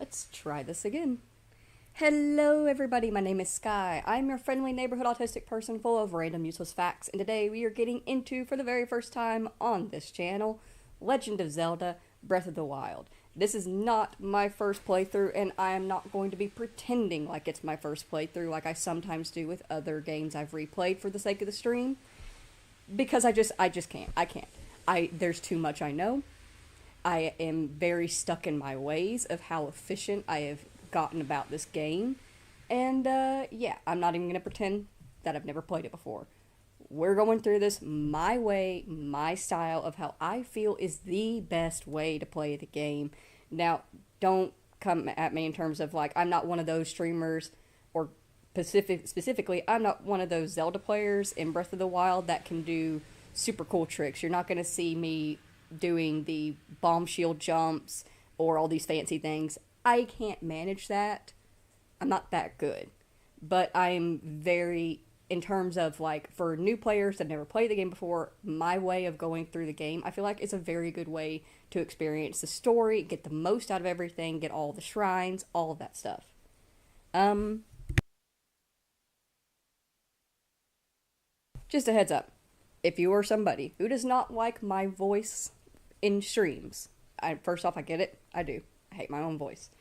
Let's try this again. Hello, everybody. My name is Sky. I'm your friendly neighborhood autistic person full of random useless facts, and today we are getting into, for the very first time on this channel, Legend of Zelda Breath of the Wild. This is not my first playthrough, and I am not going to be pretending like it's my first playthrough like I sometimes do with other games I've replayed for the sake of the stream, because I just can't. I can't. There's too much I know. I am very stuck in my ways of how efficient I have gotten about this game. And, yeah, I'm not even going to pretend that I've never played it before. We're going through this my way, my style of how I feel is the best way to play the game. Now, don't come at me in terms of, like, I'm not one of those streamers, or specifically, I'm not one of those Zelda players in Breath of the Wild that can do super cool tricks. You're not going to see me doing the bomb shield jumps or all these fancy things. I can't manage that. I'm not that good. But I'm very, in terms of like, for new players that never played the game before, my way of going through the game, I feel like it's a very good way to experience the story, get the most out of everything, get all the shrines, all of that stuff. Just a heads up. If you are somebody who does not like my voice in streams, first off, I get it. I do. I hate my own voice.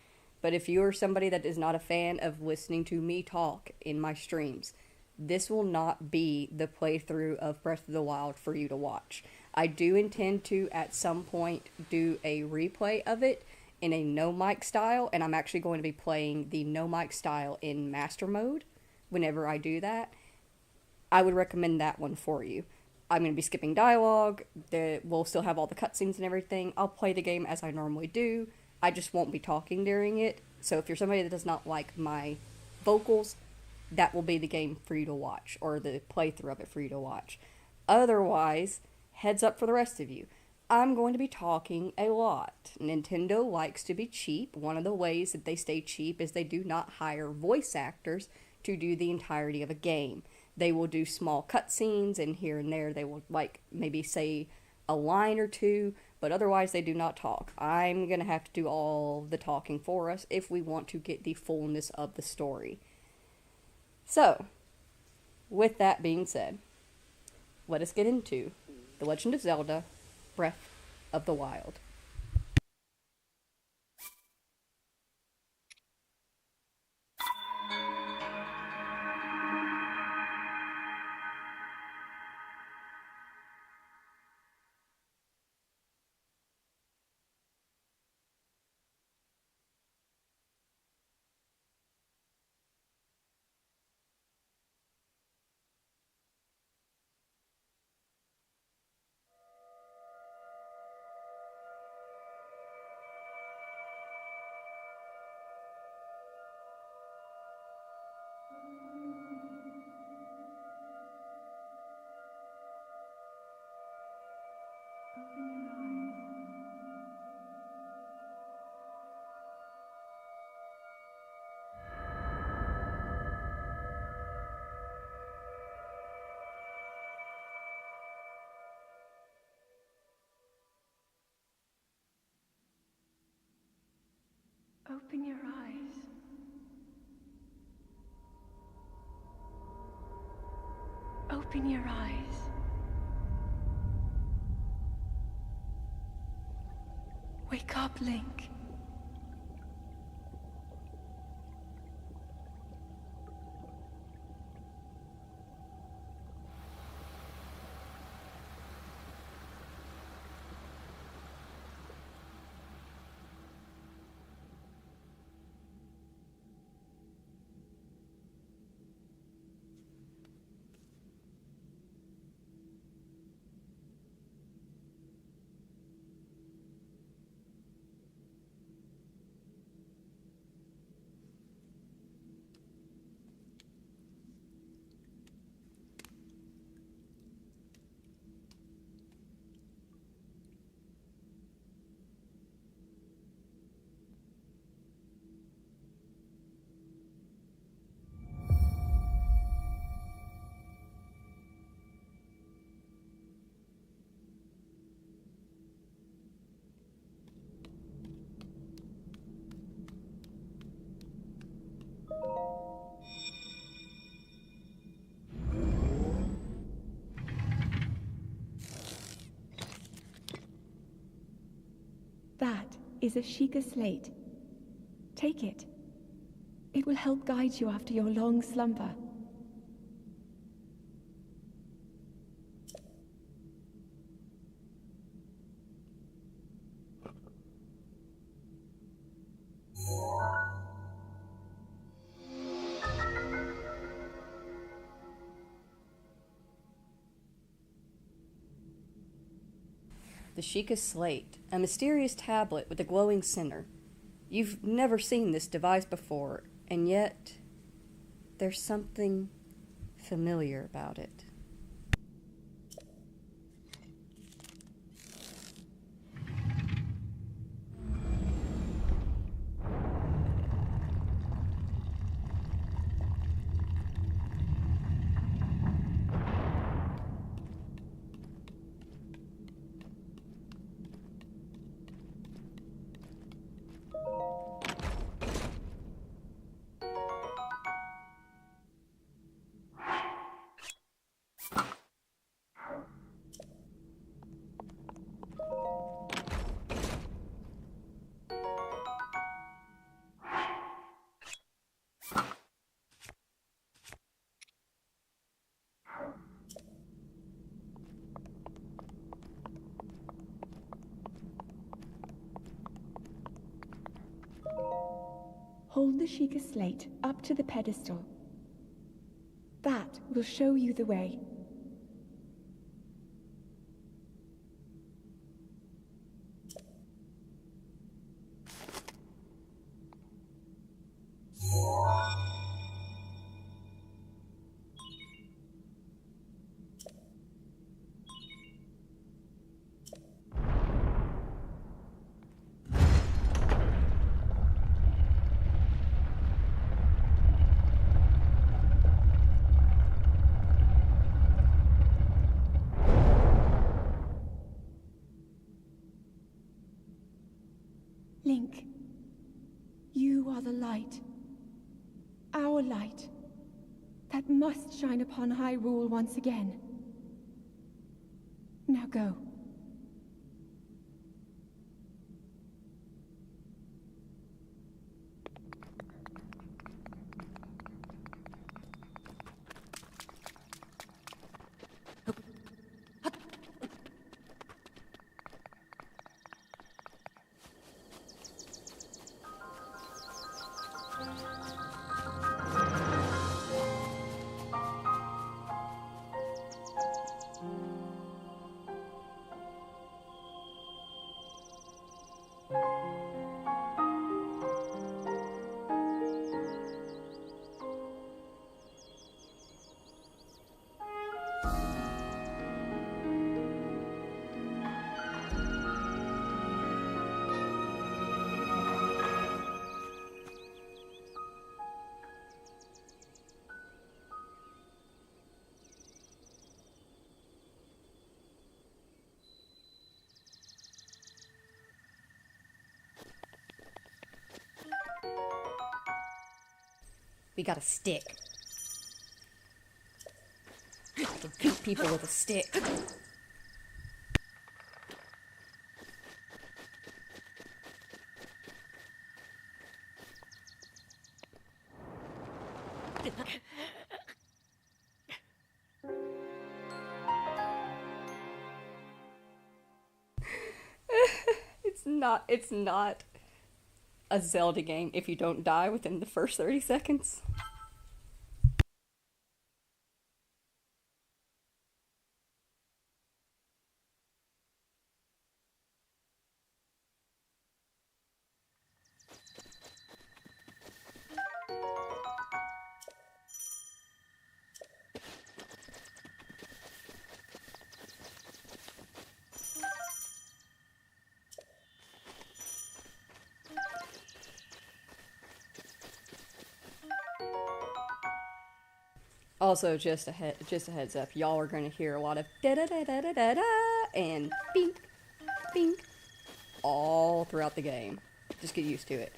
But if you are somebody that is not a fan of listening to me talk in my streams, this will not be the playthrough of Breath of the Wild for you to watch. I do intend to, at some point, do a replay of it in a no mic style, and I'm actually going to be playing the no mic style in master mode whenever I do that. I would recommend that one for you. I'm going to be skipping dialogue. We'll still have all the cutscenes and everything. I'll play the game as I normally do. I just won't be talking during it. So if you're somebody that does not like my vocals, that will be the game for you to watch, or the playthrough of it for you to watch. Otherwise, heads up for the rest of you. I'm going to be talking a lot. Nintendo likes to be cheap. One of the ways that they stay cheap is they do not hire voice actors to do the entirety of a game. They will do small cutscenes, and here and there they will, like, maybe say a line or two, but otherwise they do not talk. I'm going to have to do all the talking for us if we want to get the fullness of the story. So, with that being said, let us get into The Legend of Zelda Breath of the Wild. Open your eyes. Open your eyes. Wake up, Link. That is a Sheikah slate. Take it. It will help guide you after your long slumber. The Sheikah Slate, a mysterious tablet with a glowing center. You've never seen this device before, and yet there's something familiar about it. Hold the Sheikah slate up to the pedestal. That will show you the way. Link, you are the light. Our light. That must shine upon Hyrule once again. Now go. We got a stick. I can beat people with a stick. It's not a Zelda game if you don't die within the first 30 seconds. Also, just a heads up, y'all are going to hear a lot of da da da da da da da and bink, bink all throughout the game. Just get used to it.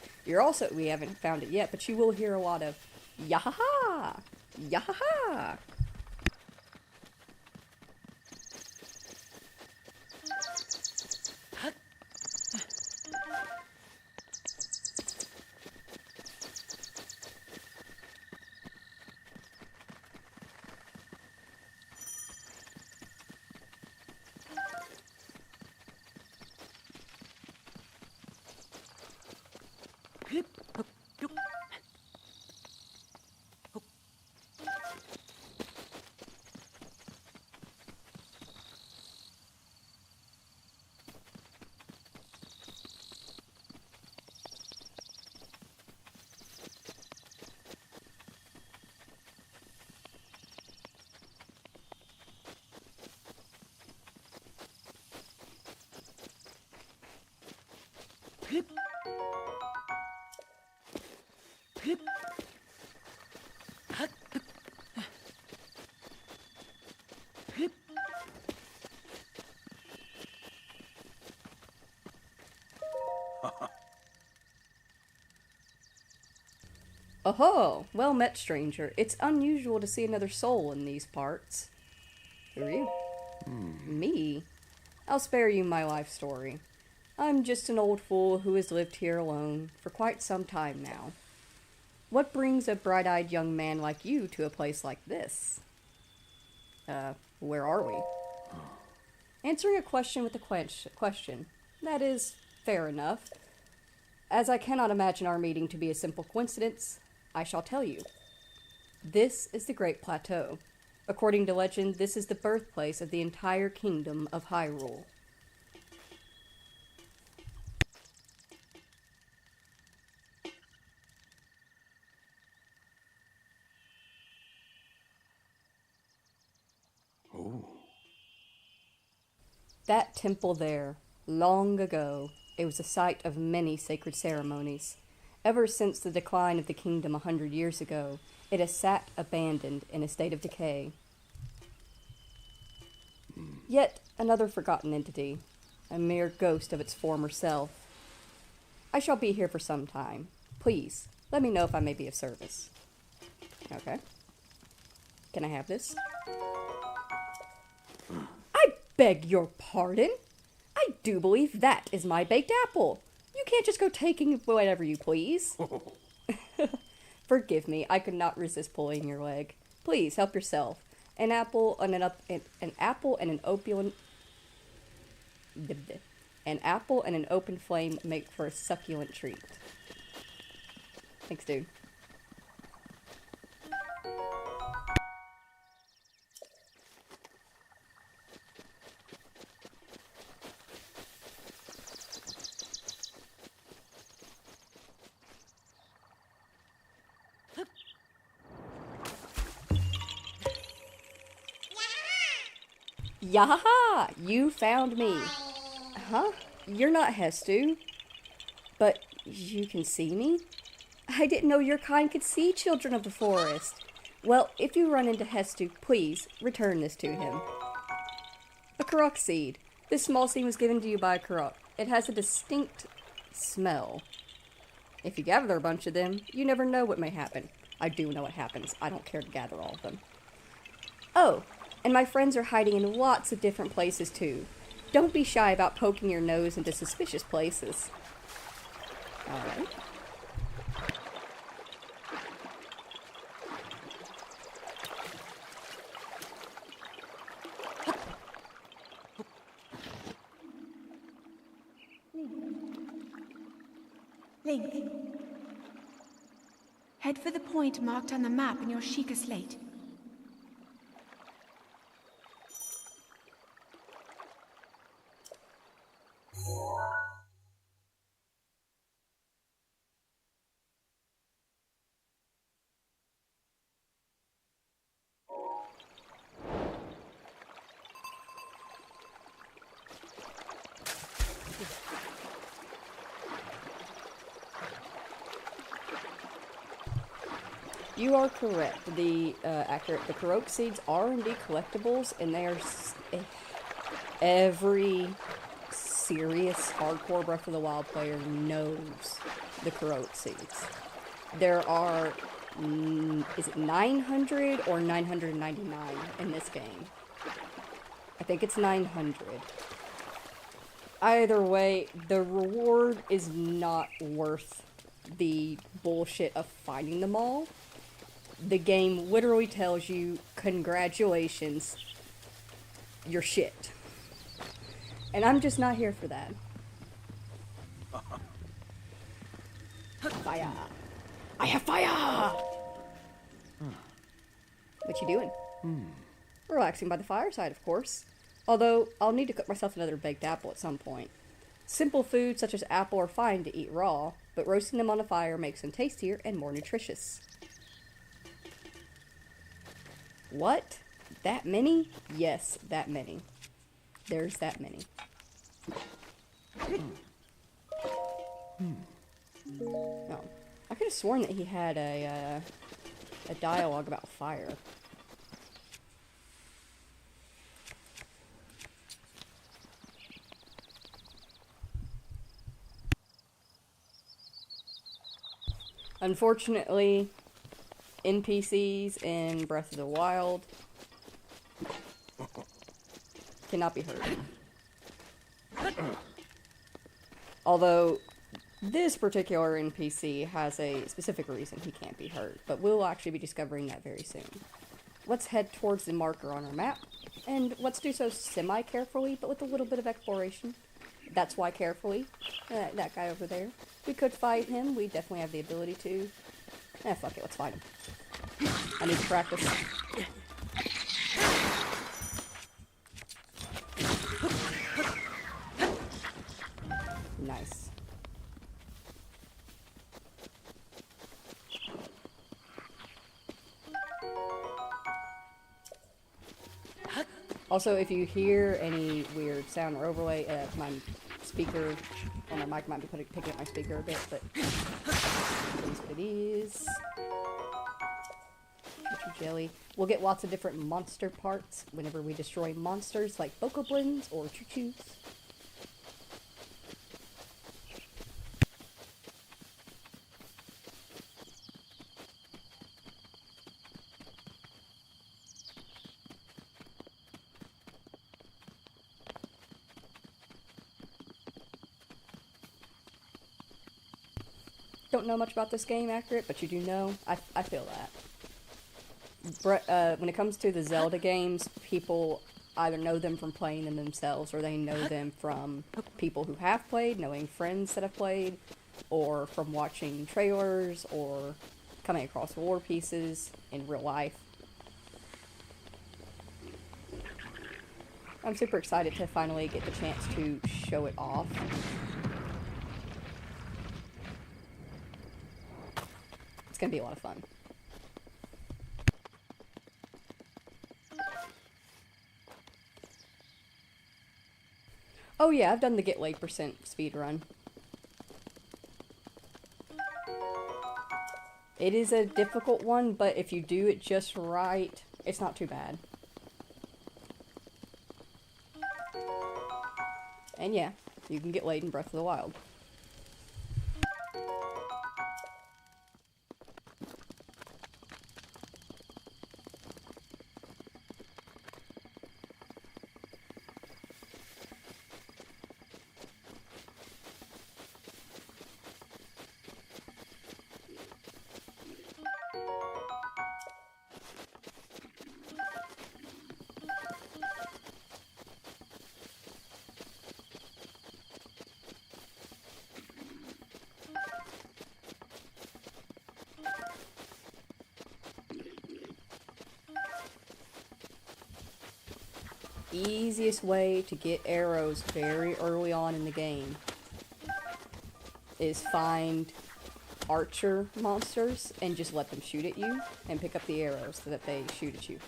We haven't found it yet, but you will hear a lot of yahaha, yahaha. Oh, well met, stranger. It's unusual to see another soul in these parts. Who are you? Me? I'll spare you my life story. I'm just an old fool who has lived here alone for quite some time now. What brings a bright-eyed young man like you to a place like this? Where are we? Answering a question with a question. That is fair enough. As I cannot imagine our meeting to be a simple coincidence, I shall tell you. This is the Great Plateau. According to legend, this is the birthplace of the entire kingdom of Hyrule. That temple there, long ago, it was a site of many sacred ceremonies. Ever since the decline of the kingdom 100 years ago, it has sat abandoned in a state of decay. Yet another forgotten entity, a mere ghost of its former self. I shall be here for some time. Please, let me know if I may be of service. Okay. Can I have this? I beg your pardon? I do believe that is my baked apple. You can't just go taking whatever you please. Forgive me, I could not resist pulling your leg. Please, help yourself. An apple and an open flame make for a succulent treat. Thanks, dude. Yaha! You found me. Huh? You're not Hestu. But you can see me? I didn't know your kind could see children of the forest. Well, if you run into Hestu, please return this to him. A Korok seed. This small seed was given to you by a Korok. It has a distinct smell. If you gather a bunch of them, you never know what may happen. I do know what happens. I don't care to gather all of them. Oh, and my friends are hiding in lots of different places too. Don't be shy about poking your nose into suspicious places. Alright. Link. Head for the point marked on the map in your Sheikah slate. You are correct. The Koroks seeds are indeed collectibles, and they are every serious hardcore Breath of the Wild player knows the Koroks seeds. There are, is it 900 or 999 in this game? I think it's 900. Either way, the reward is not worth the bullshit of finding them all. The game literally tells you, congratulations, you're shit. And I'm just not here for that. Fire! I have fire! What you doing? Relaxing by the fireside, of course. Although, I'll need to cook myself another baked apple at some point. Simple foods such as apple are fine to eat raw, but roasting them on a fire makes them tastier and more nutritious. What? That many? Yes, that many. There's that many. No. I could have sworn that he had a dialogue about fire. Unfortunately, NPCs in Breath of the Wild cannot be heard. Although, this particular NPC has a specific reason he can't be heard, but we'll actually be discovering that very soon. Let's head towards the marker on our map, and let's do so semi-carefully, but with a little bit of exploration. That's why carefully. That guy over there. We could fight him. We definitely have the ability to. Fuck it. Let's fight him. I need to practice. Nice. Also, if you hear any weird sound or overlay, my speaker on my mic might be picking up my speaker a bit, but it is what it is. Jelly. We'll get lots of different monster parts whenever we destroy monsters like bokoblins or choo-choos. Don't know much about this game, accurate, but you do know. I feel that. When it comes to the Zelda games, people either know them from playing them themselves, or they know them from people who have played, knowing friends that have played, or from watching trailers, or coming across war pieces in real life. I'm super excited to finally get the chance to show it off. It's gonna be a lot of fun. Oh yeah, I've done the get laid % speedrun. It is a difficult one, but if you do it just right, it's not too bad. And yeah, you can get laid in Breath of the Wild. Easiest way to get arrows very early on in the game is find archer monsters and just let them shoot at you and pick up the arrows so that they shoot at you.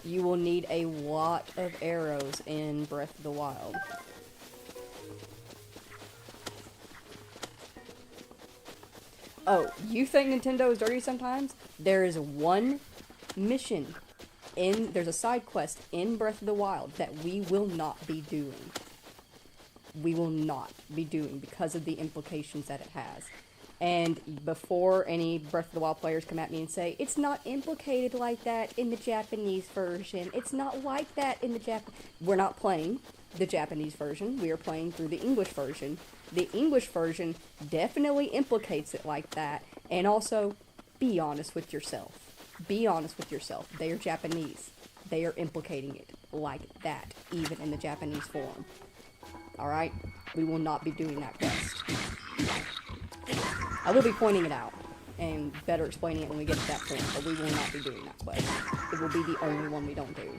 You will need a lot of arrows in Breath of the Wild. Oh, you think Nintendo is dirty sometimes? There is one mission there's a side quest in Breath of the Wild that we will not be doing. We will not be doing because of the implications that it has. And before any Breath of the Wild players come at me and say, it's not implicated like that in the Japanese version. It's not like that in the We're not playing the Japanese version. We are playing through the English version. The English version definitely implicates it like that. And also, be honest with yourself. Be honest with yourself. They are Japanese. They are implicating it like that, even in the Japanese form. Alright? We will not be doing that quest. I will be pointing it out and better explaining it when we get to that point, but we will not be doing that quest. It will be the only one we don't do.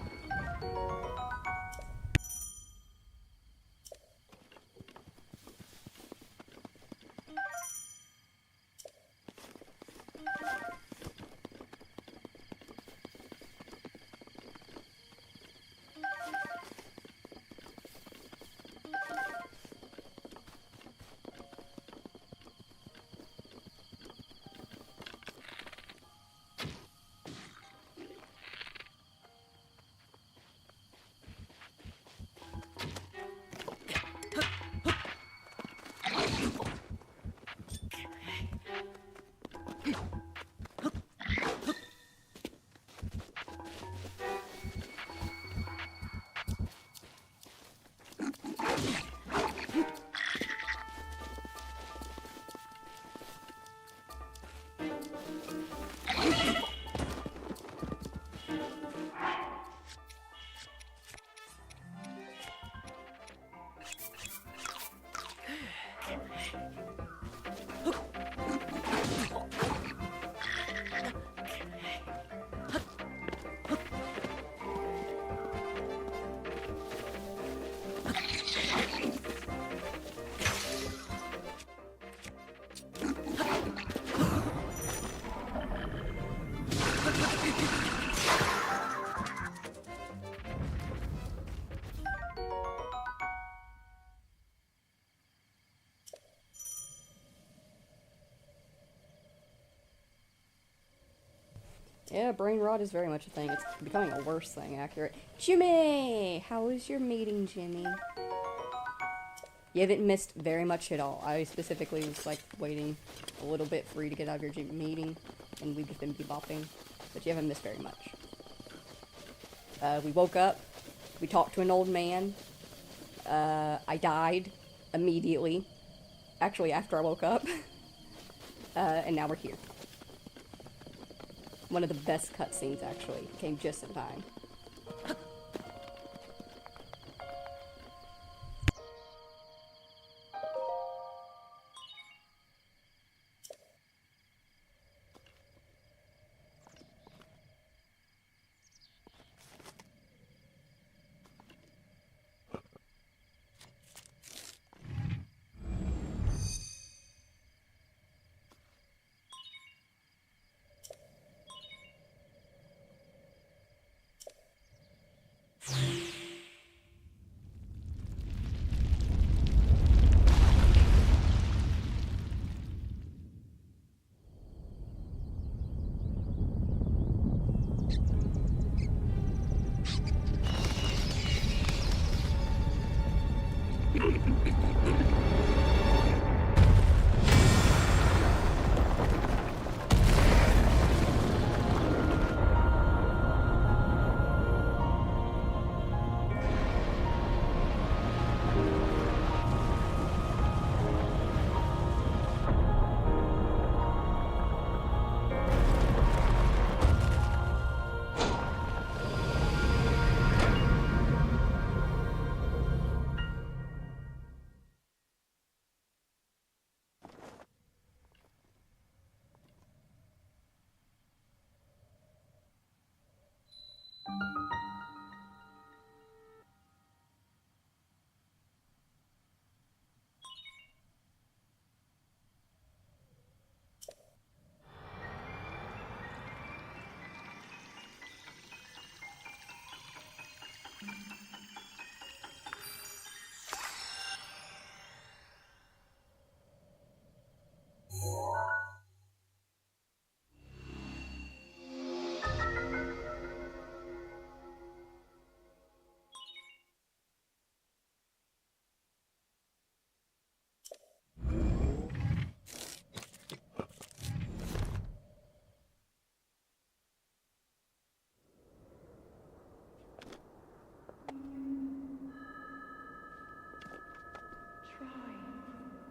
Yeah, brain rot is very much a thing. It's becoming a worse thing, accurate. Jimmy! How was your meeting, Jimmy? You haven't missed very much at all. I specifically was, like, waiting a little bit for you to get out of your meeting, and we've just been bebopping. But you haven't missed very much. We woke up. We talked to an old man. I died immediately. Actually, after I woke up. And now we're here. One of the best cutscenes, actually. Came just in time.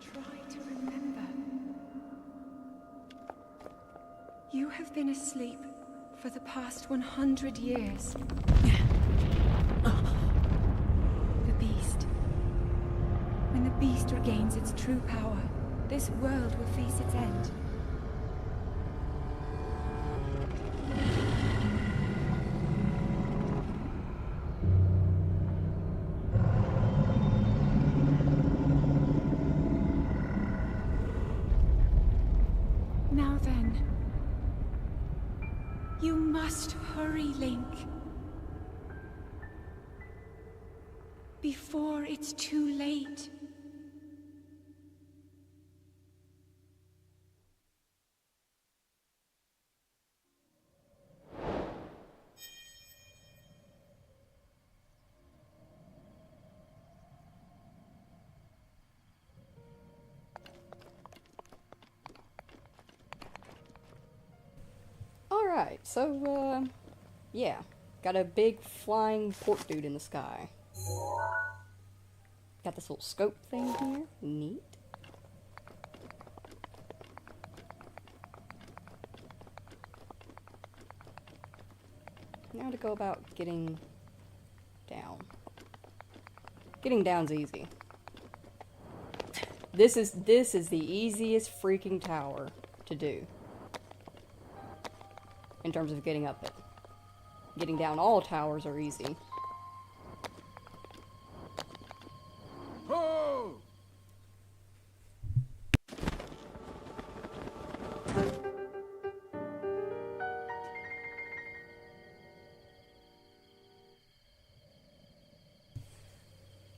Try to remember. You have been asleep for the past 100 years. The beast. When the beast regains its true power, this world will face its end. Now then, you must hurry, Link. Before it's too late. Alright, so, yeah. Got a big flying port dude in the sky. Got this little scope thing here. Neat. Now to go about getting down. Getting down's easy. This is the easiest freaking tower to do. In terms of getting up it. Getting down all towers are easy. Ho!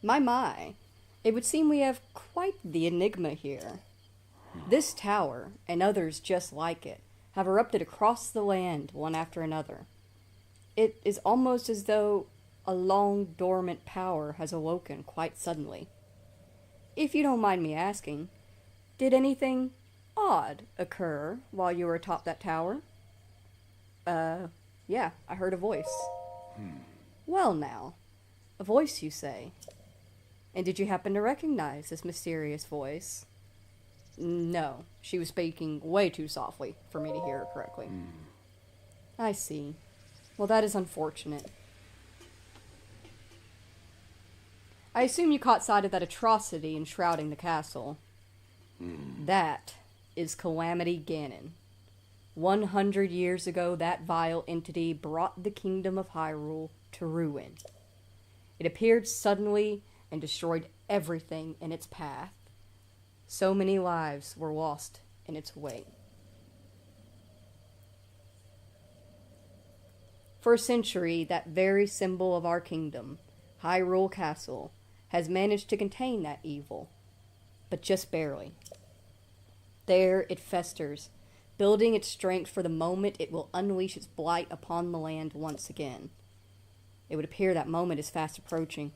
My. It would seem we have quite the enigma here. This tower, and others just like it, have erupted across the land one after another. It is almost as though a long dormant power has awoken quite suddenly. If you don't mind me asking, did anything odd occur while you were atop that tower? Yeah, I heard a voice. Well now, a voice you say. And did you happen to recognize this mysterious voice? No, she was speaking way too softly for me to hear her correctly. I see. Well, that is unfortunate. I assume you caught sight of that atrocity enshrouding the castle. That is Calamity Ganon. 100 years ago, that vile entity brought the kingdom of Hyrule to ruin. It appeared suddenly and destroyed everything in its path. So many lives were lost in its wake. For a century, that very symbol of our kingdom, Hyrule Castle, has managed to contain that evil, but just barely. There it festers, building its strength for the moment it will unleash its blight upon the land once again. It would appear that moment is fast approaching.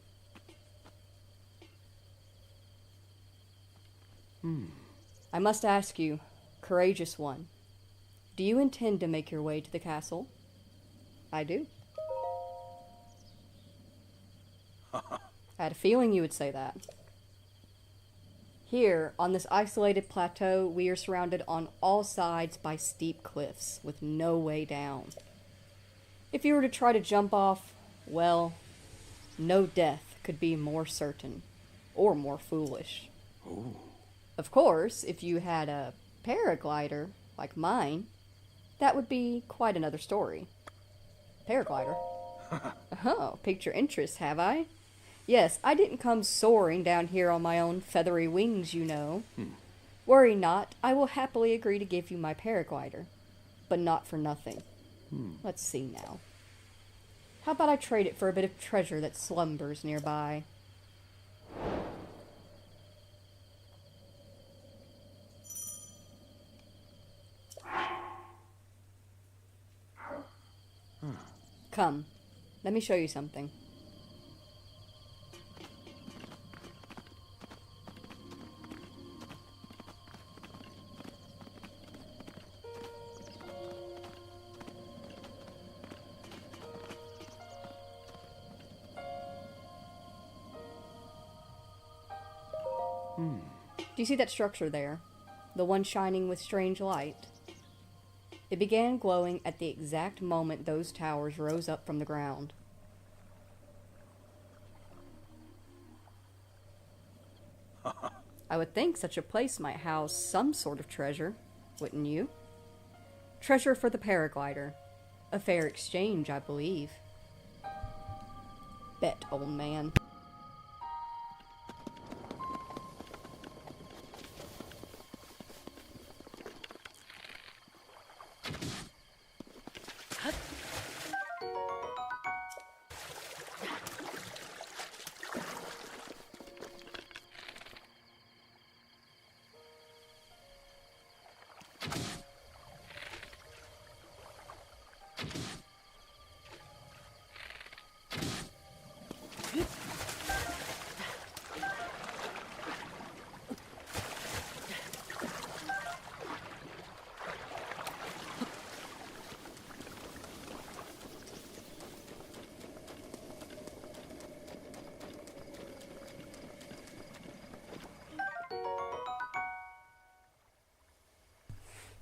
I must ask you, courageous one, do you intend to make your way to the castle? I do. I had a feeling you would say that. Here, on this isolated plateau, we are surrounded on all sides by steep cliffs with no way down. If you were to try to jump off, well, no death could be more certain or more foolish. Oh. Of course, if you had a paraglider like mine, that would be quite another story. Paraglider? Oh, piqued your interest, have I? Yes, I didn't come soaring down here on my own feathery wings, you know. Worry not, I will happily agree to give you my paraglider. But not for nothing. Let's see now. How about I trade it for a bit of treasure that slumbers nearby? Come, let me show you something. Do you see that structure there? The one shining with strange light? It began glowing at the exact moment those towers rose up from the ground. I would think such a place might house some sort of treasure, wouldn't you? Treasure for the paraglider. A fair exchange, I believe. Bet, old man.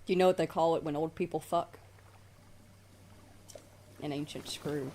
Do you know what they call it when old people fuck? An ancient screw.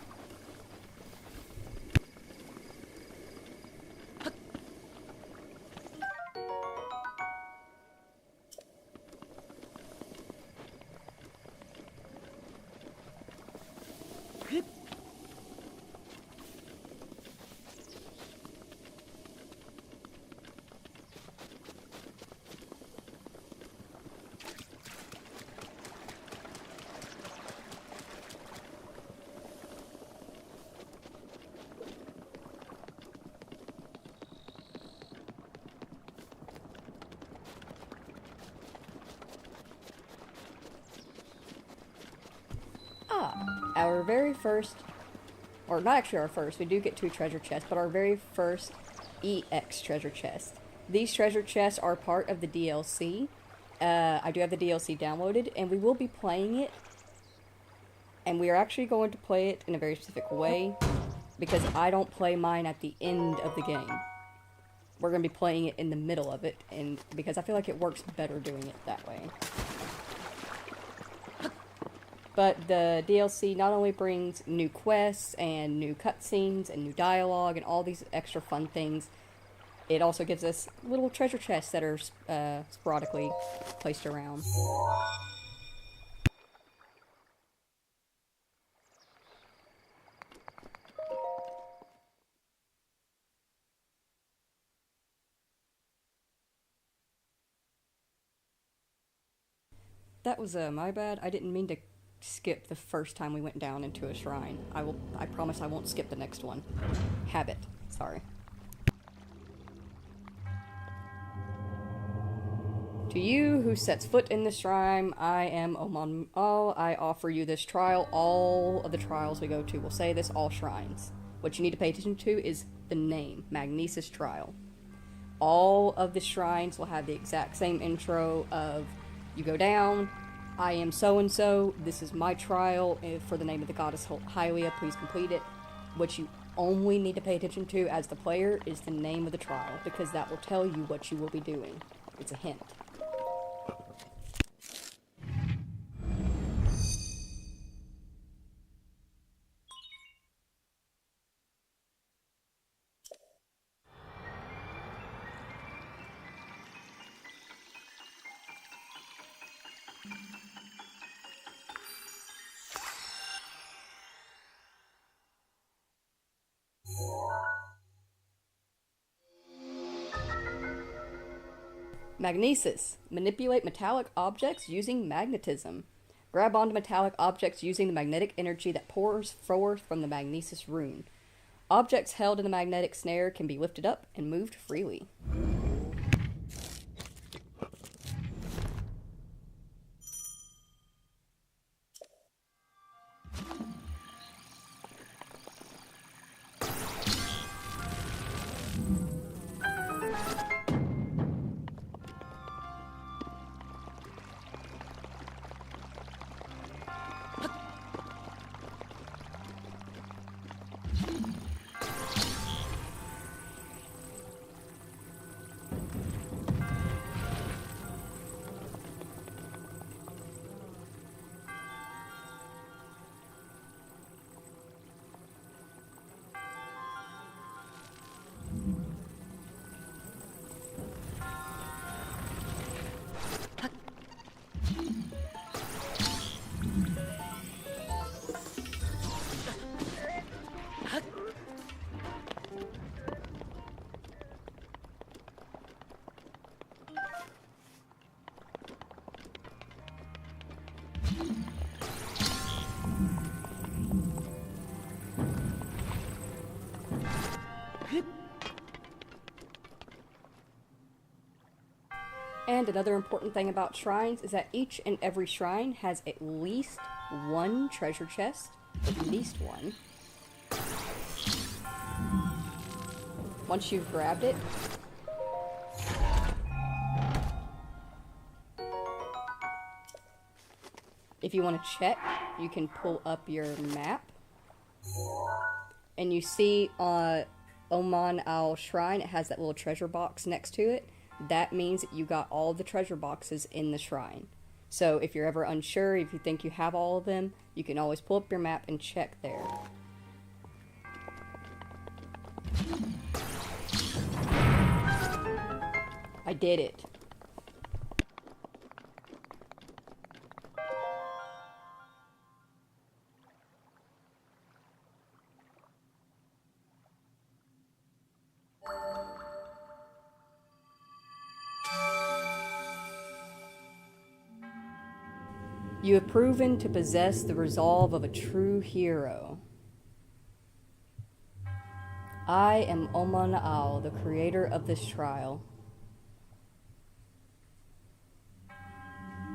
Our very first, or not actually our first, we do get 2 treasure chests, but our very first EX treasure chest. These treasure chests are part of the DLC. I do have the DLC downloaded, and we will be playing it. And we are actually going to play it in a very specific way, because I don't play mine at the end of the game. We're going to be playing it in the middle of it, and because I feel like it works better doing it that way. But the DLC not only brings new quests and new cutscenes and new dialogue and all these extra fun things, it also gives us little treasure chests that are sporadically placed around. That was my bad. I didn't mean to skip the first time we went down into a shrine. I promise I won't skip the next one. Habit. Sorry. To you who sets foot in this shrine, I am Oman Al. I offer you this trial. All of the trials we go to will say this, all shrines. What you need to pay attention to is the name, Magnesis Trial. All of the shrines will have the exact same intro of, you go down, I am so-and-so, this is my trial for the name of the goddess Hylia, please complete it. What you only need to pay attention to as the player is the name of the trial, because that will tell you what you will be doing. It's a hint. Magnesis. Manipulate metallic objects using magnetism. Grab onto metallic objects using the magnetic energy that pours forth from the Magnesis rune. Objects held in the magnetic snare can be lifted up and moved freely. And another important thing about shrines is that each and every shrine has at least one treasure chest. At least one. Once you've grabbed it, if you want to check, you can pull up your map. And you see Oman Al Shrine, it has that little treasure box next to it. That means that you got all the treasure boxes in the shrine. So if you're ever unsure, if you think you have all of them, you can always pull up your map and check there. I did it. You have proven to possess the resolve of a true hero. I am Omana'al, the creator of this trial.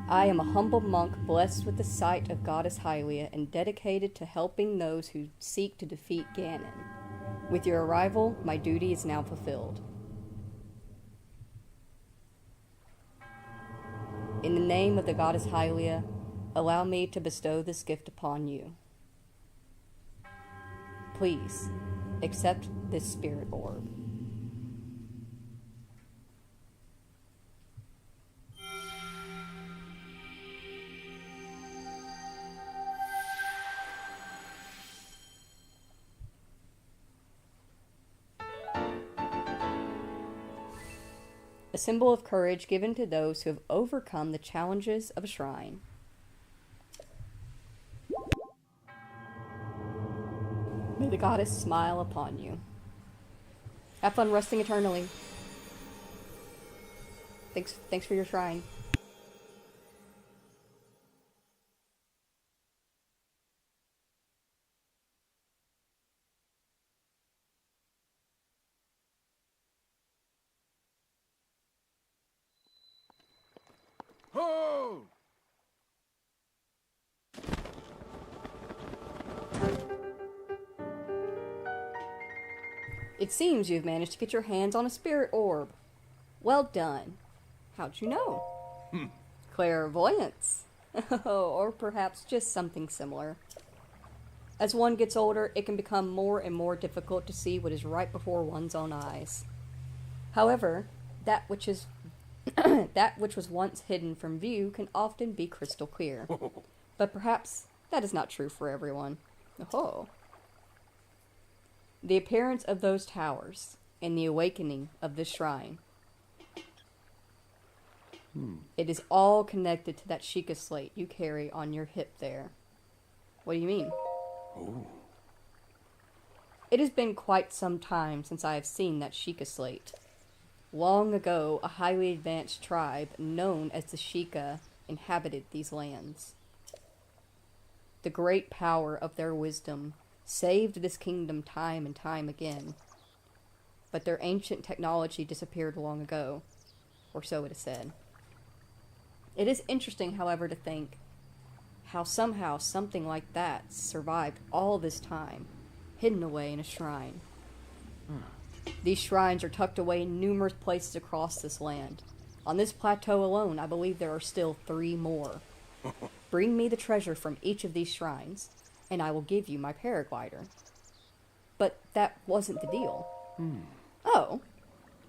I am a humble monk blessed with the sight of Goddess Hylia and dedicated to helping those who seek to defeat Ganon. With your arrival, my duty is now fulfilled. In the name of the Goddess Hylia, allow me to bestow this gift upon you. Please, accept this spirit orb. A symbol of courage given to those who have overcome the challenges of a shrine. May the goddess smile upon you. Have fun resting eternally. Thanks for your shrine. Ho! It seems you've managed to get your hands on a spirit orb. Well done. How'd you know? Clairvoyance. Or perhaps just something similar. As one gets older, it can become more and more difficult to see what is right before one's own eyes. However, that which was once hidden from view can often be crystal clear. But perhaps that is not true for everyone. Oh. The appearance of those towers and the awakening of this shrine. It is all connected to that Sheikah slate you carry on your hip there. What do you mean? Oh. It has been quite some time since I have seen that Sheikah slate. Long ago, a highly advanced tribe known as the Sheikah inhabited these lands. The great power of their wisdom saved this kingdom time and time again. But their ancient technology disappeared long ago, or so it is said. It is interesting, however, to think how somehow something like that survived all this time, hidden away in a shrine. These shrines are tucked away in numerous places across this land. On this plateau alone, I believe there are still 3 more. Bring me the treasure from each of these shrines, and I will give you my paraglider. But that wasn't the deal. Oh.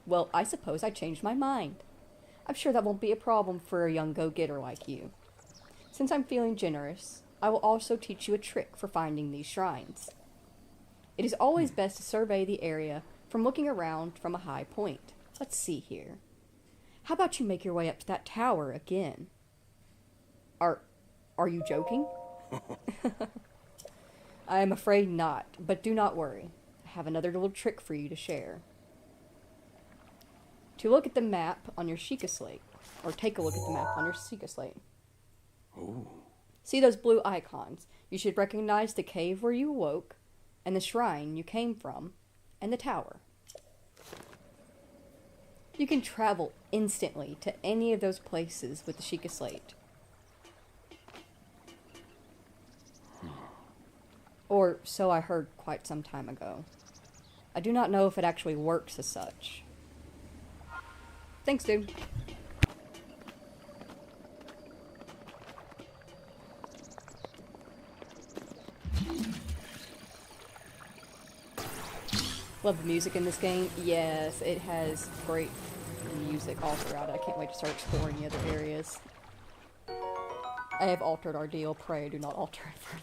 Well, I suppose I changed my mind. I'm sure that won't be a problem for a young go-getter like you. Since I'm feeling generous, I will also teach you a trick for finding these shrines. It is always best to survey the area from looking around from a high point. Let's see here. How about you make your way up to that tower again? Are you joking? I am afraid not, but do not worry. I have another little trick for you to share. To look at the map on your Sheikah slate, or take a look at the map on your Sheikah slate. Oh. See those blue icons? You should recognize the cave where you awoke, and the shrine you came from, and the tower. You can travel instantly to any of those places with the Sheikah slate. Or so I heard quite some time ago. I do not know if it actually works as such. Thanks, dude. Love the music in this game. Yes, it has great music all throughout it. I can't wait to start exploring the other areas. I have altered our deal. Pray do not alter it further.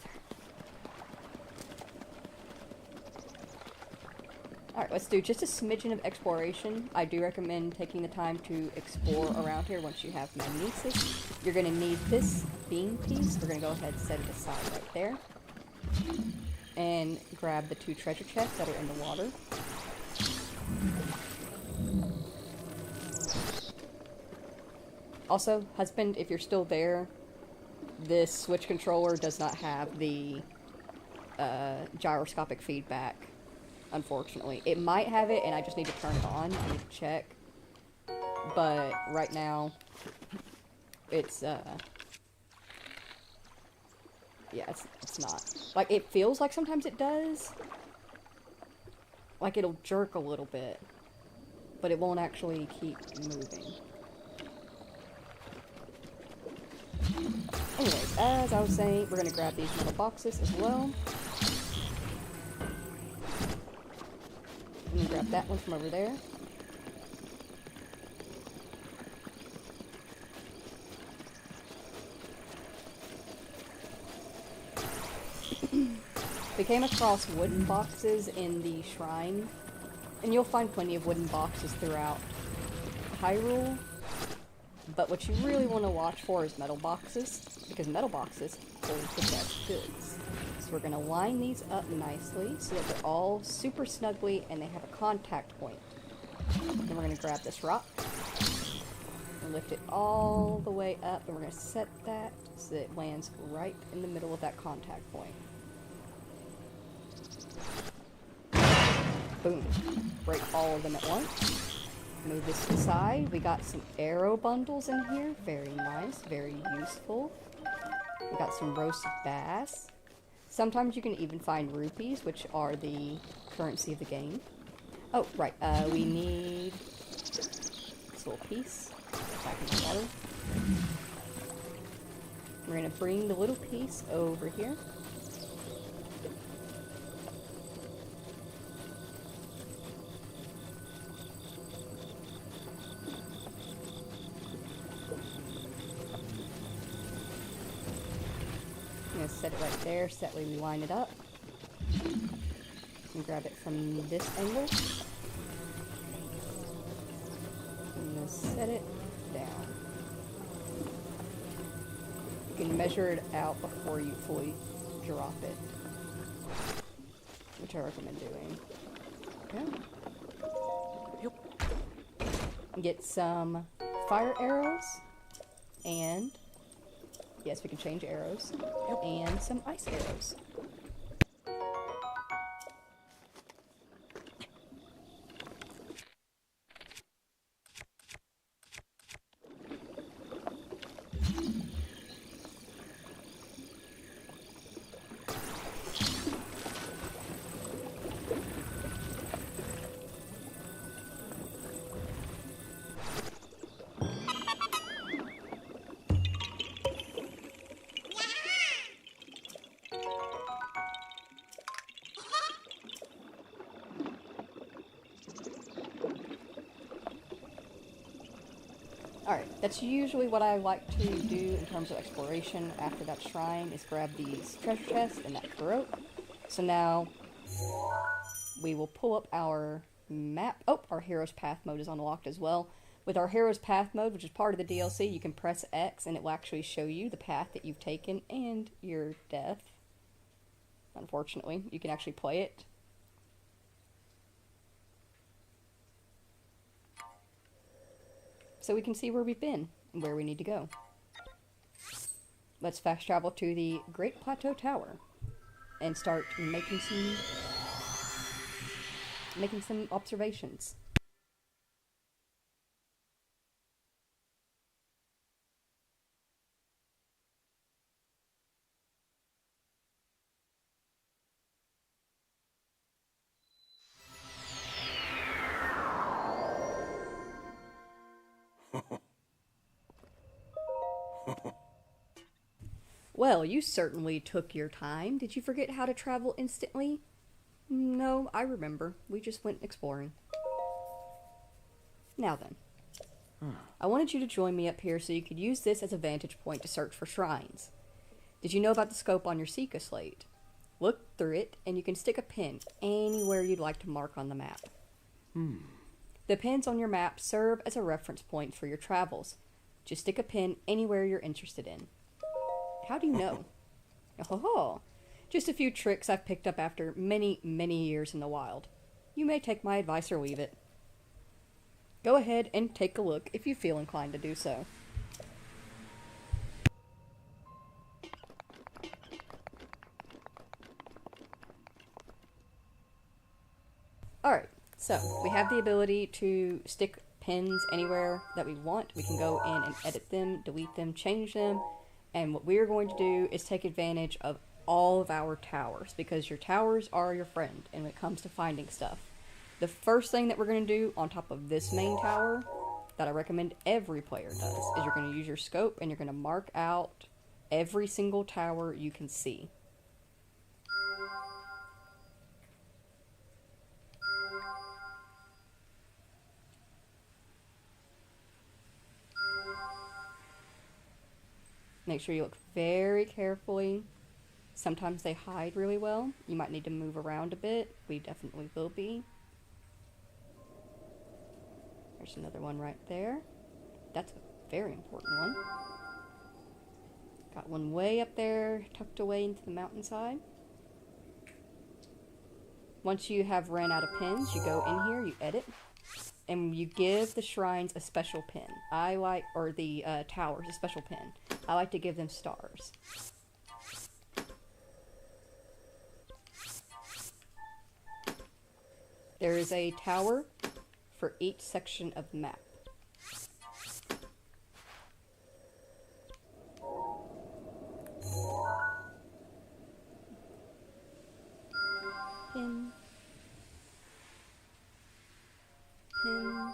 Alright, let's do just a smidgen of exploration. I do recommend taking the time to explore around here once you have magnesis. You're going to need this beam piece. We're going to go ahead and set it aside right there. And grab the 2 treasure chests that are in the water. Also, husband, if you're still there, this Switch controller does not have the gyroscopic feedback, unfortunately. It might have it, and I just need to turn it on. I need to check. But right now, it's, yeah, it's not. Like, it feels like sometimes it does. Like, it'll jerk a little bit. But it won't actually keep moving. Anyways, as I was saying, we're going to grab these metal boxes as well. I'm going to grab that one from over there. We came across wooden boxes in the shrine, and you'll find plenty of wooden boxes throughout Hyrule. But what you really want to watch for is metal boxes, because metal boxes hold the best goods. So we're going to line these up nicely so that they're all super snugly and they have a contact point. Then we're going to grab this rock and lift it all the way up, and we're going to set that so that it lands right in the middle of that contact point. Boom. Break all of them at once. Move this to the side. We got some arrow bundles in here. Very nice. Very useful. We got some roasted bass. Sometimes you can even find rupees, which are the currency of the game. Oh, right. We need this little piece. Back in the water. We're going to bring the little piece over here. Set it right there, so that way we line it up. And grab it from this angle. And we'll set it down. You can measure it out before you fully drop it, which I recommend doing. Okay. Get some fire arrows and yes, we can change arrows. And some ice arrows. Alright, that's usually what I like to do in terms of exploration after that shrine, is grab these treasure chests and that Korok. So now, we will pull up our map. Oh, our Hero's Path mode is unlocked as well. With our Hero's Path mode, which is part of the DLC, you can press X and it will actually show you the path that you've taken and your death. Unfortunately, you can actually play it. So we can see where we've been and where we need to go. Let's fast travel to the Great Plateau Tower and start making some observations. Well, you certainly took your time. Did you forget how to travel instantly? No, I remember. We just went exploring. Now then, I wanted you to join me up here so you could use this as a vantage point to search for shrines. Did you know about the scope on your Seeker slate? Look through it, and you can stick a pin anywhere you'd like to mark on the map. The pins on your map serve as a reference point for your travels. Just stick a pin anywhere you're interested in. How do you know? Oh, just a few tricks I've picked up after many, many years in the wild. You may take my advice or leave it. Go ahead and take a look if you feel inclined to do so. Alright, so we have the ability to stick pins anywhere that we want. We can go in and edit them, delete them, change them, and what we're going to do is take advantage of all of our towers, because your towers are your friend when it comes to finding stuff. The first thing that we're going to do on top of this main tower that I recommend every player does is you're going to use your scope and you're going to mark out every single tower you can see. Make sure you look very carefully. Sometimes they hide really well. You might need to move around a bit. We definitely will be. There's another one right there. That's a very important one. Got one way up there, tucked away into the mountainside. Once you have ran out of pins, you go in here, you edit, and you give the shrines a special pin. Or the towers a special pin. I like to give them stars. There is a tower for each section of the map. Pin. Pin.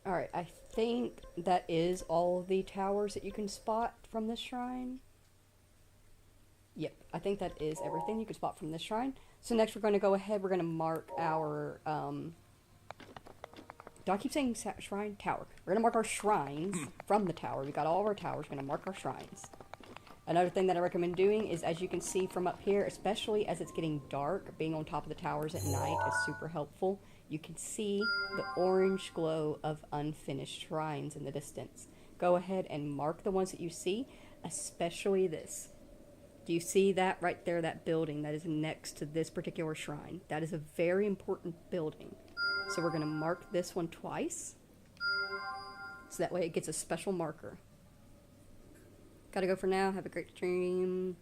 Alright, I think that is all of the towers that you can spot from this shrine. Yep, I think that is everything you can spot from this shrine. So next we're going to go ahead, we're going to mark our, do I keep saying shrine? Tower. We're going to mark our shrines from the tower. We got all of our towers, we're going to mark our shrines. Another thing that I recommend doing is, as you can see from up here, especially as it's getting dark, being on top of the towers at night is super helpful. You can see the orange glow of unfinished shrines in the distance. Go ahead and mark the ones that you see, especially this. Do you see that right there, that building that is next to this particular shrine? That is a very important building. So we're going to mark this one twice, so that way it gets a special marker. Gotta go for now. Have a great stream.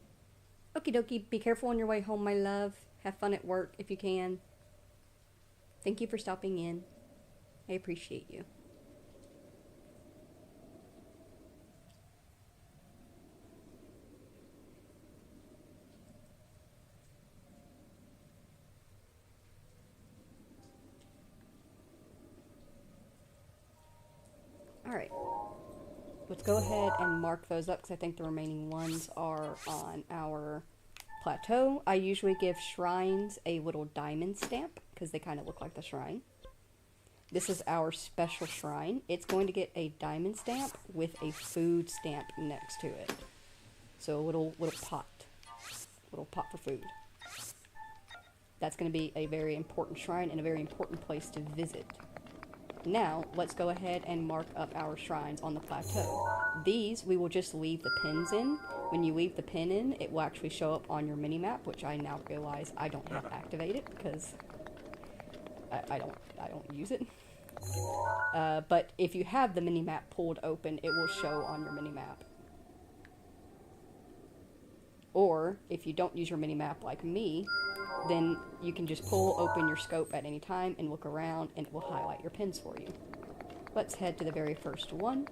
Okie dokie. Be careful on your way home, my love. Have fun at work if you can. Thank you for stopping in. I appreciate you. Alright. Let's go ahead and mark those up, because I think the remaining ones are on our plateau. I usually give shrines a little diamond stamp, because they kind of look like the shrine. This is our special shrine. It's going to get a diamond stamp with a food stamp next to it. So a little pot. Little pot for food. That's going to be a very important shrine and a very important place to visit. Now, let's go ahead and mark up our shrines on the plateau. These, we will just leave the pins in. When you leave the pin in, it will actually show up on your mini-map, which I now realize I don't have activated, because I don't use it. But if you have the mini-map pulled open, it will show on your mini-map. Or, if you don't use your mini-map like me, then you can just pull open your scope at any time and look around, and it will highlight your pins for you. Let's head to the very first one.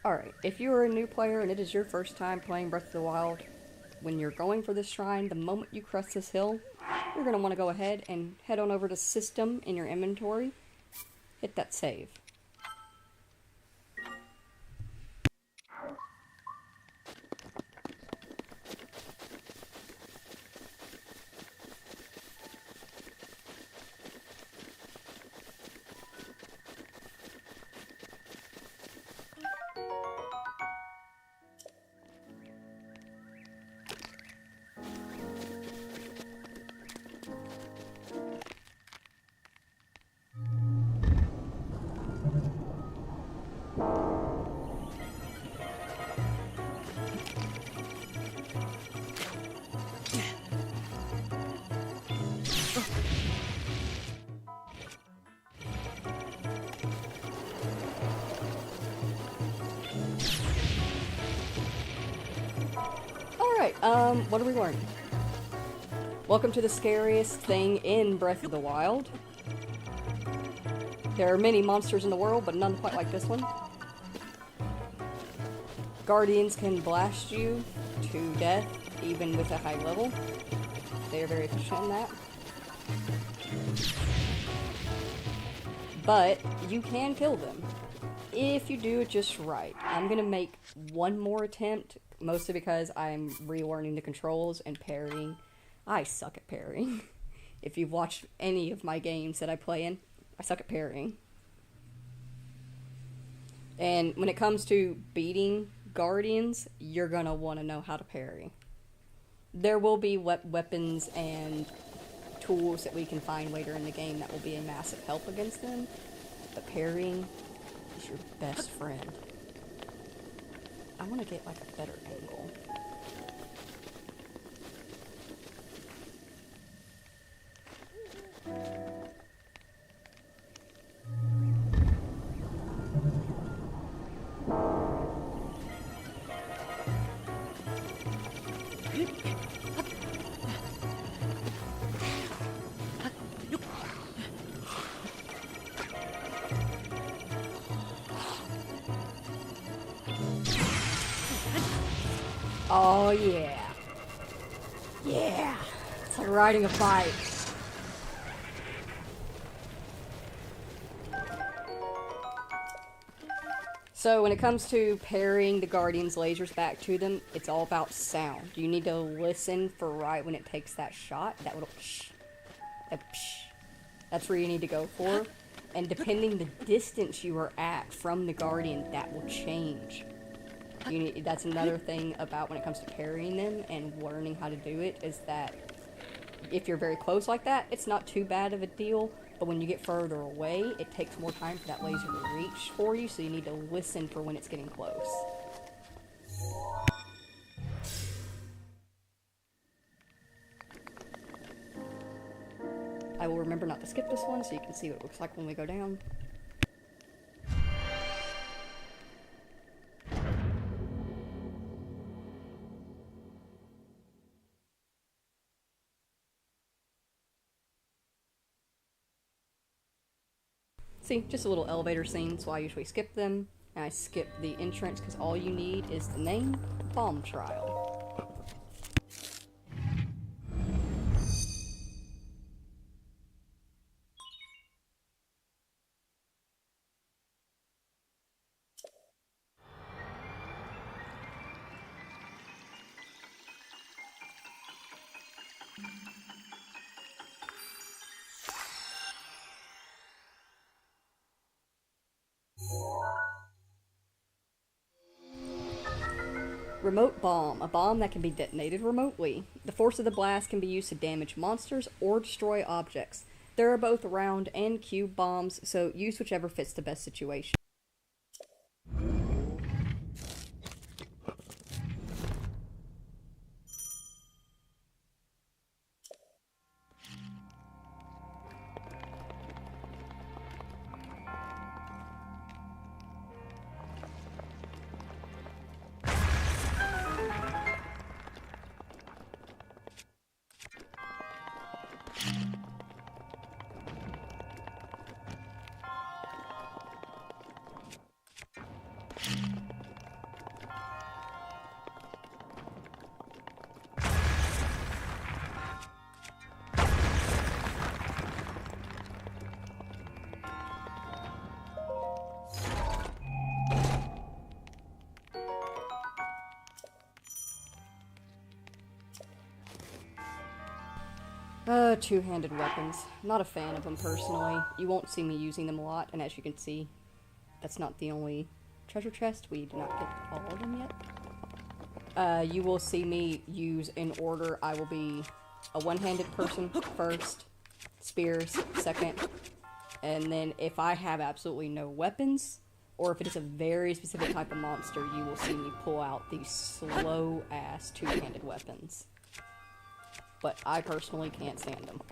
Alright, if you are a new player and it is your first time playing Breath of the Wild, when you're going for this shrine, the moment you crest this hill, you're going to want to go ahead and head on over to System in your inventory, hit that save. Alright, what are we learning? Welcome to the scariest thing in Breath of the Wild. There are many monsters in the world, but none quite like this one. Guardians can blast you to death, even with a high level. They are very efficient in that. But you can kill them if you do it just right. I'm gonna make one more attempt, mostly because I'm relearning the controls and parrying. I suck at parrying. If you've watched any of my games that I play in, I suck at parrying. And when it comes to beating Guardians, you're gonna want to know how to parry. There will be weapons and tools that we can find later in the game that will be a massive help against them, but parrying is your best friend. I want to get like a better angle. Oh yeah. Yeah. It's like riding a bike. So when it comes to parrying the Guardian's lasers back to them, it's all about sound. You need to listen for right when it takes that shot. That little psh. That psh. That's where you need to go for. And depending the distance you are at from the Guardian, that will change. That's another thing about when it comes to parrying them and learning how to do it, is that if you're very close like that, it's not too bad of a deal, but when you get further away, it takes more time for that laser to reach for you, so you need to listen for when it's getting close. not to skip this one so you can see what it looks like when we go down. See, just a little elevator scene, so I usually skip them. And I skip the entrance because all you need is the name, Bomb Trial. Remote bomb, a bomb that can be detonated remotely. The force of the blast can be used to damage monsters or destroy objects. There are both round and cube bombs, so use whichever fits the best situation. Two-handed weapons. Not a fan of them personally. You won't see me using them a lot, and as you can see, that's not the only treasure chest. We did not get all of them yet. You will see me use in order. I will be a one-handed person first, spears second, and then if I have absolutely no weapons, or if it is a very specific type of monster, you will see me pull out these slow-ass two-handed weapons. But I personally can't stand them.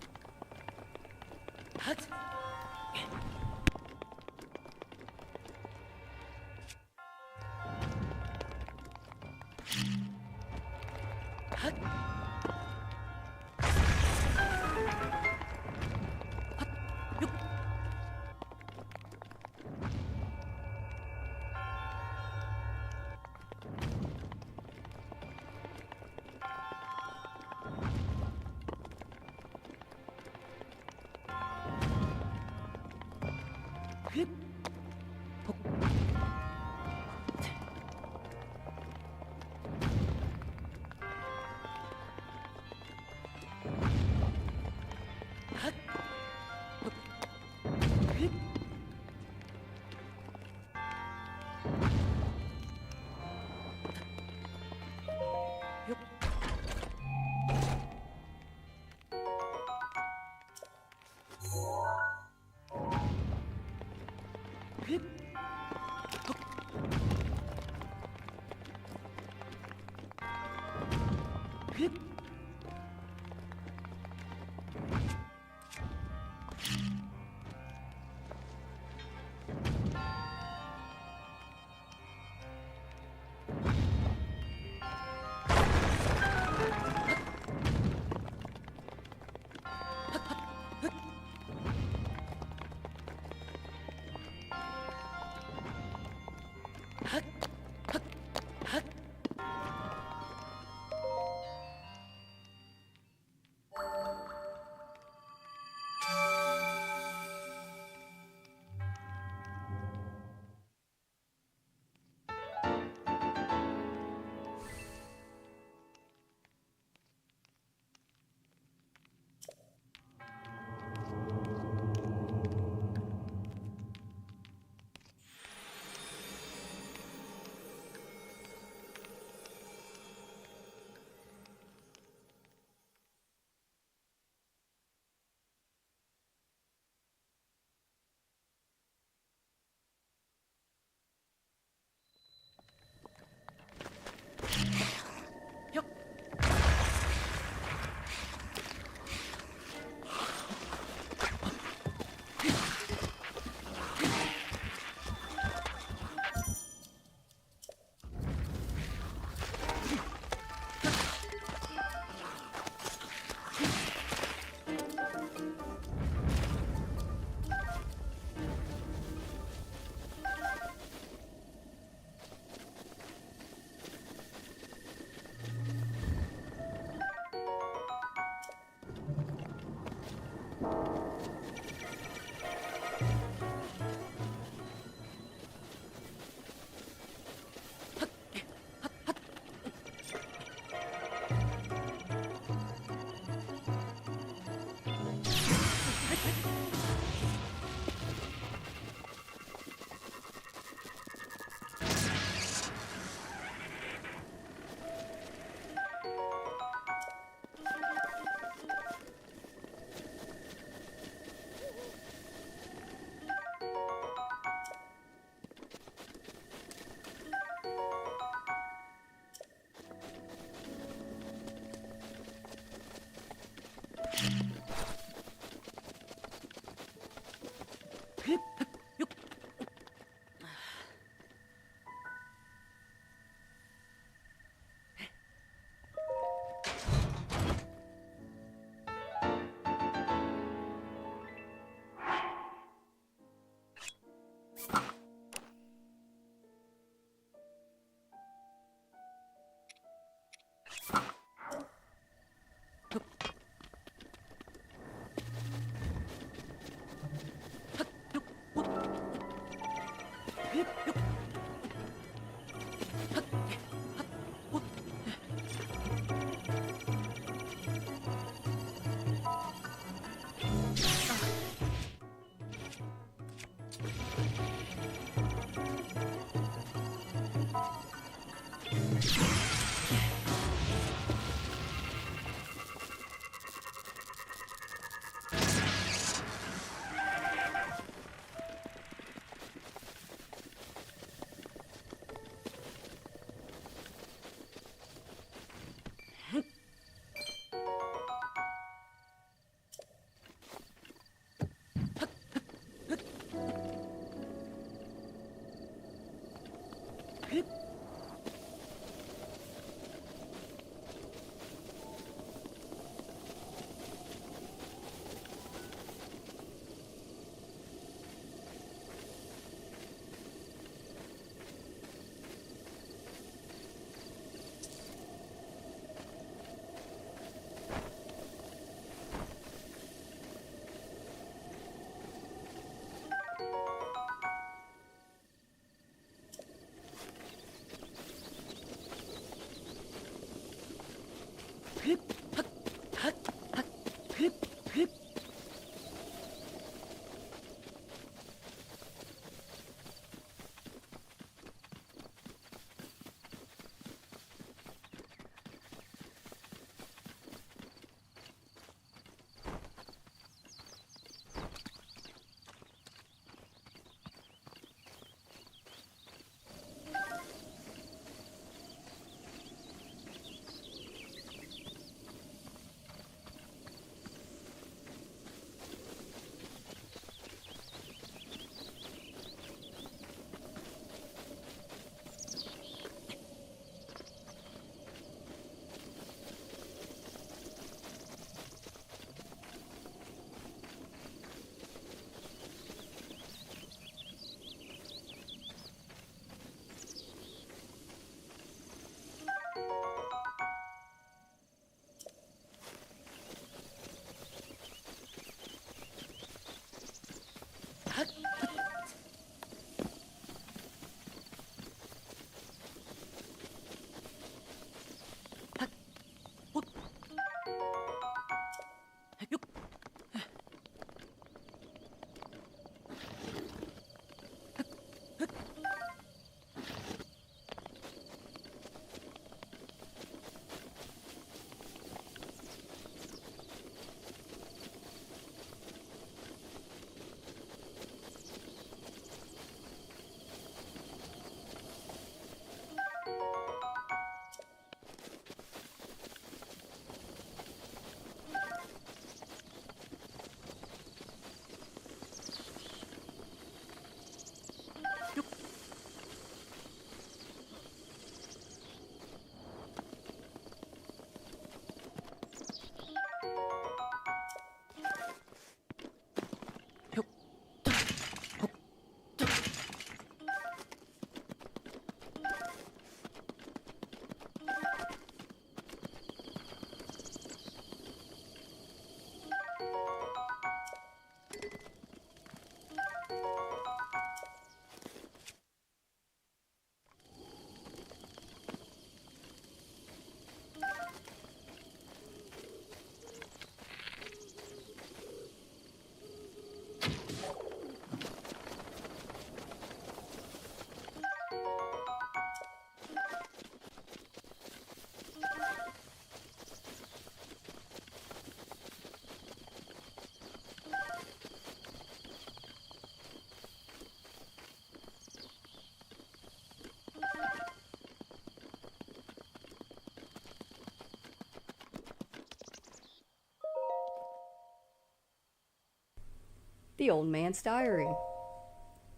The Old Man's Diary.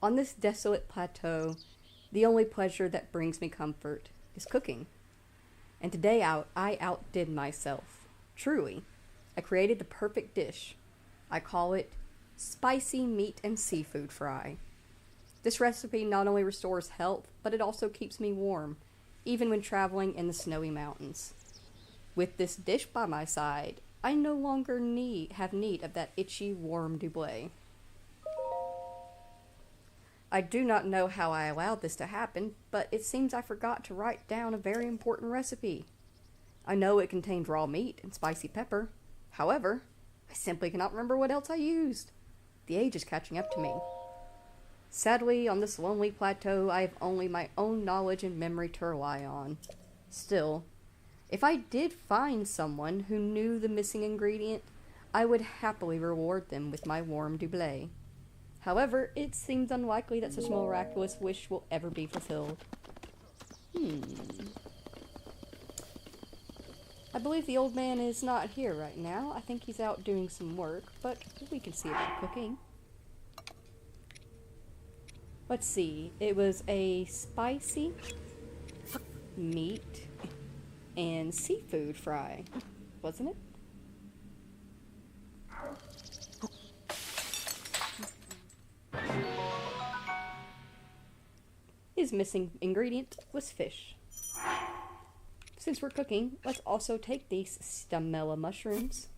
On this desolate plateau, the only pleasure that brings me comfort is cooking. And today I outdid myself. Truly, I created the perfect dish. I call it spicy meat and seafood fry. This recipe not only restores health, but it also keeps me warm, even when traveling in the snowy mountains. With this dish by my side, I no longer have need of that itchy, warm doublet. I do not know how I allowed this to happen, but it seems I forgot to write down a very important recipe. I know it contained raw meat and spicy pepper. However, I simply cannot remember what else I used. The age is catching up to me. Sadly, on this lonely plateau, I have only my own knowledge and memory to rely on. Still, if I did find someone who knew the missing ingredient, I would happily reward them with my warm doublet. However, it seems unlikely that such a miraculous wish will ever be fulfilled. I believe the old man is not here right now. I think he's out doing some work, but we can see about cooking. Let's see. It was a spicy meat and seafood fry, wasn't it? His missing ingredient was fish. Since we're cooking, let's also take these stamella mushrooms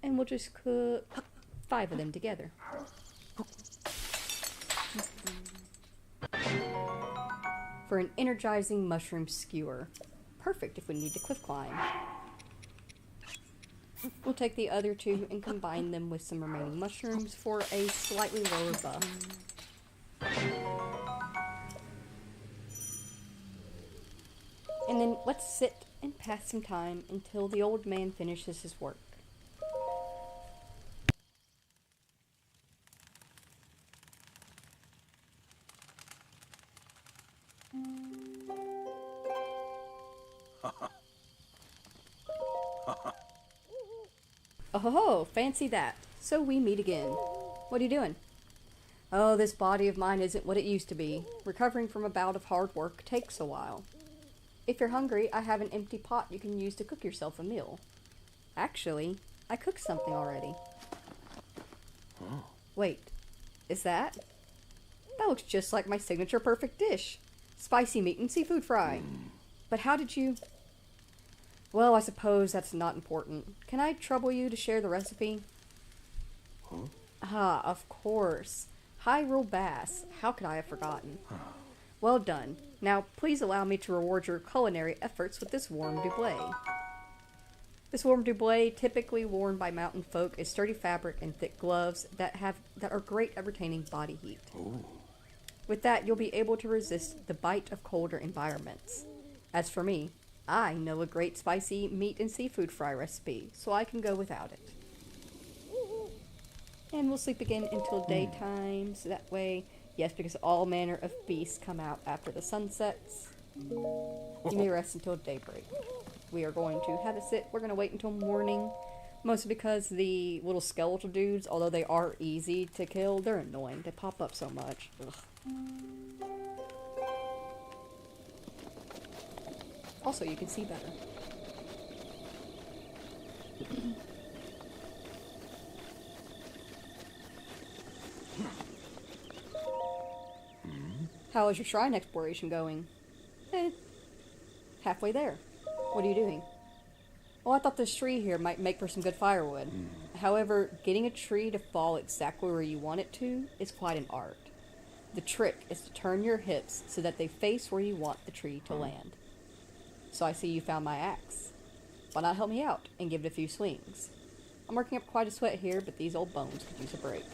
and we'll just cook 5 of them together. For an energizing mushroom skewer. Perfect if we need to cliff climb. We'll take the other 2 and combine them with some remaining mushrooms for a slightly lower buff. And then let's sit and pass some time until the old man finishes his work. Oh ho ho, fancy that. So we meet again. What are you doing? Oh, this body of mine isn't what it used to be. Recovering from a bout of hard work takes a while. If you're hungry, I have an empty pot you can use to cook yourself a meal. Actually, I cooked something already. Oh. Wait, is that? That looks just like my signature perfect dish. Spicy meat and seafood fry. But how did you... Well, I suppose that's not important. Can I trouble you to share the recipe? Huh? Ah, of course. Hyrule Bass. How could I have forgotten? Well done. Now, please allow me to reward your culinary efforts with this warm doublet. This warm doublet, typically worn by mountain folk, is sturdy fabric and thick gloves that are great at retaining body heat. Oh. With that, you'll be able to resist the bite of colder environments. As for me, I know a great spicy meat and seafood fry recipe, so I can go without it. And we'll sleep again until daytime, so that way, yes, because all manner of beasts come out after the sun sets. You may rest until daybreak. We are going to have a sit. We're going to wait until morning, mostly because the little skeletal dudes, although they are easy to kill, they're annoying. They pop up so much. Ugh. Also, you can see better. How is your shrine exploration going? Halfway there. What are you doing? Well, I thought this tree here might make for some good firewood. However, getting a tree to fall exactly where you want it to is quite an art. The trick is to turn your hips so that they face where you want the tree to land. So I see you found my axe. Why not help me out and give it a few swings? I'm working up quite a sweat here, but these old bones could use a break.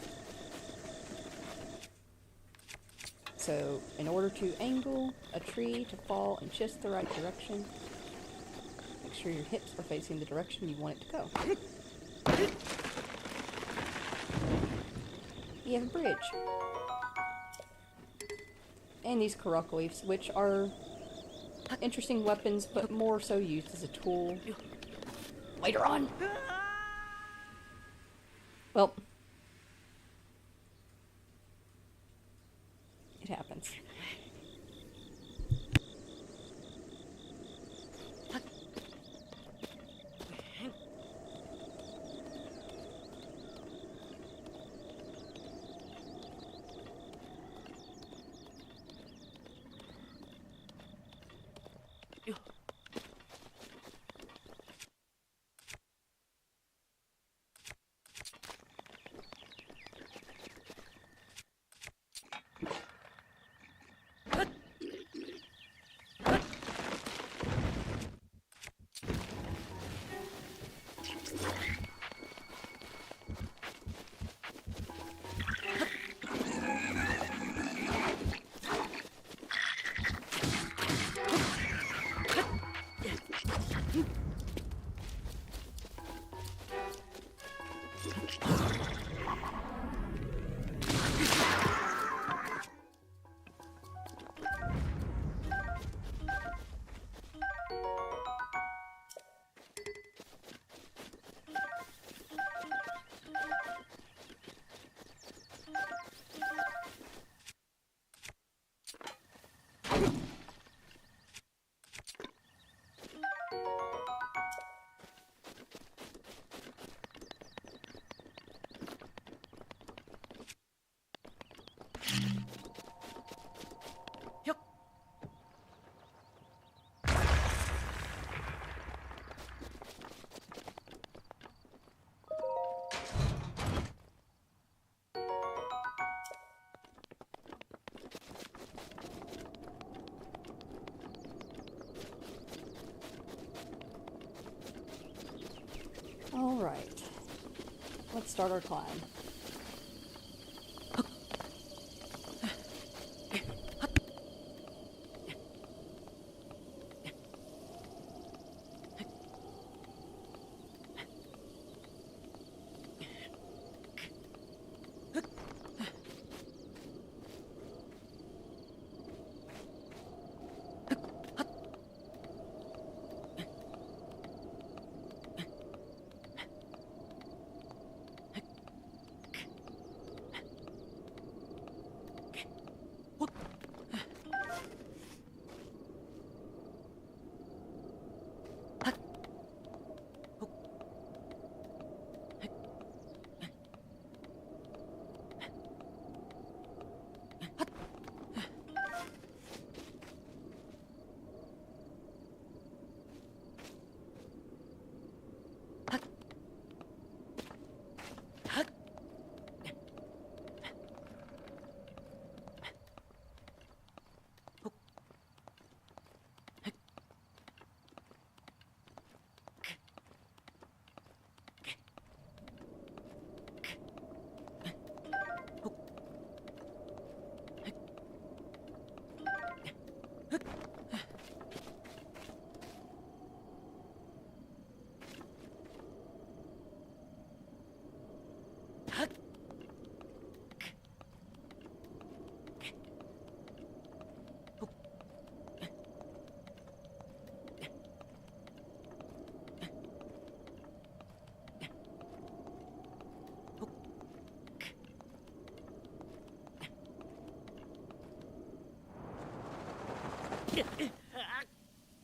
So, in order to angle a tree to fall in just the right direction, make sure your hips are facing the direction you want it to go. You have a bridge. And these Korok leaves, which are interesting weapons, but more so used as a tool later on. Well, it happens. Alright. Let's start our climb.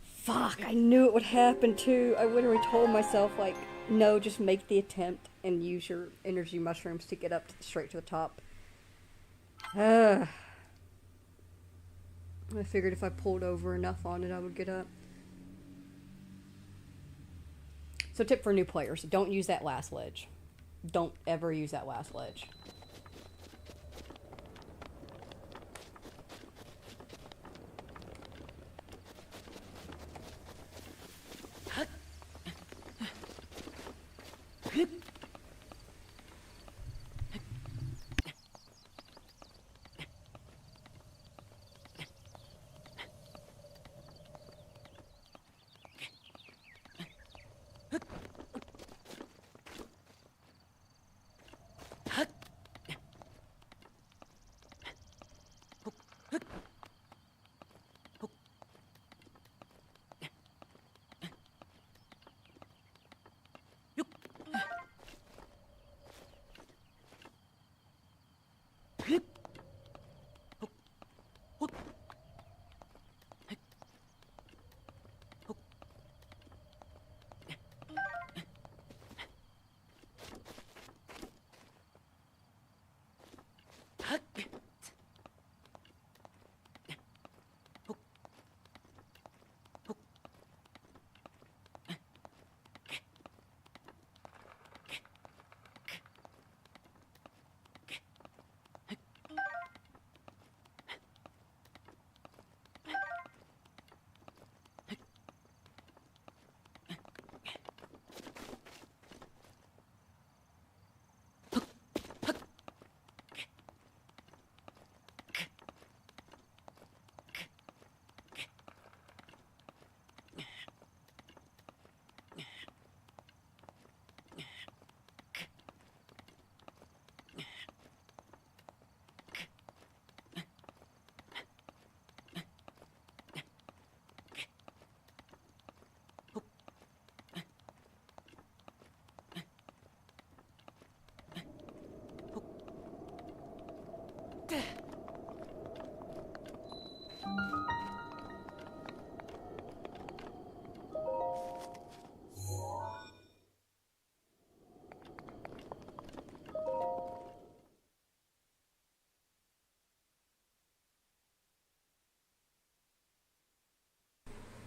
Fuck, I knew it would happen too. I literally told myself, like, no, just make the attempt and use your energy mushrooms to get up to straight to the top. I figured if I pulled over enough on it, I would get up. So tip for new players, don't use that last ledge. Don't ever use that last ledge.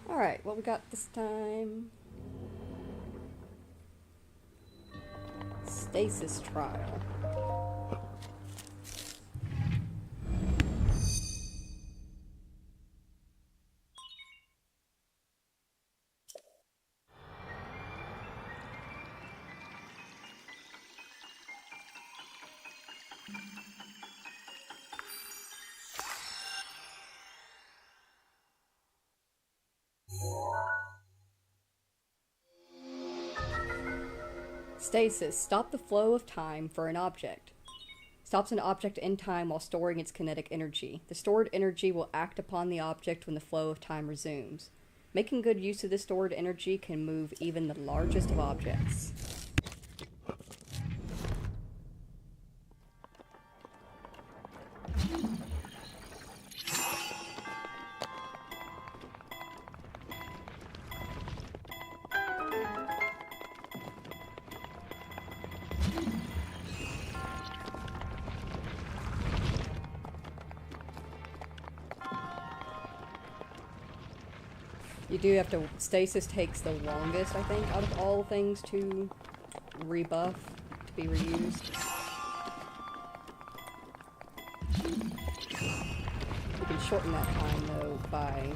Alright, what we got this time? Stasis trial. Stasis. Stop the flow of time for an object. Stops an object in time while storing its kinetic energy. The stored energy will act upon the object when the flow of time resumes. Making good use of this stored energy can move even the largest of objects. You do have to... Stasis takes the longest, I think, out of all things to rebuff, to be reused. You can shorten that time, though, by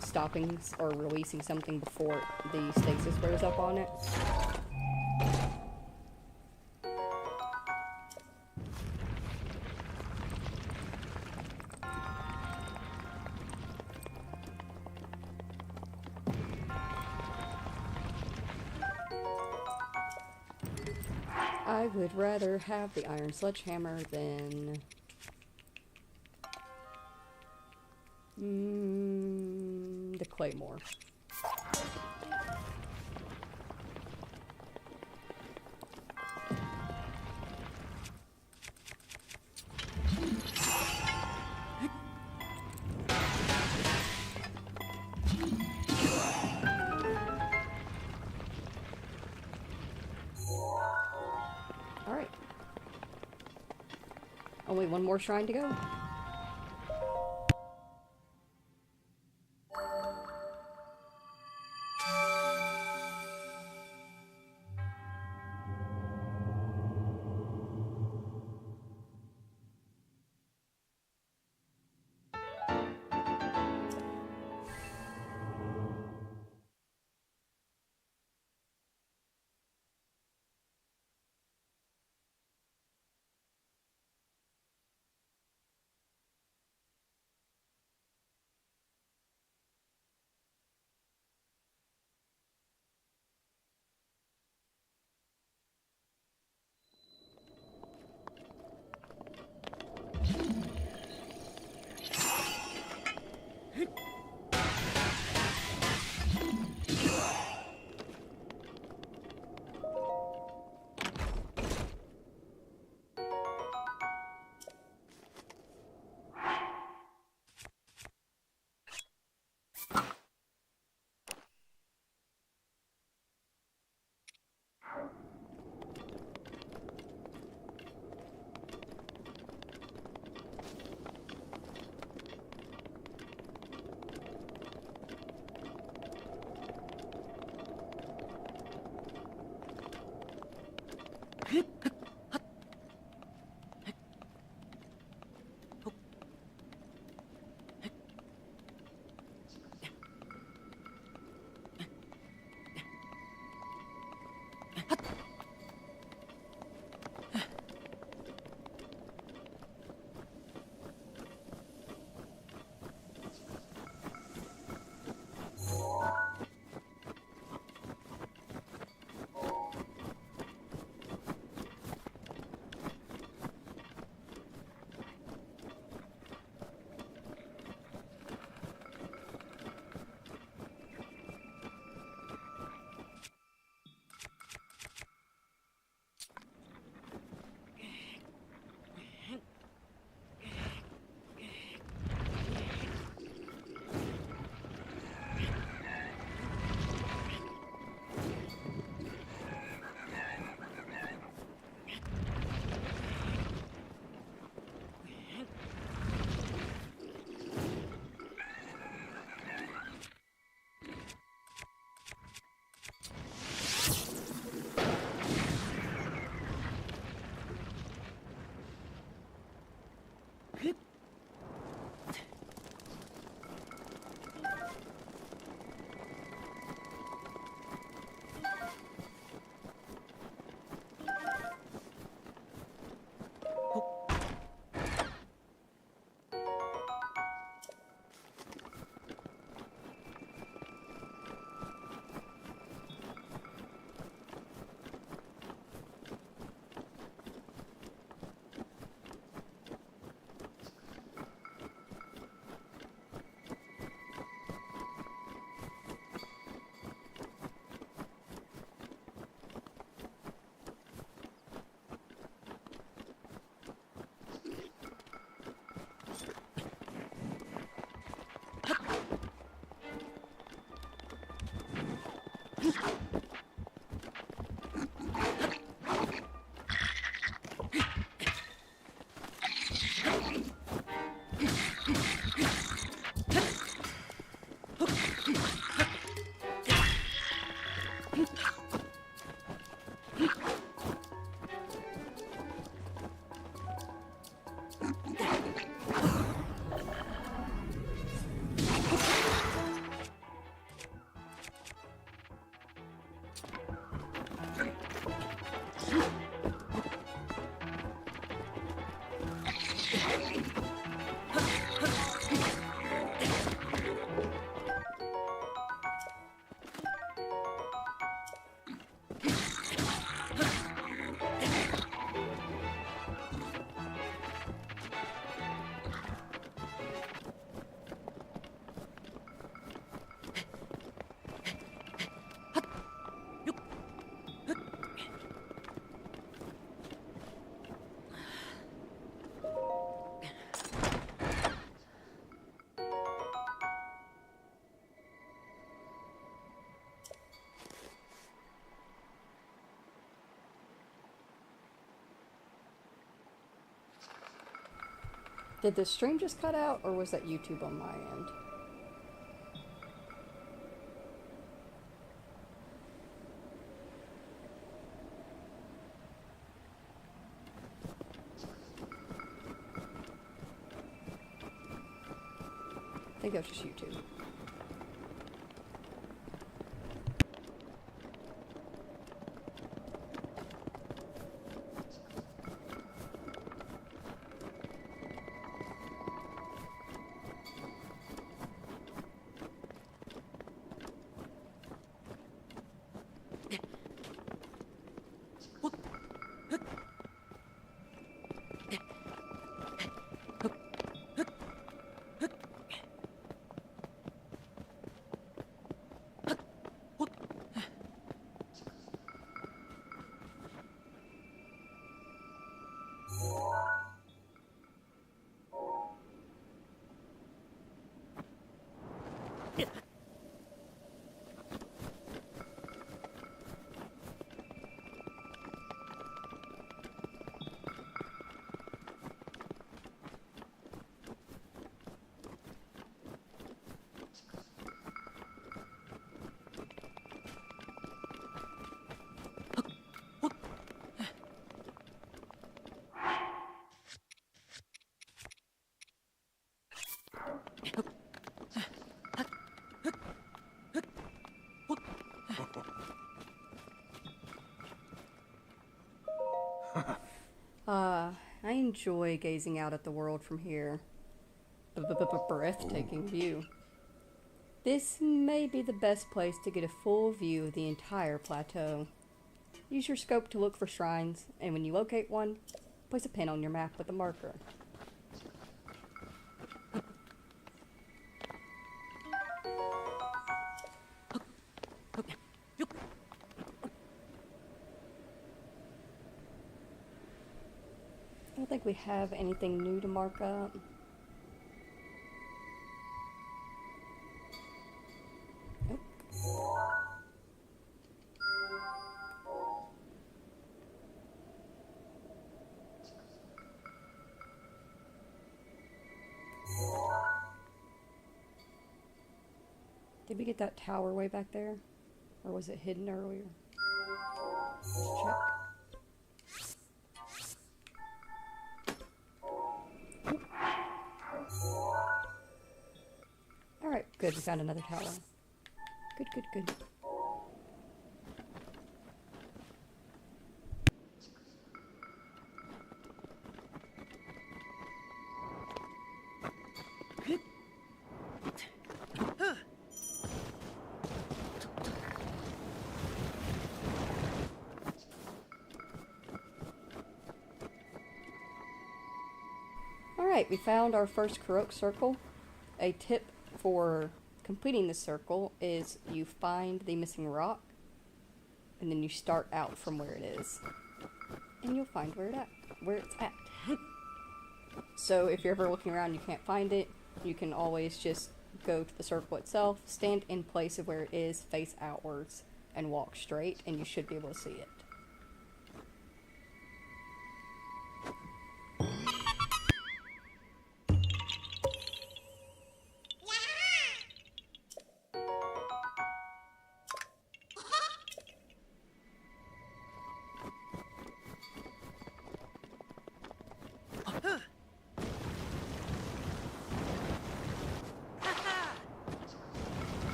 stopping or releasing something before the stasis wears up on it. I would rather have the iron sledgehammer than... the claymore. Alright. Only one more shrine to go. Did the stream just cut out, or was that YouTube on my end? I think it was just YouTube. I enjoy gazing out at the world from here. Breathtaking view. This may be the best place to get a full view of the entire plateau. Use your scope to look for shrines, and when you locate one, place a pin on your map with a marker. I don't think we have anything new to mark up. Nope. Did we get that tower way back there? Or was it hidden earlier? Let's check. Alright, good. We found another tower. Good, good, good. Alright, we found our first Koroks circle. A tip for completing this circle is you find the missing rock, and then you start out from where it is. And you'll find where it's at. So if you're ever looking around and you can't find it, you can always just go to the circle itself, stand in place of where it is, face outwards, and walk straight, and you should be able to see it.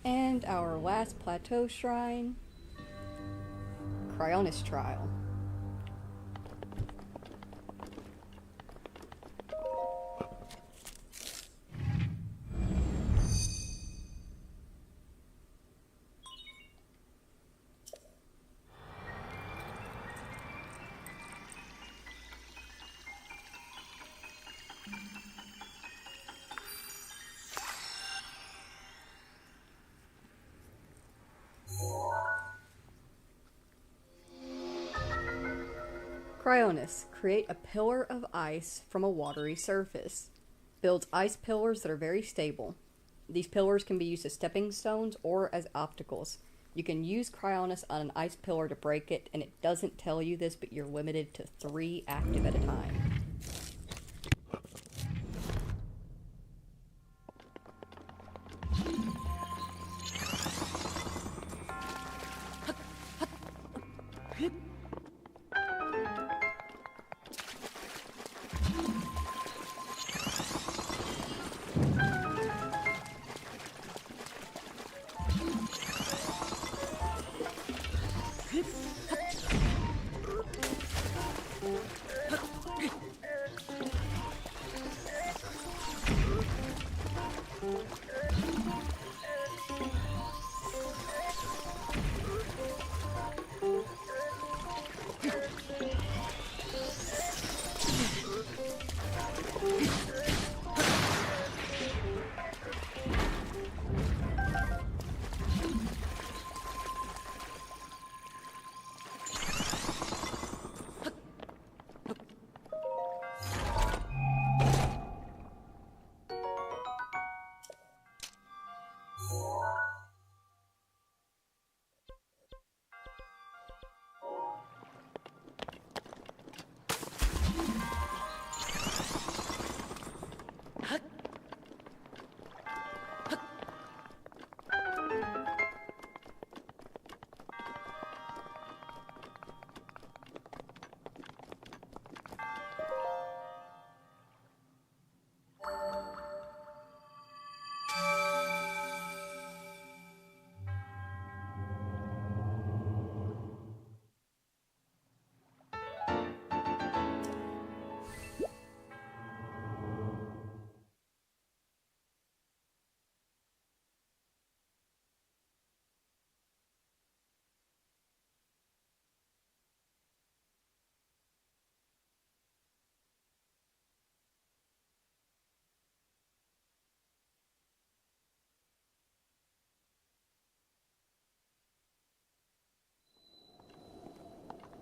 And our last plateau shrine, Cryonis Trial. Cryonis. Create a pillar of ice from a watery surface. Builds ice pillars that are very stable. These pillars can be used as stepping stones or as obstacles. You can use Cryonis on an ice pillar to break it, and it doesn't tell you this, but you're limited to 3 active at a time.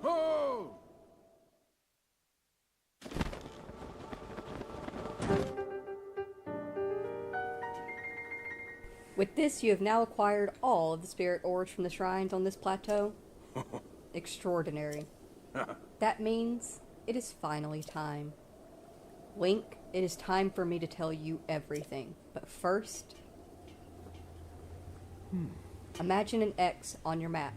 Ho! With this, you have now acquired all of the spirit orbs from the shrines on this plateau. Extraordinary. That means it is finally time. Link, it is time for me to tell you everything. But first, imagine an X on your map.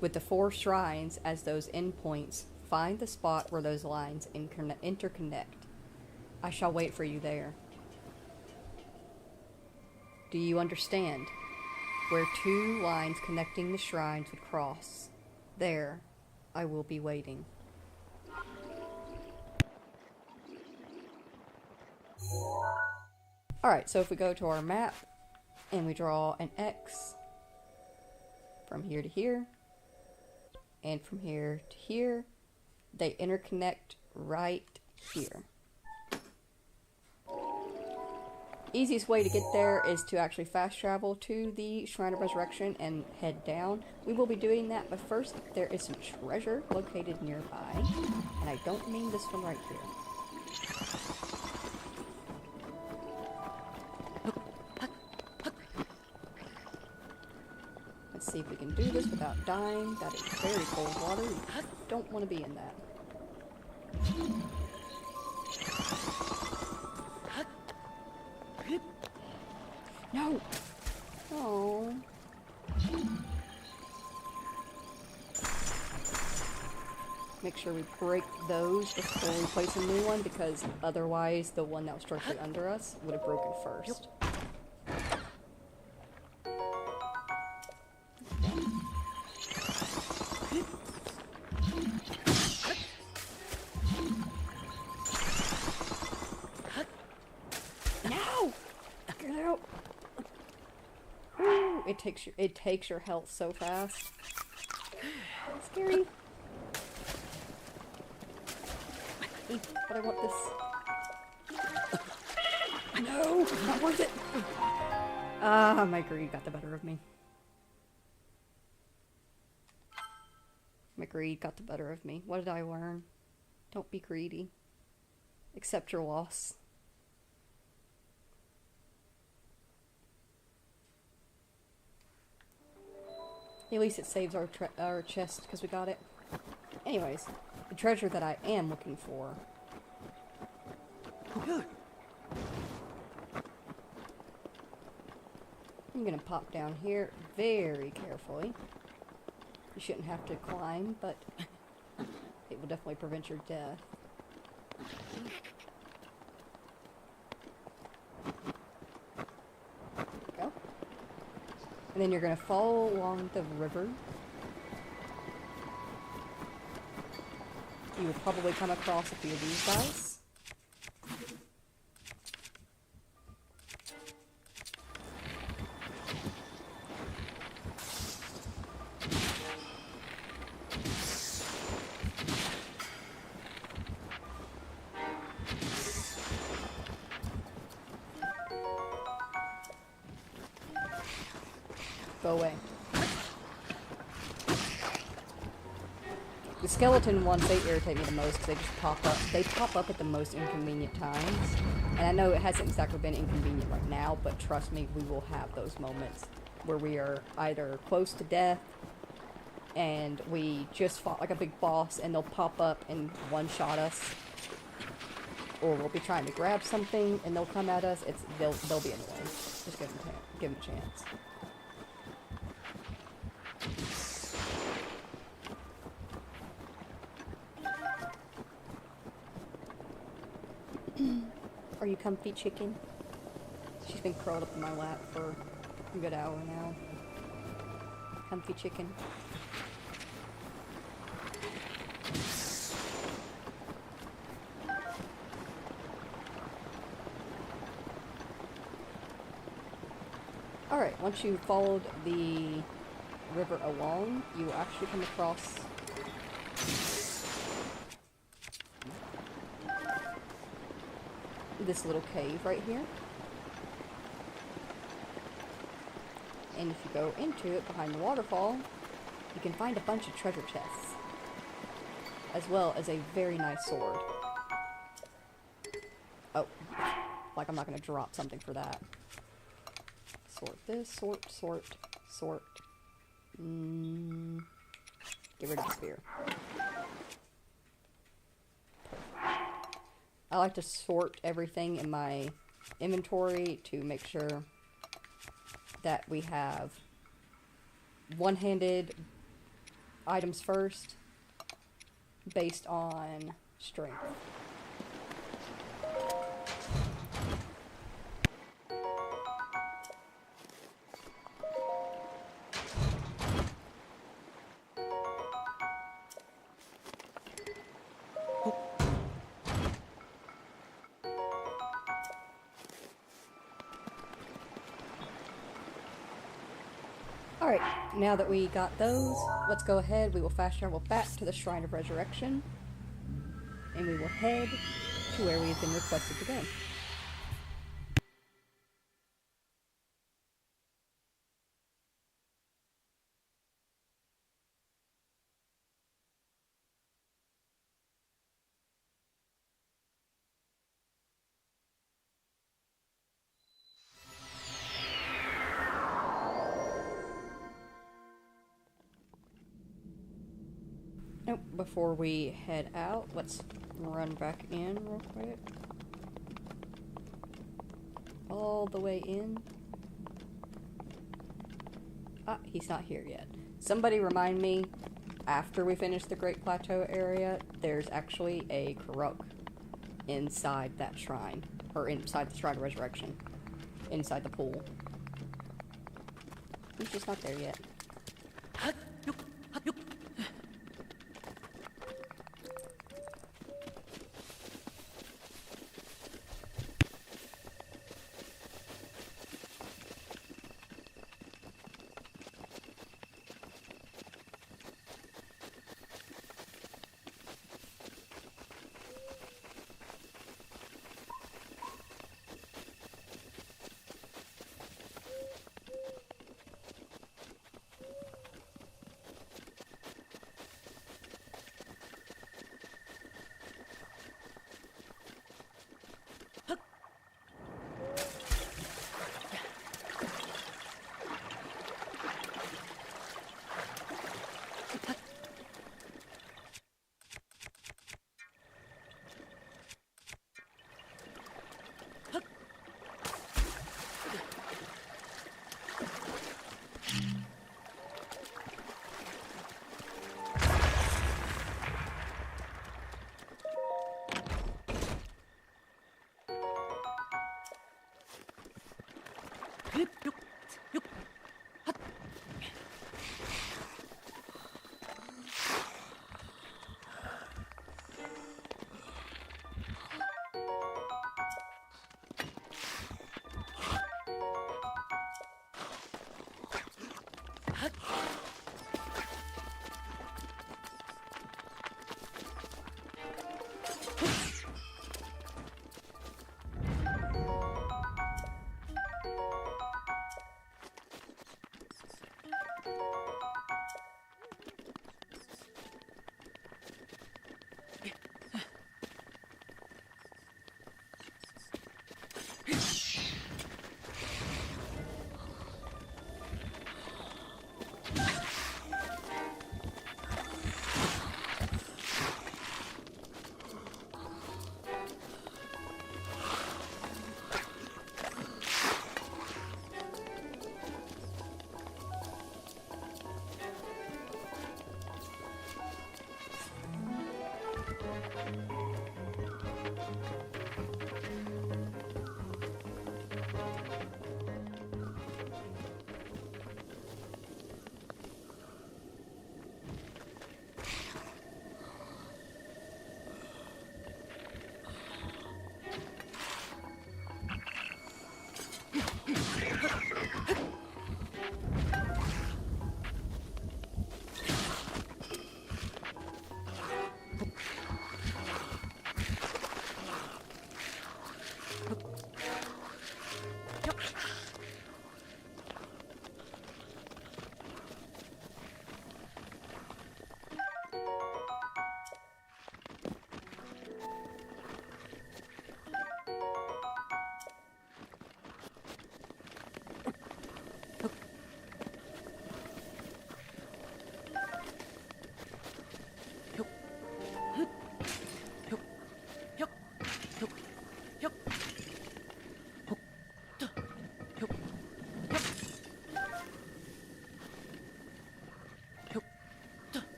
With the 4 shrines as those endpoints, find the spot where those lines interconnect. I shall wait for you there. Do you understand? Where two lines connecting the shrines would cross. There, I will be waiting. Alright, so if we go to our map, and we draw an X from here to here, and from here to here, they interconnect right here. Easiest way to get there is to actually fast travel to the Shrine of Resurrection and head down. We will be doing that, but first there is some treasure located nearby, and I don't mean this one right here. Let's see if we can do this without dying. That is very cold water. We don't want to be in that. No! Oh. Make sure we break those before we place a new one, because otherwise the one that was directly under us would have broken first. No! Get out! Ooh, it takes your health so fast. It's scary. But I want this. No! Not worth it! Ah, my greed got the better of me. My greed got the better of me. What did I learn? Don't be greedy. Accept your loss. At least it saves our chest because we got it. Anyways, the treasure that I am looking for. I'm gonna pop down here very carefully. You shouldn't have to climb, but it will definitely prevent your death. There we go. And then you're gonna follow along the river. You will probably come across a few of these guys. Go away. The skeleton ones, they irritate me the most because they just pop up. They pop up at the most inconvenient times. And I know it hasn't exactly been inconvenient right now, but trust me, we will have those moments where we are either close to death and we just fought like a big boss and they'll pop up and one-shot us. Or we'll be trying to grab something and they'll come at us. They'll be annoying. Just give them a chance. Are you comfy, chicken? She's been curled up in my lap for a good hour now. Comfy chicken. Alright, once you've followed the river along, you will actually come across this little cave right here. And if you go into it behind the waterfall, you can find a bunch of treasure chests, as well as a very nice sword. Oh, like I'm not going to drop something for that. Sort this, sort. Get rid of the spear. I like to sort everything in my inventory to make sure that we have one-handed items first, based on strength. Alright, now that we got those, let's go ahead. We will fast travel back to the Shrine of Resurrection. And we will head to where we've been requested to go. Nope, before we head out, let's run back in real quick. All the way in. Ah, he's not here yet. Somebody remind me, after we finish the Great Plateau area, there's actually a Korok inside that shrine. Or inside the Shrine of Resurrection. Inside the pool. He's just not there yet.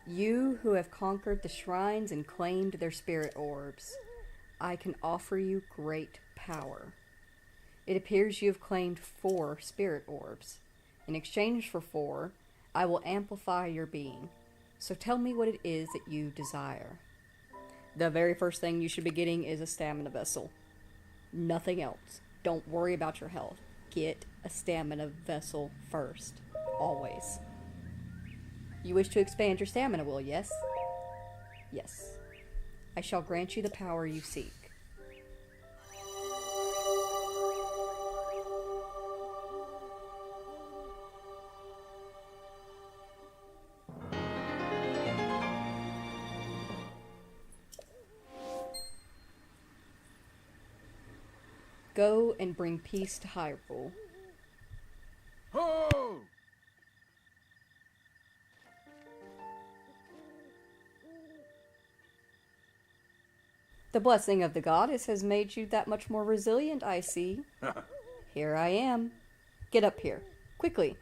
You who have conquered the shrines and claimed their spirit orbs, I can offer you great power. It appears you have claimed 4 spirit orbs. In exchange for 4, I will amplify your being. So tell me what it is that you desire. The very first thing you should be getting is a stamina vessel. Nothing else. Don't worry about your health. Get a stamina vessel first. Always. You wish to expand your stamina will, yes? Yes. I shall grant you the power you seek. Go and bring peace to Hyrule. Ho! The blessing of the goddess has made you that much more resilient, I see. Here I am. Get up here. Quickly.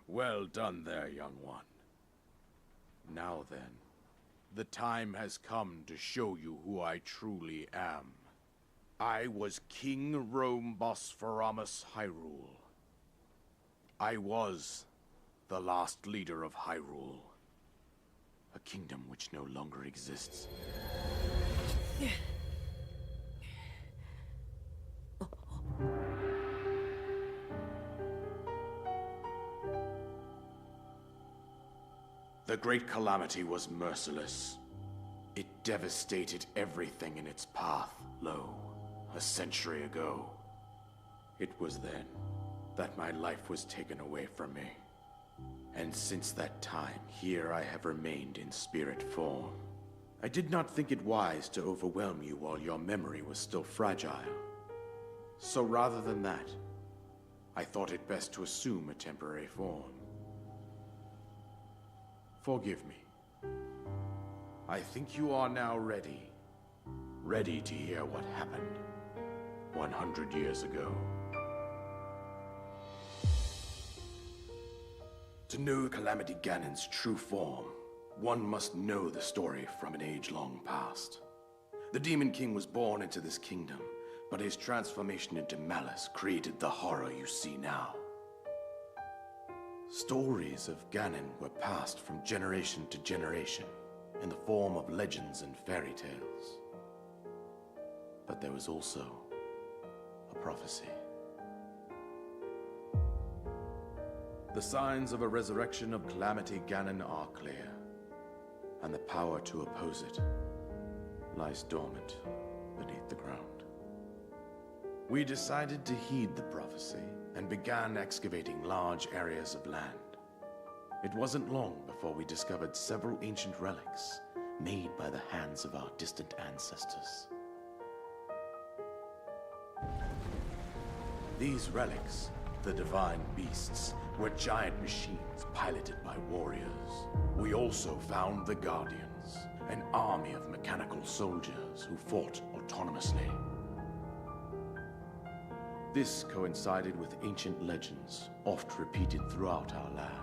Well done there, young one. Now then, the time has come to show you who I truly am. I was King Rome Bosphoramus Hyrule. I was the last leader of Hyrule, a kingdom which no longer exists. The Great Calamity was merciless. It devastated everything in its path, lo, a century ago. It was then that my life was taken away from me. And since that time, here I have remained in spirit form. I did not think it wise to overwhelm you while your memory was still fragile. So rather than that, I thought it best to assume a temporary form. Forgive me. I think you are now ready. Ready to hear what happened 100 years ago. To know Calamity Ganon's true form, one must know the story from an age-long past. The Demon King was born into this kingdom, but his transformation into malice created the horror you see now. Stories of Ganon were passed from generation to generation in the form of legends and fairy tales. But there was also a prophecy. The signs of a resurrection of Calamity Ganon are clear, and the power to oppose it lies dormant beneath the ground. We decided to heed the prophecy and began excavating large areas of land. It wasn't long before we discovered several ancient relics made by the hands of our distant ancestors. These relics, the divine beasts, were giant machines piloted by warriors. We also found the Guardians, an army of mechanical soldiers who fought autonomously. This coincided with ancient legends, oft repeated throughout our land.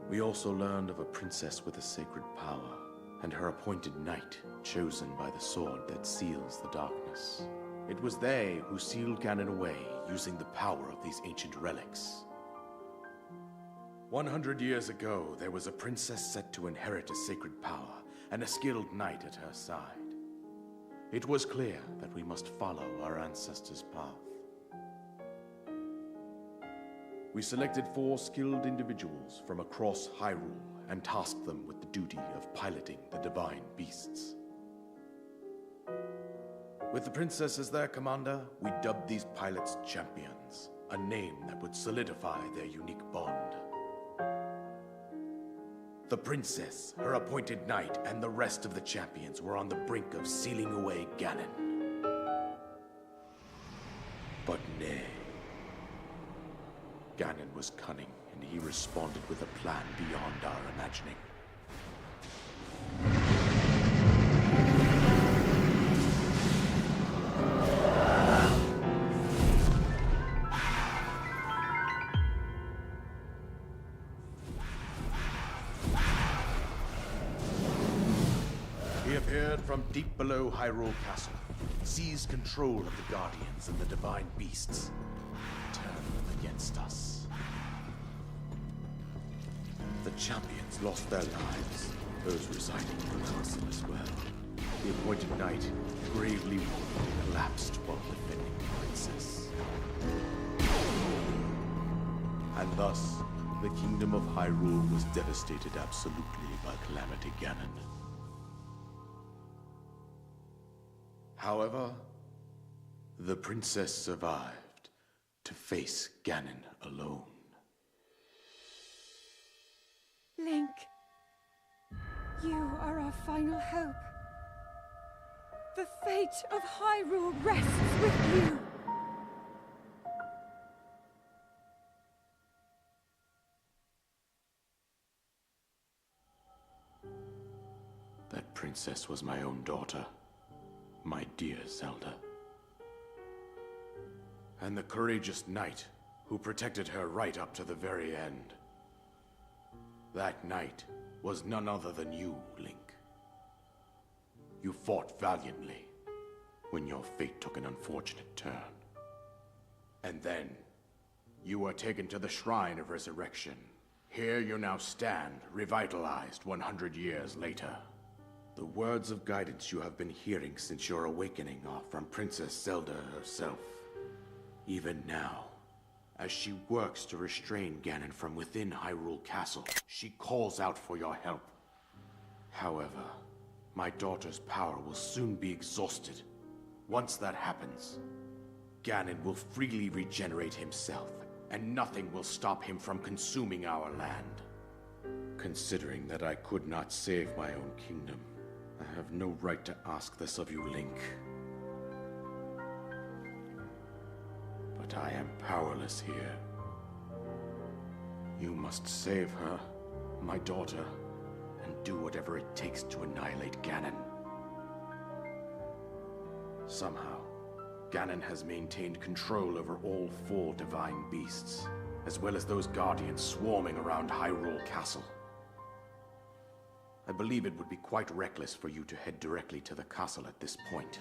We also learned of a princess with a sacred power, and her appointed knight, chosen by the sword that seals the darkness. It was they who sealed Ganon away using the power of these ancient relics. 100 years ago, there was a princess set to inherit a sacred power, and a skilled knight at her side. It was clear that we must follow our ancestors' path. We selected 4 skilled individuals from across Hyrule and tasked them with the duty of piloting the divine beasts. With the princess as their commander, we dubbed these pilots champions, a name that would solidify their unique bond. The princess, her appointed knight, and the rest of the champions were on the brink of sealing away Ganon. But nay. Ganon was cunning, and he responded with a plan beyond our imagining. He appeared from deep below Hyrule Castle, seized control of the Guardians and the divine beasts, turned them against us. The champions lost their lives, those residing in the castle as well. The appointed knight, gravely wounded, collapsed while defending the princess. And thus, the kingdom of Hyrule was devastated absolutely by Calamity Ganon. However, the princess survived to face Ganon alone. Link, you are our final hope. The fate of Hyrule rests with you. That princess was my own daughter, my dear Zelda. And the courageous knight who protected her right up to the very end. That knight was none other than you, Link. You fought valiantly when your fate took an unfortunate turn. And then, you were taken to the Shrine of Resurrection. Here you now stand, revitalized 100 years later. The words of guidance you have been hearing since your awakening are from Princess Zelda herself. Even now, as she works to restrain Ganon from within Hyrule Castle, she calls out for your help. However, my daughter's power will soon be exhausted. Once that happens, Ganon will freely regenerate himself, and nothing will stop him from consuming our land. Considering that I could not save my own kingdom, I have no right to ask this of you, Link. But I am powerless here. You must save her, my daughter, and do whatever it takes to annihilate Ganon. Somehow, Ganon has maintained control over all 4 divine beasts, as well as those guardians swarming around Hyrule Castle. I believe it would be quite reckless for you to head directly to the castle at this point.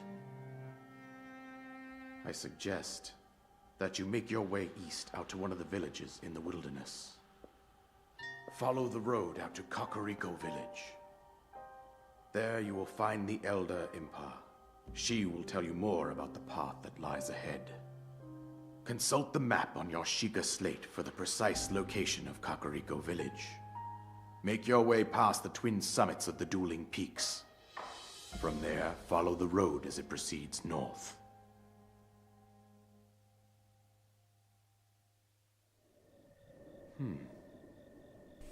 I suggest that you make your way east out to one of the villages in the wilderness. Follow the road out to Kakariko Village. There you will find the Elder Impa. She will tell you more about the path that lies ahead. Consult the map on your Sheikah slate for the precise location of Kakariko Village. Make your way past the twin summits of the dueling peaks. From there, follow the road as it proceeds north.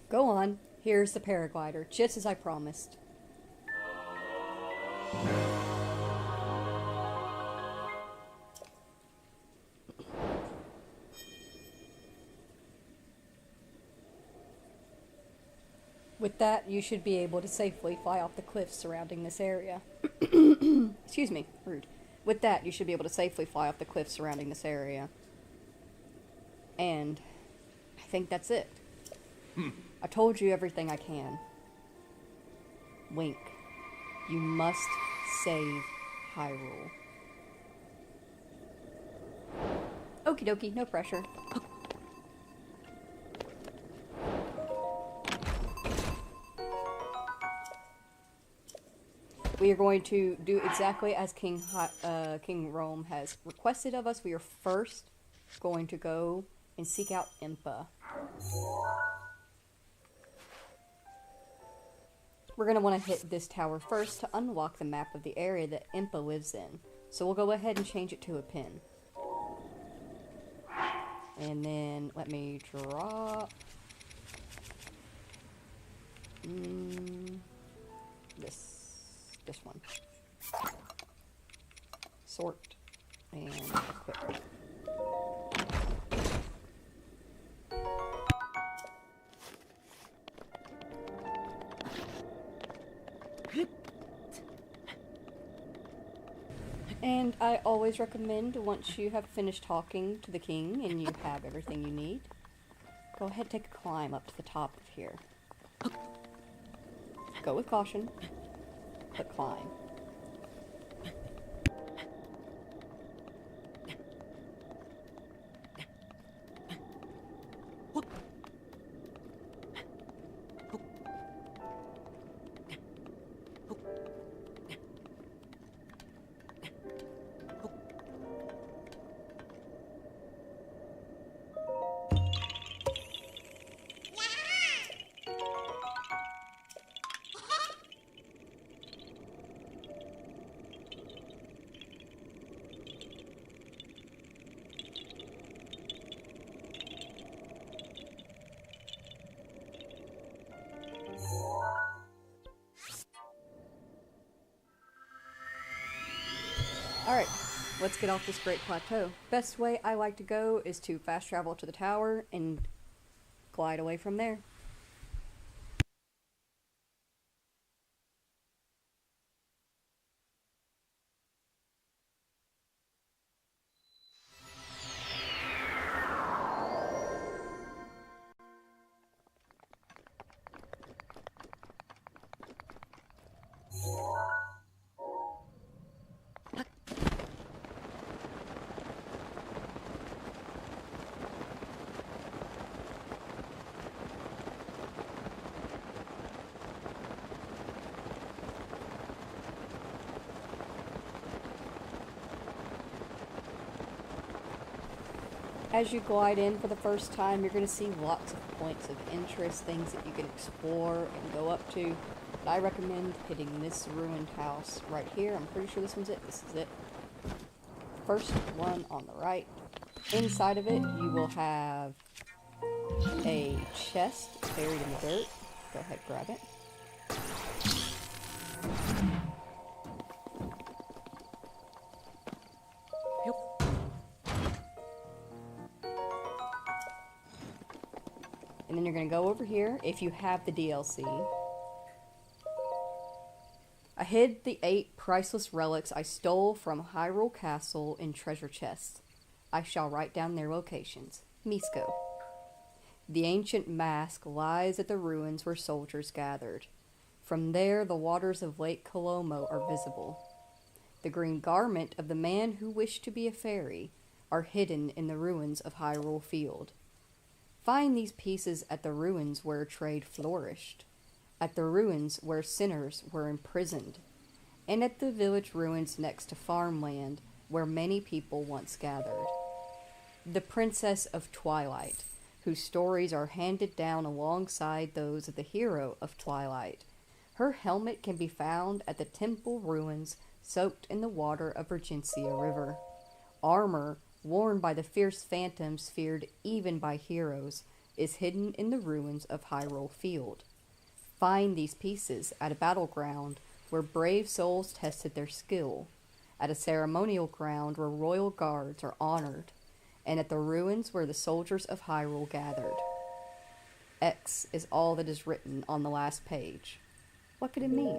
Go on. Here's the paraglider, just as I promised. With that, you should be able to safely fly off the cliffs surrounding this area. Excuse me, rude. With that, you should be able to safely fly off the cliffs surrounding this area. And I think that's it. I told you everything I can. Wink. You must save Hyrule. Okie dokie, no pressure. We are going to do exactly as King Rome has requested of us. We are first going to go and seek out Impa. We're going to want to hit this tower first to unlock the map of the area that Impa lives in. So we'll go ahead and change it to a pin. And then let me drop this one. Sort and equip. And I always recommend, once you have finished talking to the king and you have everything you need, go ahead and take a climb up to the top of here. Go with caution, but climb. Alright, let's get off this great plateau. Best way I like to go is to fast travel to the tower and glide away from there. As you glide in for the first time, you're going to see lots of points of interest, things that you can explore and go up to. But I recommend hitting this ruined house right here. I'm pretty sure this one's it. This is it. First one on the right. Inside of it, you will have a chest buried in the dirt. Go ahead, grab it. And then you're going to go over here, if you have the DLC. I hid the 8 priceless relics I stole from Hyrule Castle in treasure chests. I shall write down their locations. Misko. The ancient mask lies at the ruins where soldiers gathered. From there, the waters of Lake Colomo are visible. The green garment of the man who wished to be a fairy are hidden in the ruins of Hyrule Field. Find these pieces at the ruins where trade flourished, at the ruins where sinners were imprisoned, and at the village ruins next to farmland where many people once gathered. The Princess of Twilight, whose stories are handed down alongside those of the hero of Twilight, Her helmet can be found at the temple ruins soaked in the water of Regencia River. Armor, worn by the fierce phantoms feared even by heroes, is hidden in the ruins of Hyrule Field. Find these pieces at a battleground where brave souls tested their skill, at a ceremonial ground where royal guards are honored, and at the ruins where the soldiers of Hyrule gathered. X is all that is written on the last page. What could it mean?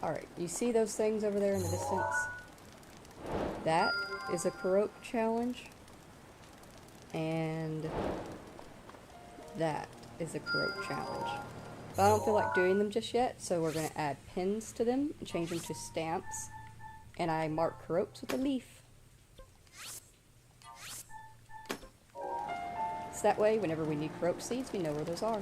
Alright, you see those things over there in the distance? That is a Korok challenge. And that is a Korok challenge. But I don't feel like doing them just yet, so we're going to add pins to them and change them to stamps. And I mark Koroks with a leaf. So that way, whenever we need Korok seeds, we know where those are.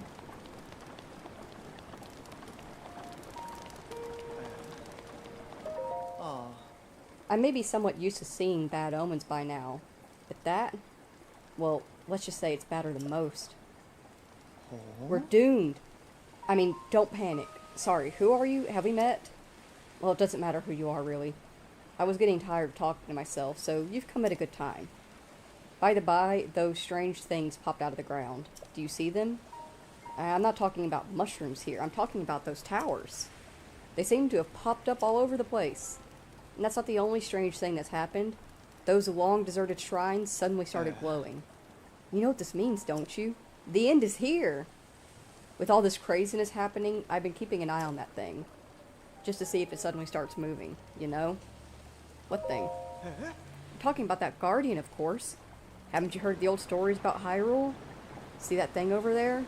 I may be somewhat used to seeing bad omens by now, but that, well, let's just say it's badder than most. We're doomed. I mean, don't panic. Sorry, who are you? Have we met? Well, it doesn't matter who you are, really. I was getting tired of talking to myself, so you've come at a good time. By the by, those strange things popped out of the ground. Do you see them? I'm not talking about mushrooms here. I'm talking about those towers. They seem to have popped up all over the place. And that's not the only strange thing that's happened. Those long deserted shrines suddenly started glowing. You know what this means, don't you? The end is here! With all this craziness happening, I've been keeping an eye on that thing. Just to see if it suddenly starts moving, you know? What thing? I'm talking about that guardian, of course. Haven't you heard the old stories about Hyrule? See that thing over there?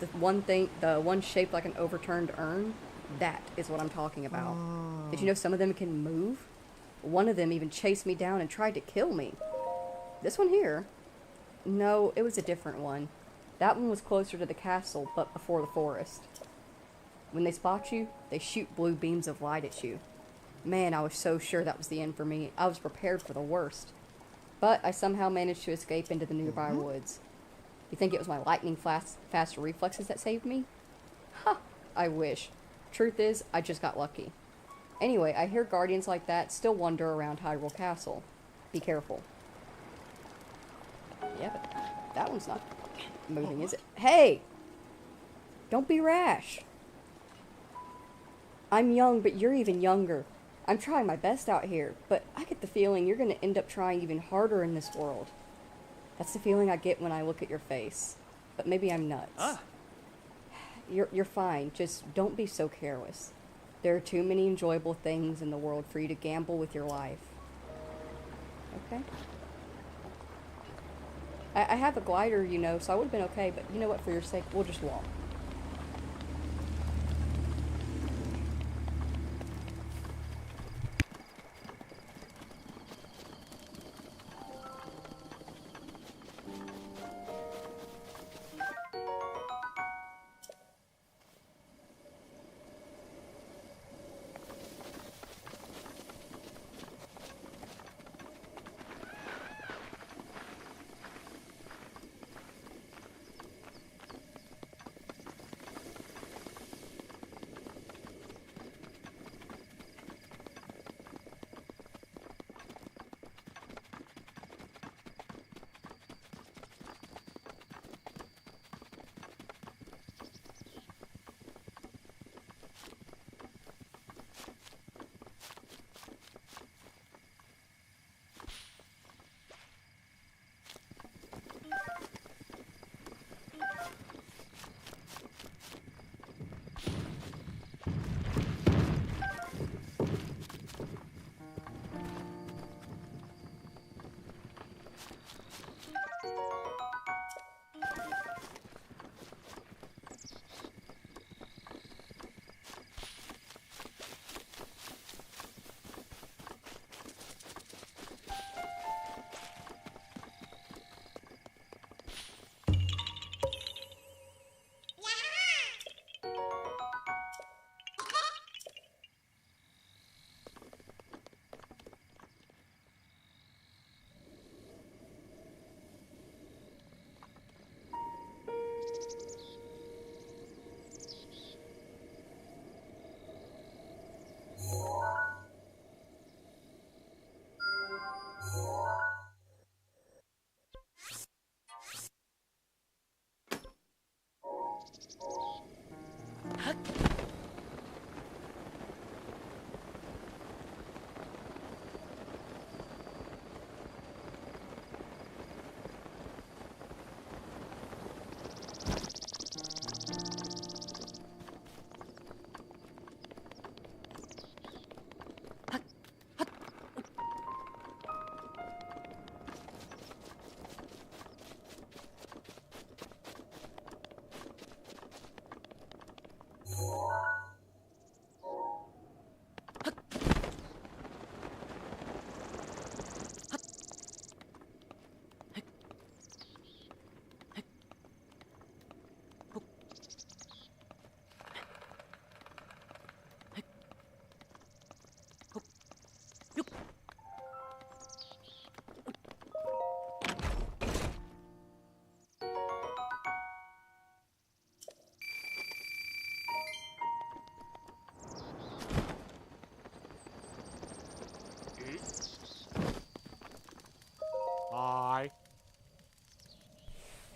The one shaped like an overturned urn? That is what I'm talking about. Did you know some of them can move? One of them even chased me down and tried to kill me. This one here? No, it was a different one. That one was closer to the castle, but before the forest. When they spot you, they shoot blue beams of light at you. Man, I was so sure that was the end for me. I was prepared for the worst. But I somehow managed to escape into the nearby woods. You think it was my lightning fast reflexes that saved me? Ha! I wish. Truth is, I just got lucky. Anyway, I hear guardians like that still wander around Hyrule Castle. Be careful. Yeah, but that one's not moving, is it? Hey! Don't be rash. I'm young, but you're even younger. I'm trying my best out here, but I get the feeling you're going to end up trying even harder in this world. That's the feeling I get when I look at your face. But maybe I'm nuts. You're fine. Just don't be so careless. There are too many enjoyable things in the world for you to gamble with your life. Okay? I have a glider, you know, so I would have been okay, but you know what, for your sake, we'll just walk.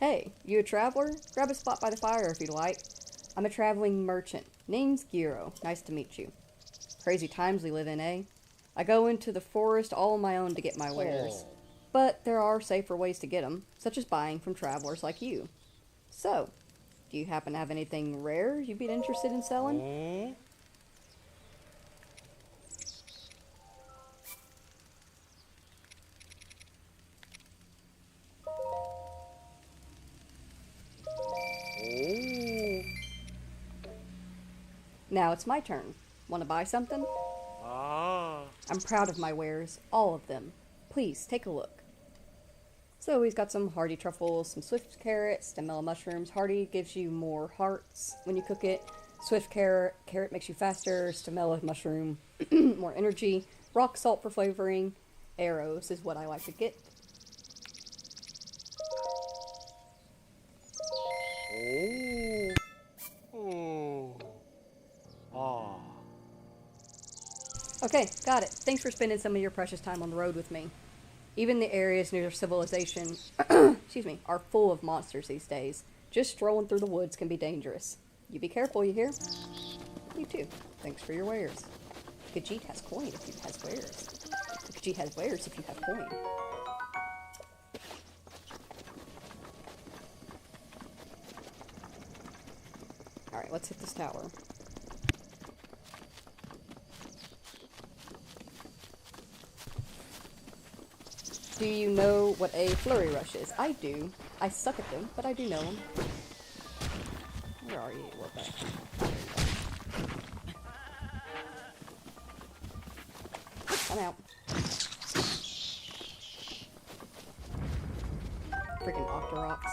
Hey, you a traveler? Grab a spot by the fire if you'd like. I'm a traveling merchant. Name's Giro. Nice to meet you. Crazy times we live in, eh? I go into the forest all on my own to get my wares. But there are safer ways to get them, such as buying from travelers like you. So, do you happen to have anything rare you'd be interested in selling? Now it's my turn. Want to buy something? I'm proud of my wares, all of them. Please, take a look. So he's got some hardy truffles, some swift carrots, stemella mushrooms. Hardy gives you more hearts when you cook it. Swift carrot makes you faster. Stemella mushroom, more energy. Rock salt for flavoring. Arrows is what I like to get. Okay, got it. Thanks for spending some of your precious time on the road with me. Even the areas near civilization, excuse me, are full of monsters these days. Just strolling through the woods can be dangerous. You be careful, you hear? You too. Thanks for your wares. Khajiit has coin if you has wares. Khajiit has wares if you have coin. Alright, let's hit this tower. Do you know what a flurry rush is? I do. I suck at them, but I do know them. Where are you? We're back. I'm out. Freaking Octoroks.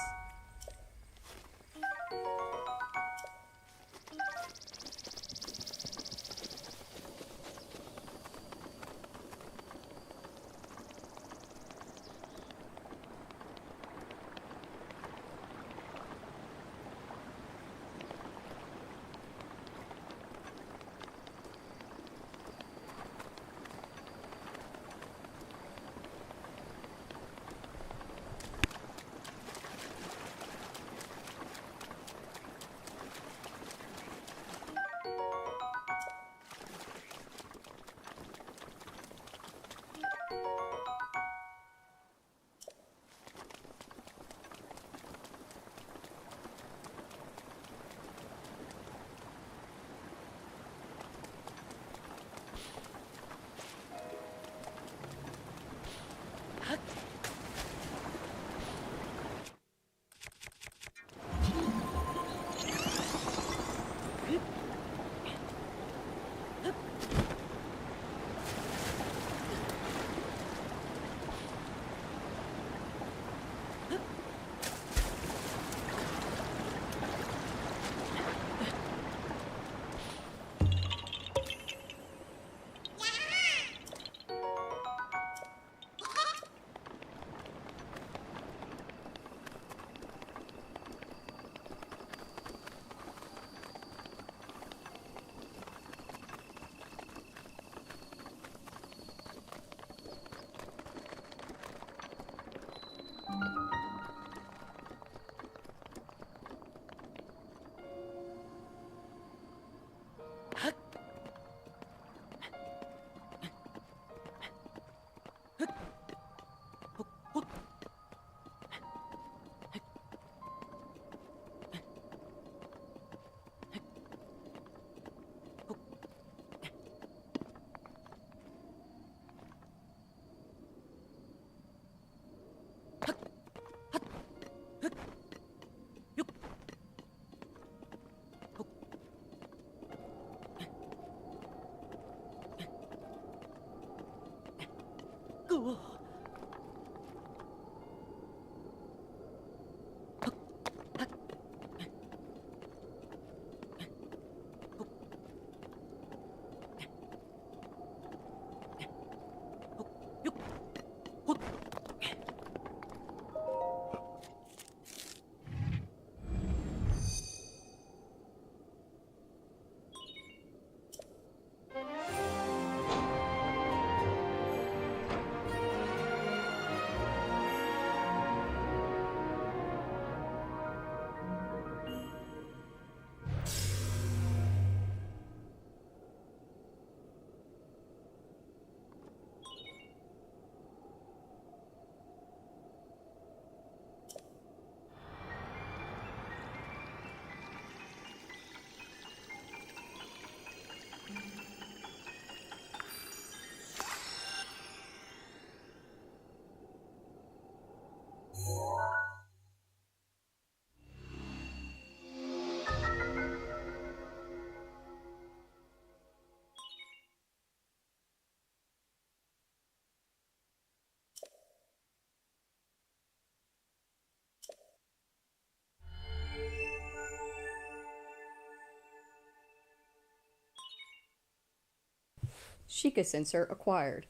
Sheikah sensor acquired.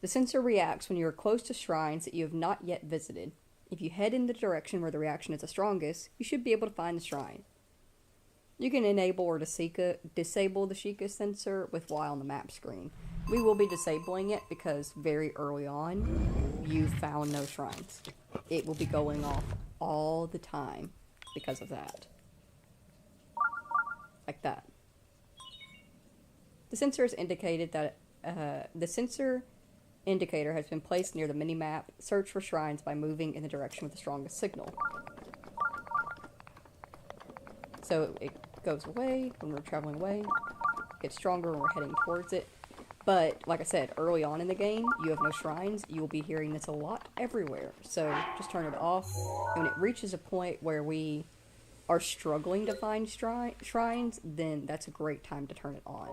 The sensor reacts when you are close to shrines that you have not yet visited. If you head in the direction where the reaction is the strongest, you should be able to find the shrine. You can enable or disable the Sheikah sensor with Y on the map screen. We will be disabling it because very early on, you found no shrines. It will be going off all the time because of that. Like that. The sensor has indicated that the sensor indicator has been placed near the mini-map. Search for shrines by moving in the direction with the strongest signal. So it goes away when we're traveling away, gets stronger when we're heading towards it. But, like I said, early on in the game, you have no shrines. You will be hearing this a lot everywhere. So just turn it off. And when it reaches a point where we are struggling to find shrines, then that's a great time to turn it on.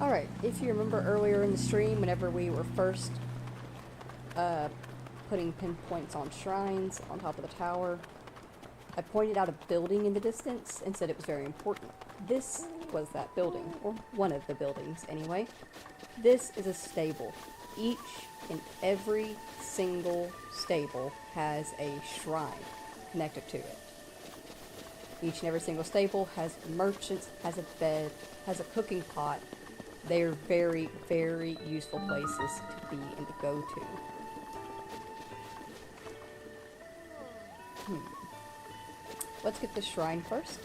Alright, if you remember earlier in the stream, whenever we were first putting pinpoints on shrines on top of the tower, I pointed out a building in the distance and said it was very important. This was that building, or one of the buildings anyway. This is a stable. Each and every single stable has a shrine connected to it. Each and every single stable has merchants, has a bed, has a cooking pot. They are very, very useful places to be and to go to. Let's get the shrine first.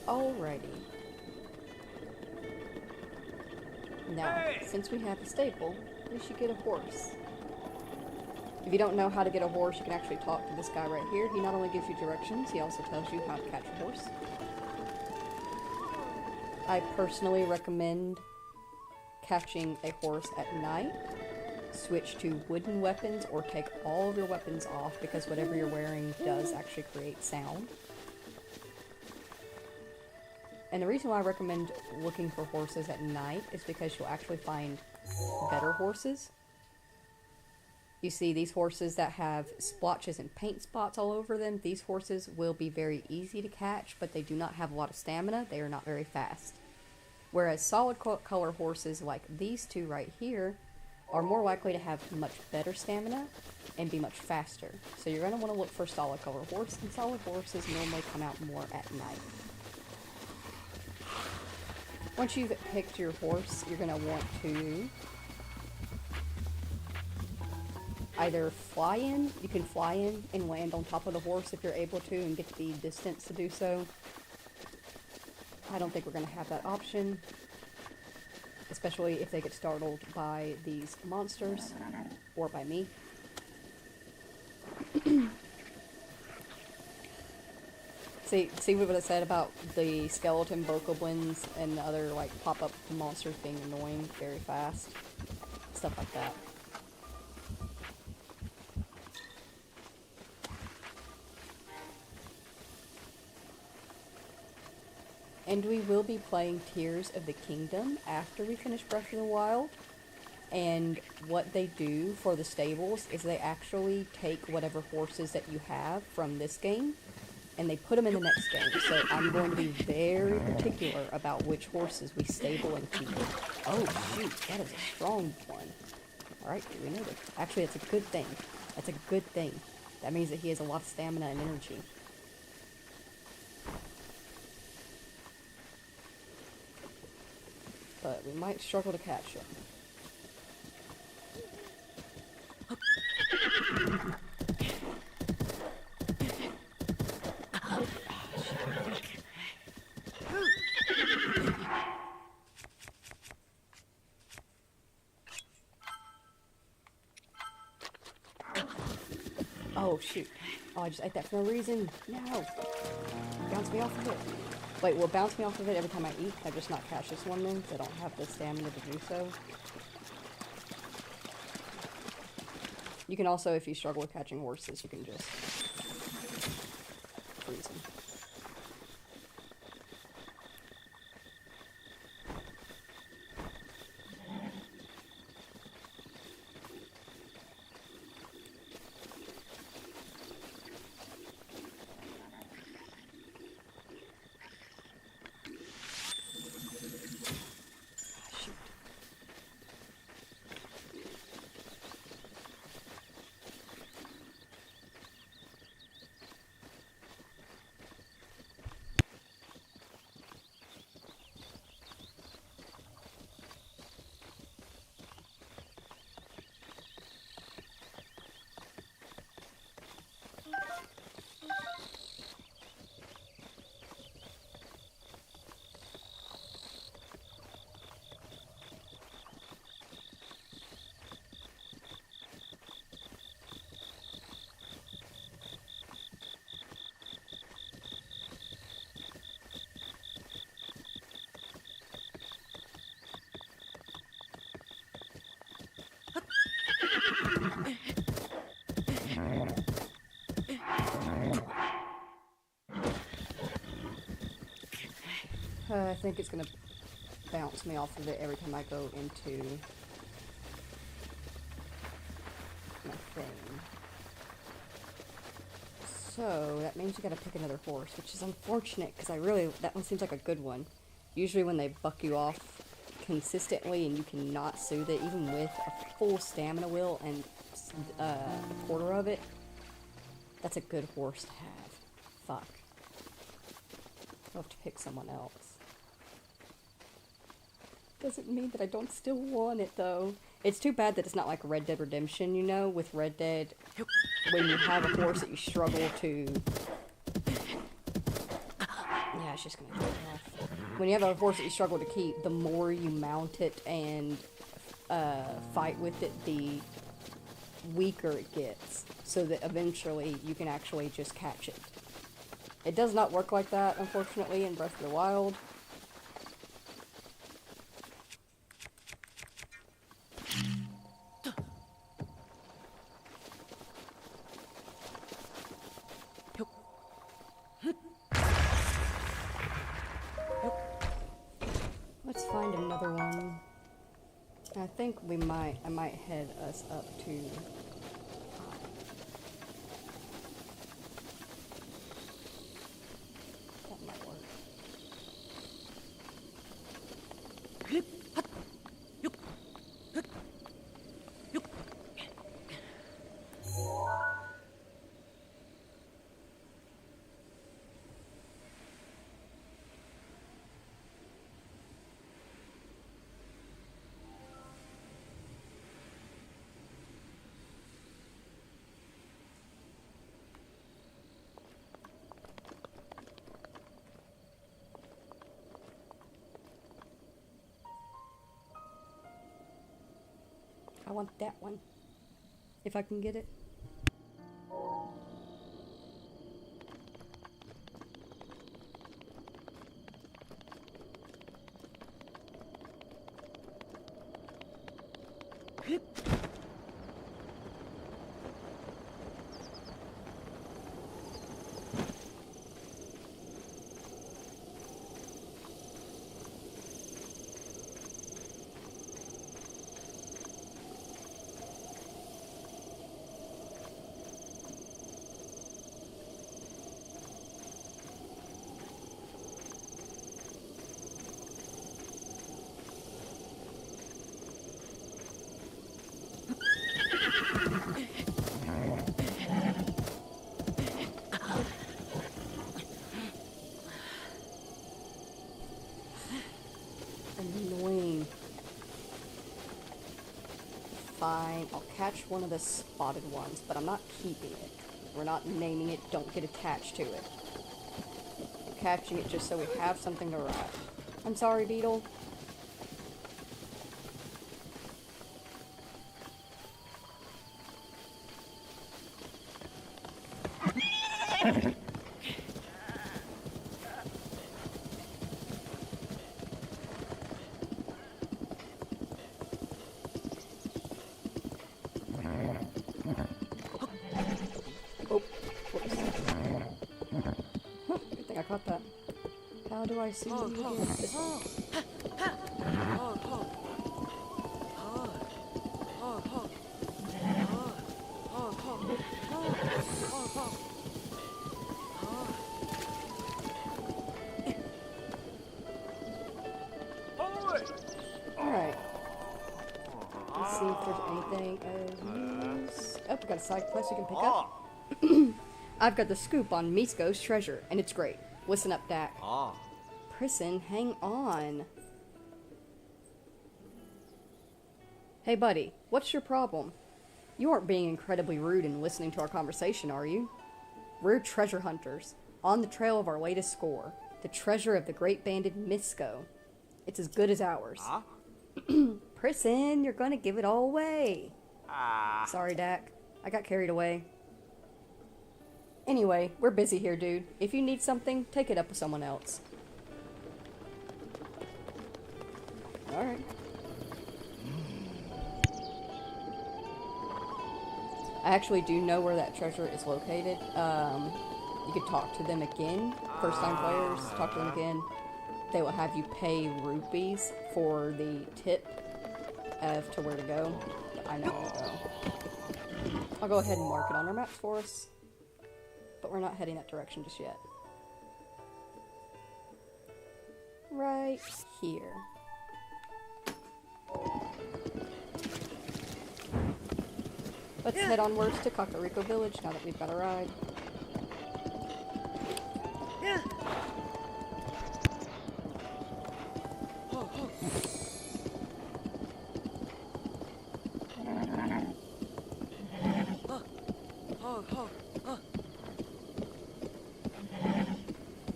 Alrighty. Now, since we have a stable, we should get a horse. If you don't know how to get a horse, you can actually talk to this guy right here. He not only gives you directions, he also tells you how to catch a horse. I personally recommend catching a horse at night. Switch to wooden weapons or take all of your weapons off because whatever you're wearing does actually create sound. And the reason why I recommend looking for horses at night is because you'll actually find better horses. You see, these horses that have splotches and paint spots all over them, these horses will be very easy to catch, but they do not have a lot of stamina. They are not very fast. Whereas solid color horses like these two right here are more likely to have much better stamina and be much faster. So you're going to want to look for solid color horse, and solid horses normally come out more at night. Once you've picked your horse, you're going to want to either fly in. You can fly in and land on top of the horse if you're able to and get the distance to do so. I don't think we're going to have that option, especially if they get startled by these monsters or by me. See what I said about the skeleton bokoblins and the other like pop-up monsters being annoying very fast? Stuff like that. And we will be playing Tears of the Kingdom after we finish Breath of the Wild. And what they do for the stables is they actually take whatever horses that you have from this game and they put them in the next game. So I'm going to be very particular about which horses we stable and keep. Oh shoot, that is a strong one. Alright, we know that. Actually, that's a good thing. That's a good thing. That means that he has a lot of stamina and energy. But we might struggle to catch him. Oh shoot. Oh, I just ate that for no reason. No. Bounce me off of it. Wait, will it bounce me off of it every time I eat? Can I just not catch this one then? Because I don't have the stamina to do so. You can also, if you struggle with catching horses, you can just freeze them. I think it's gonna bounce me off of it every time I go into my thing. So that means you gotta pick another horse, which is unfortunate because that one seems like a good one. Usually when they buck you off consistently and you cannot soothe it, even with a full stamina wheel and a quarter of it, that's a good horse to have. Fuck. I'll have to pick someone else. Doesn't mean that I don't still want it, though. It's too bad that it's not like Red Dead Redemption, you know? With Red Dead, when you have a horse that you struggle to... Yeah, it's just gonna throw it off. When you have a horse that you struggle to keep, the more you mount it and fight with it, the weaker it gets. So that eventually you can actually just catch it. It does not work like that, unfortunately, in Breath of the Wild. think I might head us up to... That might work. I want that one. If I can get it. Annoying. Fine, I'll catch one of the spotted ones, but I'm not keeping it. We're not naming it, don't get attached to it. I'm catching it just so we have something to ride. I'm sorry, Beetle. I caught that. How do I see you again? This way. Alright. Let's see if there's anything of use. Oh, we got a side quest you can pick up. I've got the scoop on Misko's treasure, and it's great. Listen up, Dak. Prison, hang on. Hey, buddy, what's your problem? You aren't being incredibly rude in listening to our conversation, are you? We're treasure hunters, on the trail of our latest score, the treasure of the great bandit Misko. It's as good as ours. Prison, you're gonna give it all away. Sorry, Dak. I got carried away. Anyway, we're busy here, dude. If you need something, take it up with someone else. Alright. I actually do know where that treasure is located. You could talk to them again. First time players, talk to them again. They will have you pay rupees for the tip of to where to go. But I know where to go. I'll go ahead and mark it on our maps for us. But we're not heading that direction just yet. Right here. Let's head onwards to Kakariko Village now that we've got a ride.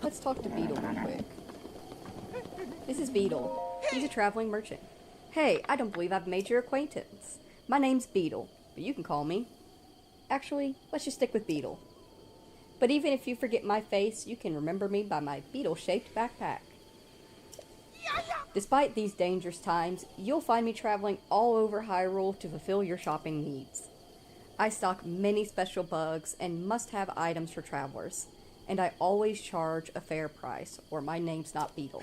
Let's talk to Beetle real quick. This is Beetle. He's a traveling merchant. Hey, I don't believe I've made your acquaintance. My name's Beetle, but you can call me. Actually, let's just stick with Beetle. But even if you forget my face, you can remember me by my beetle-shaped backpack. Despite these dangerous times, you'll find me traveling all over Hyrule to fulfill your shopping needs. I stock many special bugs and must-have items for travelers, and I always charge a fair price, or my name's not Beetle.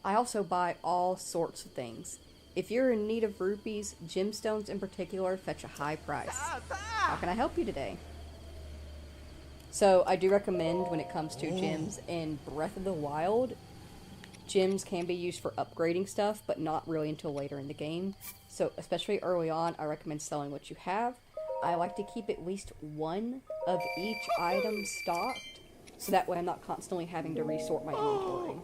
I also buy all sorts of things, If you're in need of rupees, gemstones in particular fetch a high price. How can I help you today? So I do recommend when it comes to gems in Breath of the Wild, gems can be used for upgrading stuff, but not really until later in the game. So especially early on, I recommend selling what you have. I like to keep at least one of each item stocked, so that way I'm not constantly having to resort my inventory.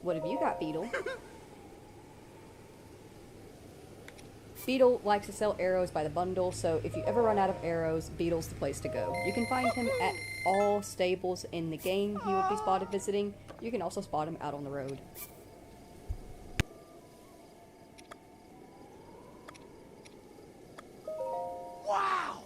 What have you got, Beetle? Beetle likes to sell arrows by the bundle, so if you ever run out of arrows, Beetle's the place to go. You can find him at all stables in the game he will be spotted visiting. You can also spot him out on the road. Wow!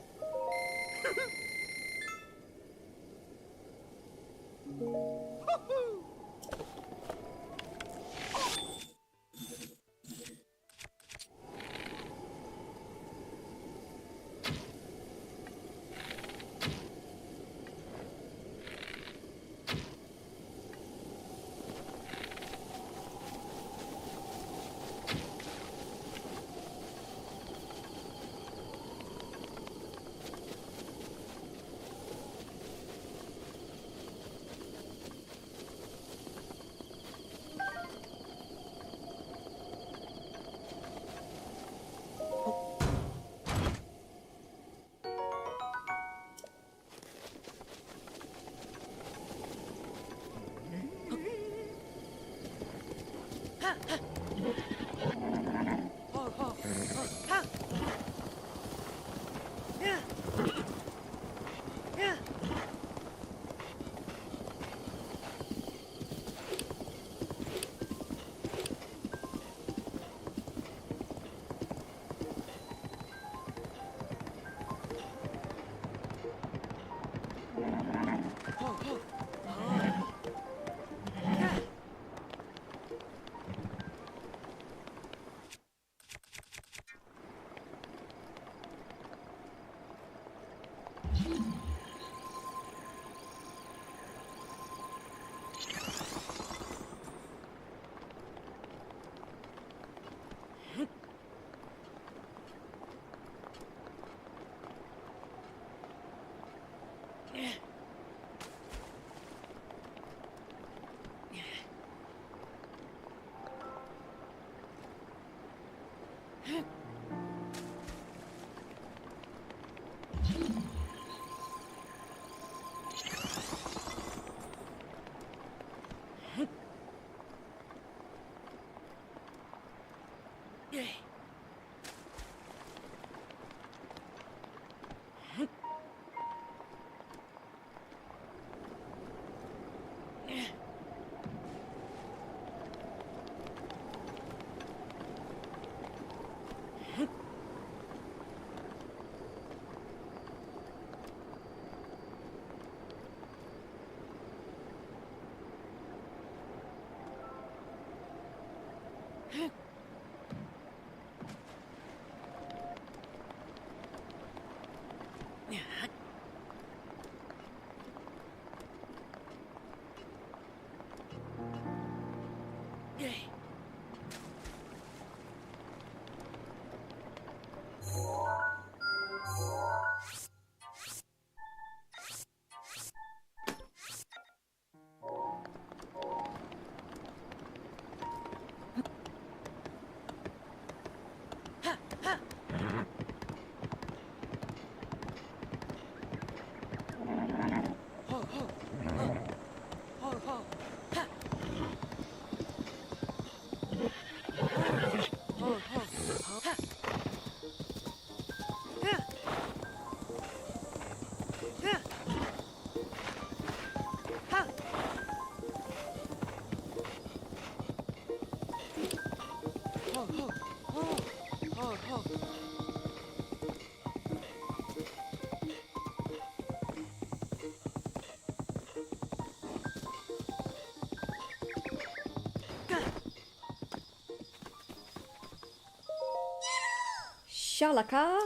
Shalaka?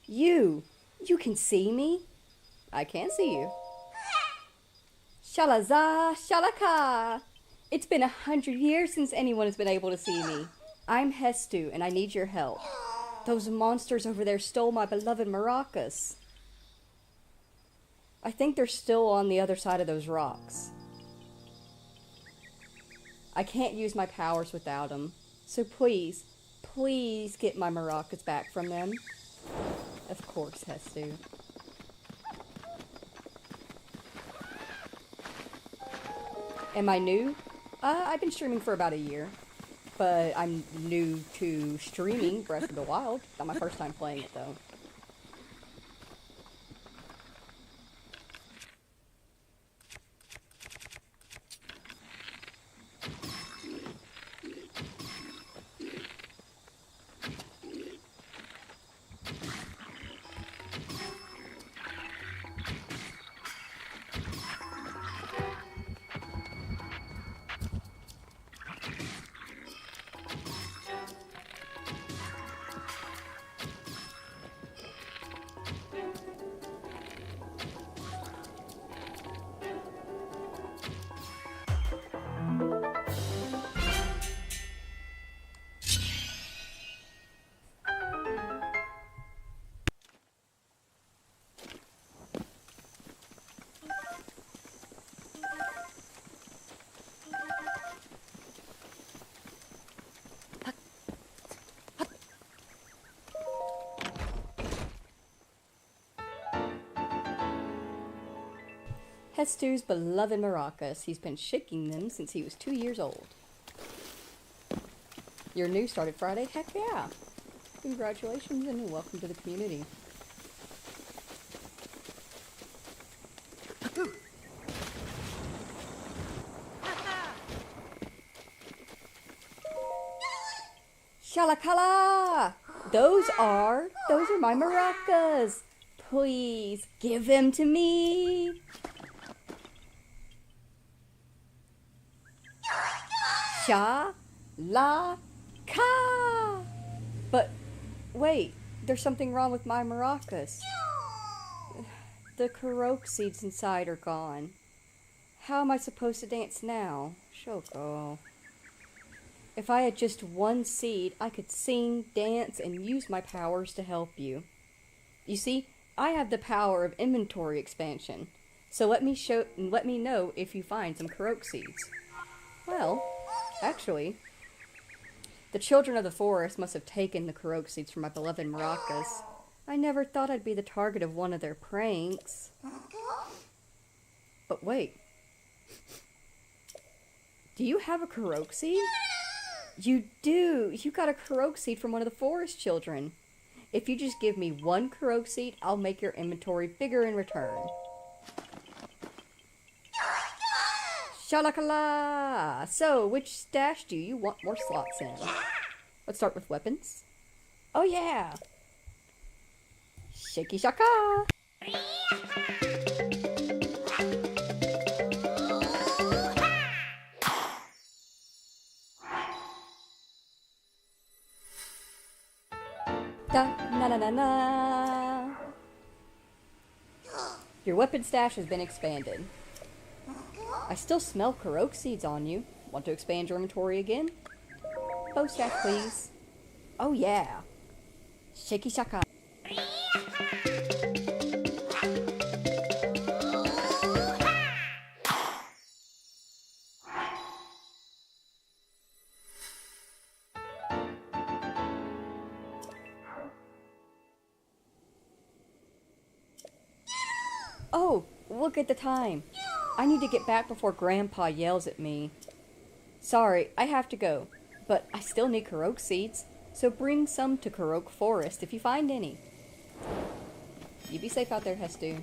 You can see me? I can see you. Shalaza, Shalaka! It's been 100 years since anyone has been able to see me. I'm Hestu, and I need your help. Those monsters over there stole my beloved maracas. I think they're still on the other side of those rocks. I can't use my powers without them. So please, please get my maracas back from them. Of course, Hestu. Am I new? I've been streaming for about a year. But I'm new to streaming Breath of the Wild. Not my first time playing it, though. Hestu's beloved maracas. He's been shaking them since he was 2 years old. Your new started Friday? Heck yeah! Congratulations and welcome to the community. Shalakala! Those are my maracas! Please, give them to me! Sha-la-ka! But, wait, there's something wrong with my maracas. The Koroks seeds inside are gone. How am I supposed to dance now? Shoko. If I had just one seed, I could sing, dance, and use my powers to help you. You see, I have the power of inventory expansion. So let me know if you find some Korok seeds. Well, actually, the children of the forest must have taken the Korok seeds from my beloved maracas. I never thought I'd be the target of one of their pranks. But wait. Do you have a Korok seed? You do! You got a Korok seed from one of the forest children. If you just give me one Korok seed, I'll make your inventory bigger in return. Shalakala! So, which stash do you want more slots in? Let's start with weapons. Oh yeah! Shaky shaka! Da na na na na. Your weapon stash has been expanded. I still smell Korok seeds on you. Want to expand your inventory again? Bow stash, please. Oh yeah. Shaky shaka. Oh, look at the time. I need to get back before Grandpa yells at me. Sorry, I have to go, but I still need Korok seeds, so bring some to Korok Forest if you find any. You be safe out there, Hestu.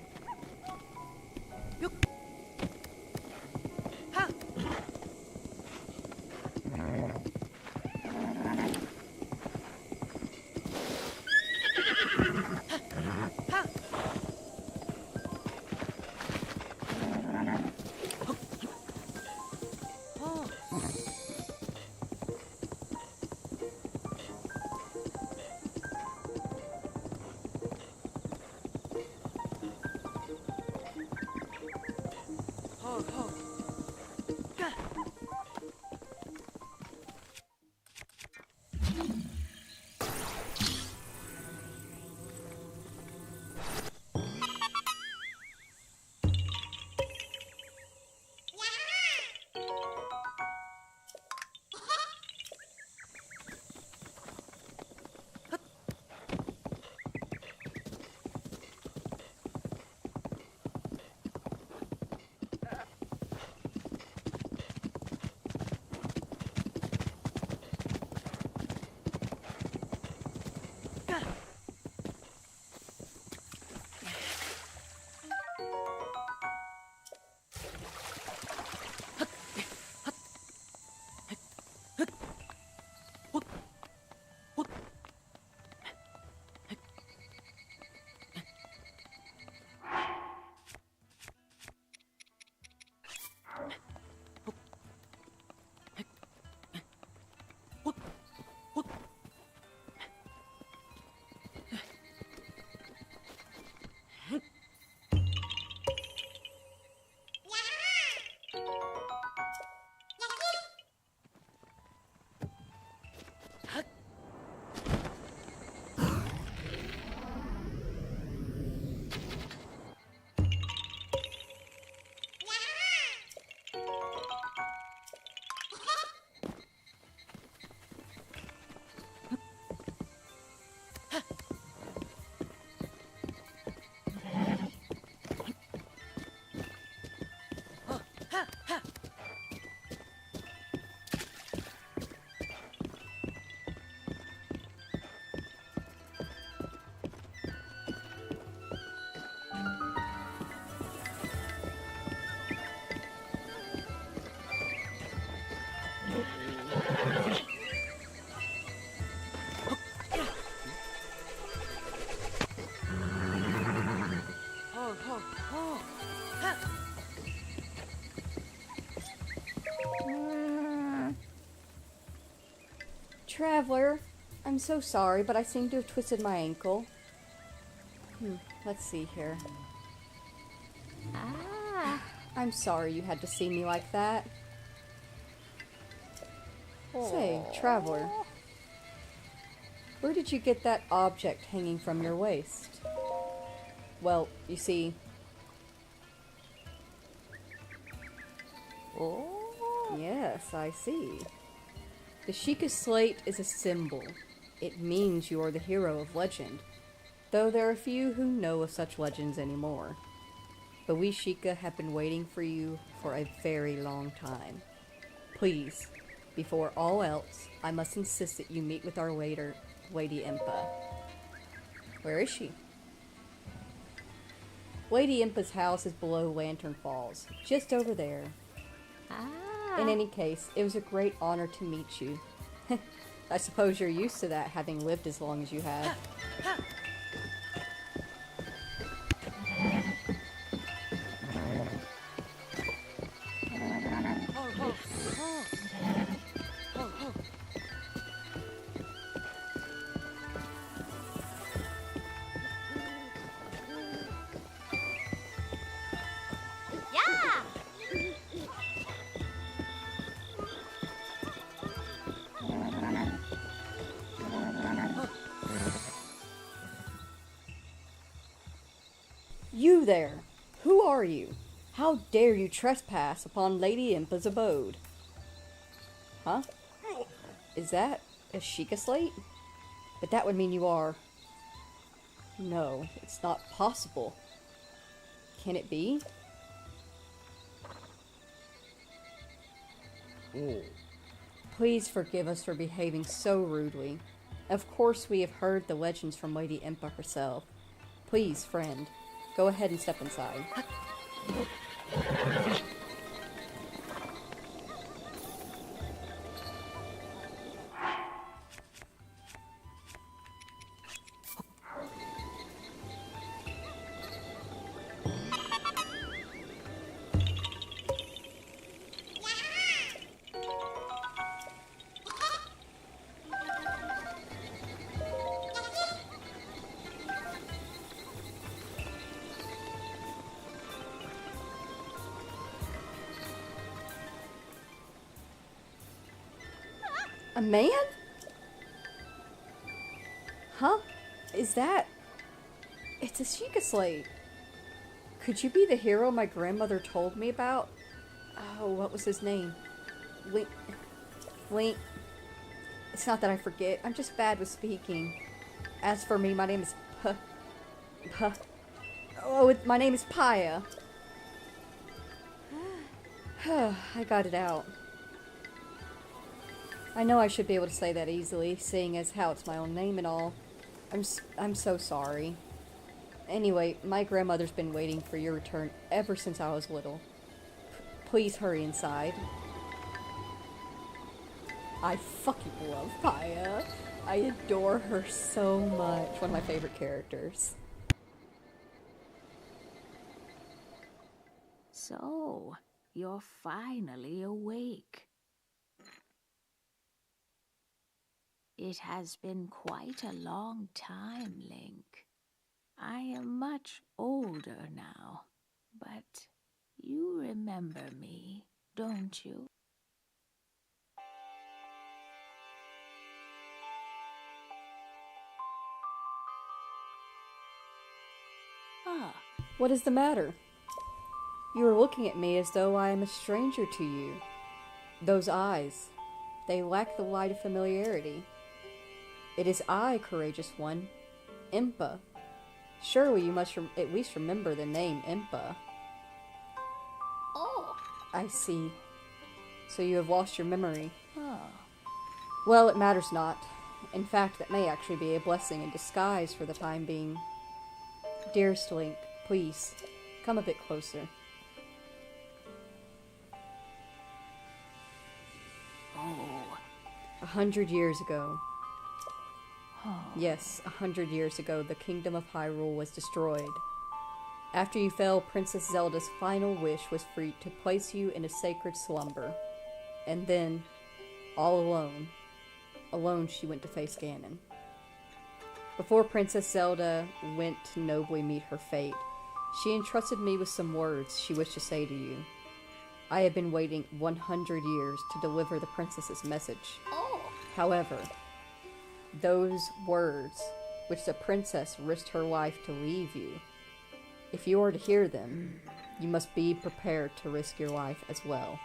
Traveler, I'm so sorry, but I seem to have twisted my ankle. Let's see here. I'm sorry you had to see me like that. Say, Traveler, where did you get that object hanging from your waist? Well, you see... Yes, I see. The Sheikah Slate is a symbol. It means you are the hero of legend, though there are few who know of such legends anymore. But we Sheikah have been waiting for you for a very long time. Please, before all else, I must insist that you meet with our waiter, Lady Impa. Where is she? Lady Impa's house is below Lantern Falls, just over there. In any case, it was a great honor to meet you. I suppose you're used to that, having lived as long as you have. You there! Who are you? How dare you trespass upon Lady Impa's abode? Huh? Is that a Sheikah Slate? But that would mean you are... No, it's not possible. Can it be? Please forgive us for behaving so rudely. Of course we have heard the legends from Lady Impa herself. Please, friend, go ahead and step inside. A man? Huh? Is that... It's a Sheikah Slate. Could you be the hero my grandmother told me about? Oh, what was his name? Link. It's not that I forget. I'm just bad with speaking. As for me, my name is my name is Paya. I got it out. I know I should be able to say that easily, seeing as how it's my own name and all. I'm so sorry. Anyway, my grandmother's been waiting for your return ever since I was little. Please hurry inside. I fucking love Paya. I adore her so much. One of my favorite characters. So, you're finally awake. It has been quite a long time, Link. I am much older now, but you remember me, don't you? Ah, What is the matter? You are looking at me as though I am a stranger to you. Those eyes, they lack the light of familiarity. It is I, courageous one, Impa. Surely you must at least remember the name Impa. oh, I see. So you have lost your memory. oh. Well, it matters not. In fact, that may actually be a blessing in disguise for the time being. Dearest Link, please, come a bit closer. Oh. 100 years ago. Yes, 100 years ago, the kingdom of Hyrule was destroyed. After you fell, Princess Zelda's final wish was for you to place you in a sacred slumber. And then, all alone, Alone, she went to face Ganon. Before Princess Zelda went to nobly meet her fate, she entrusted me with some words she wished to say to you. I have been waiting 100 years to deliver the princess's message. However, those words, which the princess risked her life to leave you, if you are to hear them, you must be prepared to risk your life as well.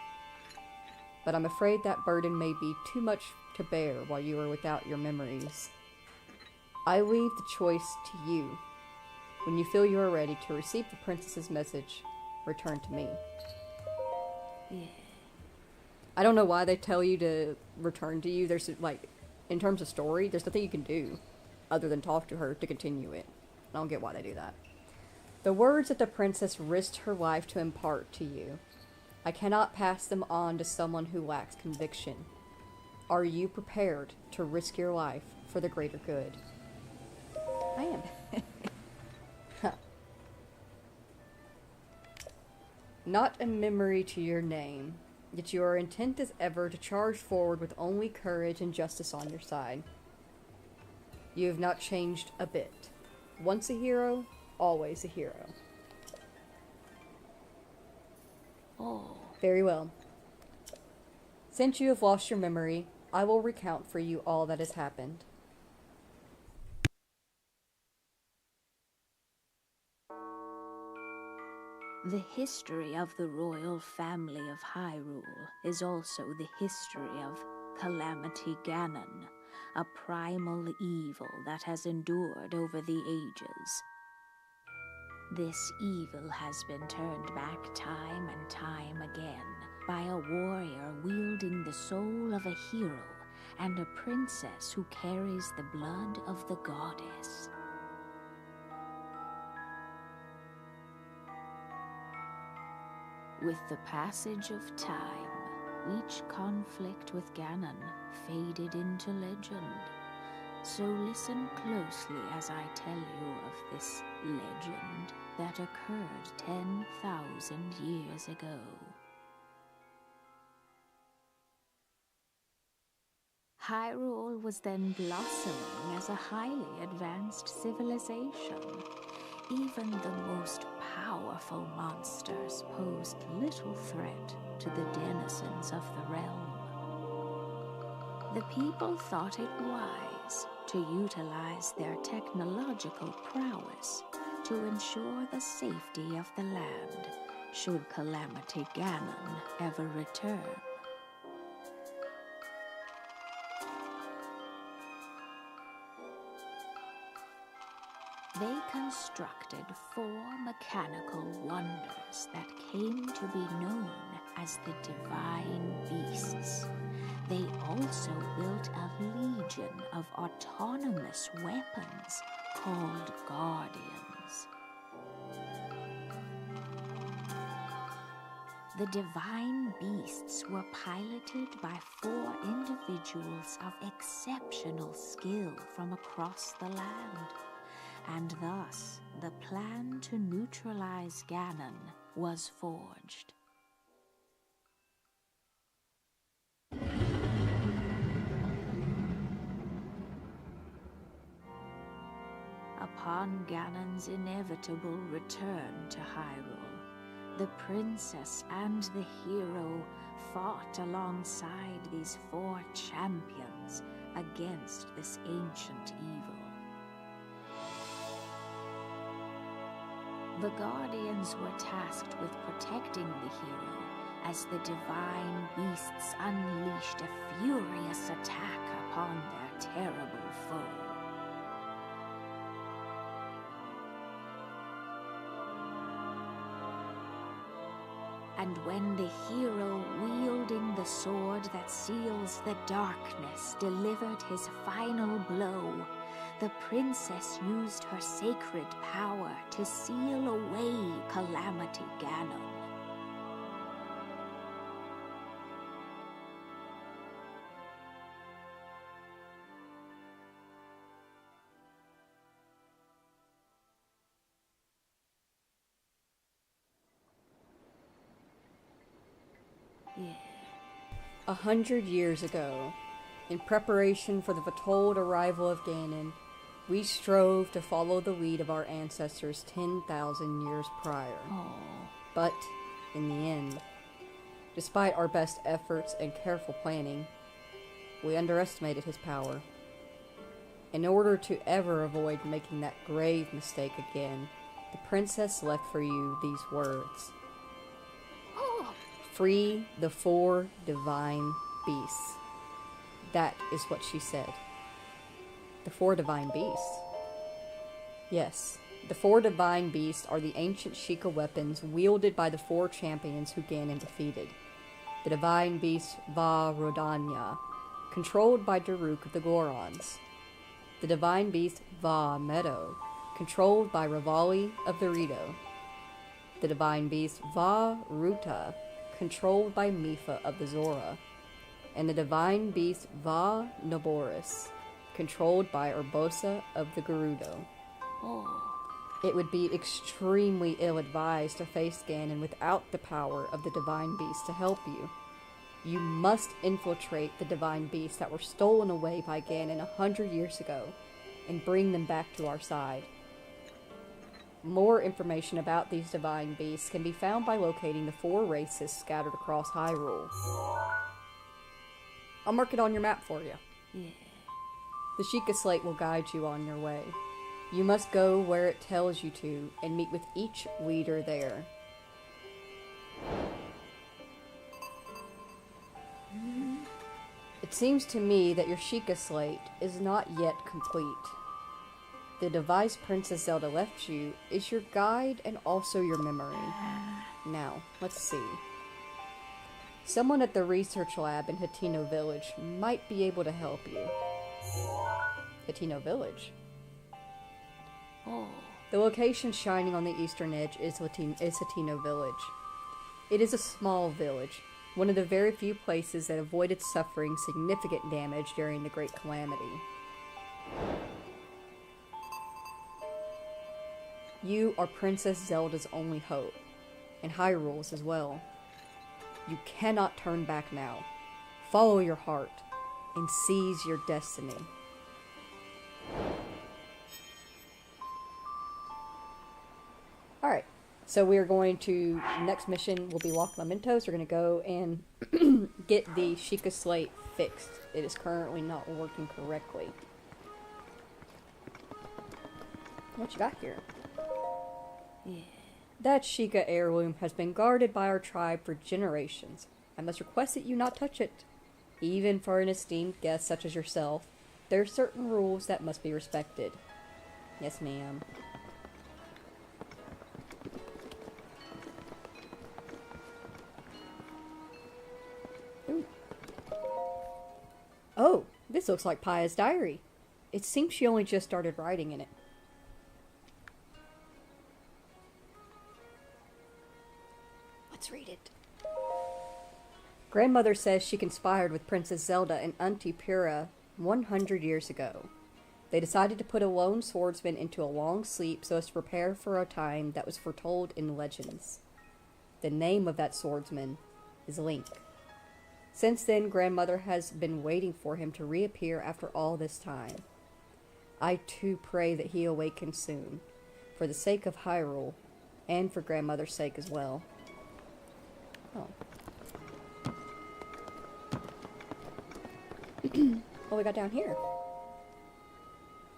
But I'm afraid that burden may be too much to bear while you are without your memories. I leave the choice to you. When you feel you are ready to receive the princess's message, return to me. Yeah. I don't know why they tell you to return to you. There's, like, in terms of story, there's nothing you can do other than talk to her to continue it. I don't get why they do that. The words that the princess risked her life to impart to you, I cannot pass them on to someone who lacks conviction. Are you prepared to risk your life for the greater good? I am. Not a memory to your name, yet you are intent as ever to charge forward with only courage and justice on your side. You have not changed a bit. Once a hero, always a hero. Oh. Very well. Since you have lost your memory, I will recount for you all that has happened. The history of the royal family of Hyrule is also the history of Calamity Ganon, a primal evil that has endured over the ages. This evil has been turned back time and time again by a warrior wielding the soul of a hero and a princess who carries the blood of the goddess. With the passage of time, each conflict with Ganon faded into legend. So listen closely as I tell you of this legend that occurred 10,000 years ago. Hyrule was then blossoming as a highly advanced civilization. Even the most powerful monsters posed little threat to the denizens of the realm. The people thought it wise to utilize their technological prowess to ensure the safety of the land should Calamity Ganon ever return. They constructed 4 mechanical wonders that came to be known as the Divine Beasts. They also built a legion of autonomous weapons called Guardians. The Divine Beasts were piloted by 4 individuals of exceptional skill from across the land. And thus, the plan to neutralize Ganon was forged. Upon Ganon's inevitable return to Hyrule, the princess and the hero fought alongside these 4 champions against this ancient evil. The Guardians were tasked with protecting the hero as the Divine Beasts unleashed a furious attack upon their terrible foe. And when the hero wielding the sword that seals the darkness delivered his final blow, the princess used her sacred power to seal away Calamity Ganon. Yeah. 100 years ago, In preparation for the foretold arrival of Ganon, we strove to follow the lead of our ancestors 10,000 years prior. But, in the end, despite our best efforts and careful planning, we underestimated his power. In order to ever avoid making that grave mistake again, the princess left for you these words. Free the 4 divine beasts. That is what she said. The 4 divine beasts? Yes, the 4 divine beasts are the ancient Sheikah weapons wielded by the 4 champions who Ganon defeated. The divine beast Va Rodanya, controlled by Daruk of the Gorons. The divine beast Va Meadow, controlled by Revali of the Rito. The divine beast Va Ruta, controlled by Mifa of the Zora. And the divine beast Va Noboris, controlled by Urbosa of the Gerudo. It would be extremely ill-advised to face Ganon without the power of the divine beasts to help you. You must infiltrate the divine beasts that were stolen away by Ganon 100 years ago, and bring them back to our side. More information about these divine beasts can be found by locating the 4 races scattered across Hyrule. I'll mark it on your map for you. Yeah. The Sheikah Slate will guide you on your way. You must go where it tells you to, and meet with each leader there. It seems to me that your Sheikah Slate is not yet complete. The device Princess Zelda left you is your guide and also your memory. Now, let's see. Someone at the research lab in Hateno Village might be able to help you. Hateno Village? The location shining on the eastern edge is Hateno Village. It is a small village, one of the very few places that avoided suffering significant damage during the Great Calamity. You are Princess Zelda's only hope, and Hyrule's as well. You cannot turn back now. Follow your heart, and seize your destiny. Alright, so we are going to, next mission will be Loch Lamentos. We're going to go and get the Sheikah Slate fixed. It is currently not working correctly. What you got here? Yeah. That Sheikah heirloom has been guarded by our tribe for generations. I must request that you not touch it. Even for an esteemed guest such as yourself, there are certain rules that must be respected. Yes, ma'am. Oh, this looks like Paya's diary. It seems she only just started writing in it. Let's read it. Grandmother says she conspired with Princess Zelda and Auntie Pura 100 years ago. They decided to put a lone swordsman into a long sleep so as to prepare for a time that was foretold in legends. The name of that swordsman is Link. Since then, Grandmother has been waiting for him to reappear after all this time. I too pray that he awakens soon, for the sake of Hyrule, and for Grandmother's sake as well. Oh. What we got down here?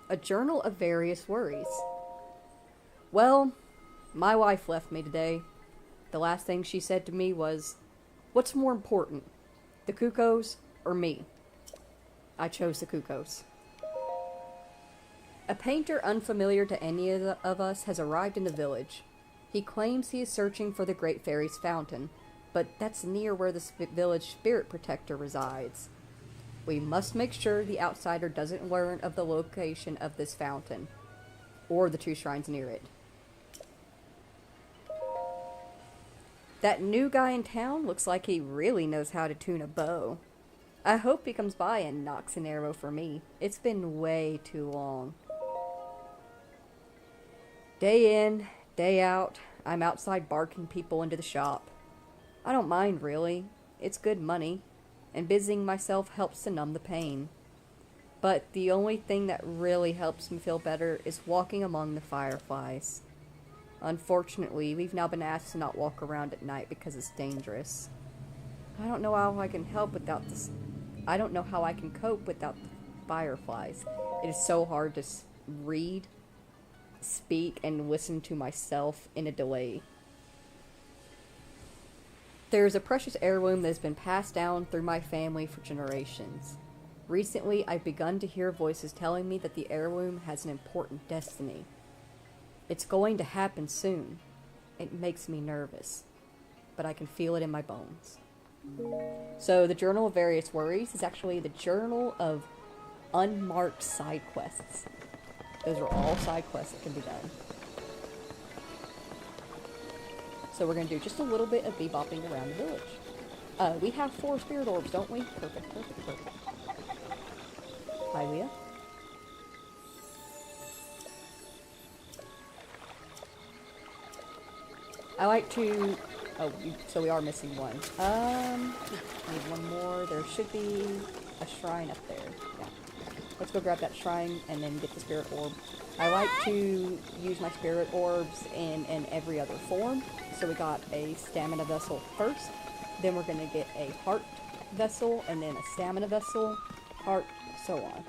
A journal of various worries. Well, my wife left me today. The last thing she said to me was, "What's more important, the Cuckoos or me?" I chose the Cuckoos. A painter unfamiliar to any of us has arrived in the village. He claims he is searching for the Great Fairy's fountain, but that's near where the village spirit protector resides. We must make sure the outsider doesn't learn of the location of this fountain, or the 2 shrines near it. That new guy in town looks like he really knows how to tune a bow. I hope he comes by and knocks an arrow for me. It's been way too long. Day in, day out, I'm outside barking people into the shop. I don't mind, really. It's good money, and busying myself helps to numb the pain. But the only thing that really helps me feel better is walking among the fireflies. Unfortunately, we've now been asked to not walk around at night because it's dangerous. I don't know how I can help without this. I don't know how I can cope without the fireflies. It is so hard to read, speak, and listen to myself in a delay. There is a precious heirloom that has been passed down through my family for generations. Recently, I've begun to hear voices telling me that the heirloom has an important destiny. It's going to happen soon. It makes me nervous, but I can feel it in my bones. So the Journal of Various Worries is actually the journal of unmarked side quests. Those are all side quests that can be done. So we're going to do just a little bit of bebopping around the village. We have 4 spirit orbs, don't we? Perfect. Hi, Leah. I like to... Oh, so we are missing one. Need one more. There should be a shrine up there. Yeah. Let's go grab that shrine and then get the spirit orb. I like to use my spirit orbs in every other form. So we got a stamina vessel first. Then we're going to get a heart vessel and then a stamina vessel, heart, so on.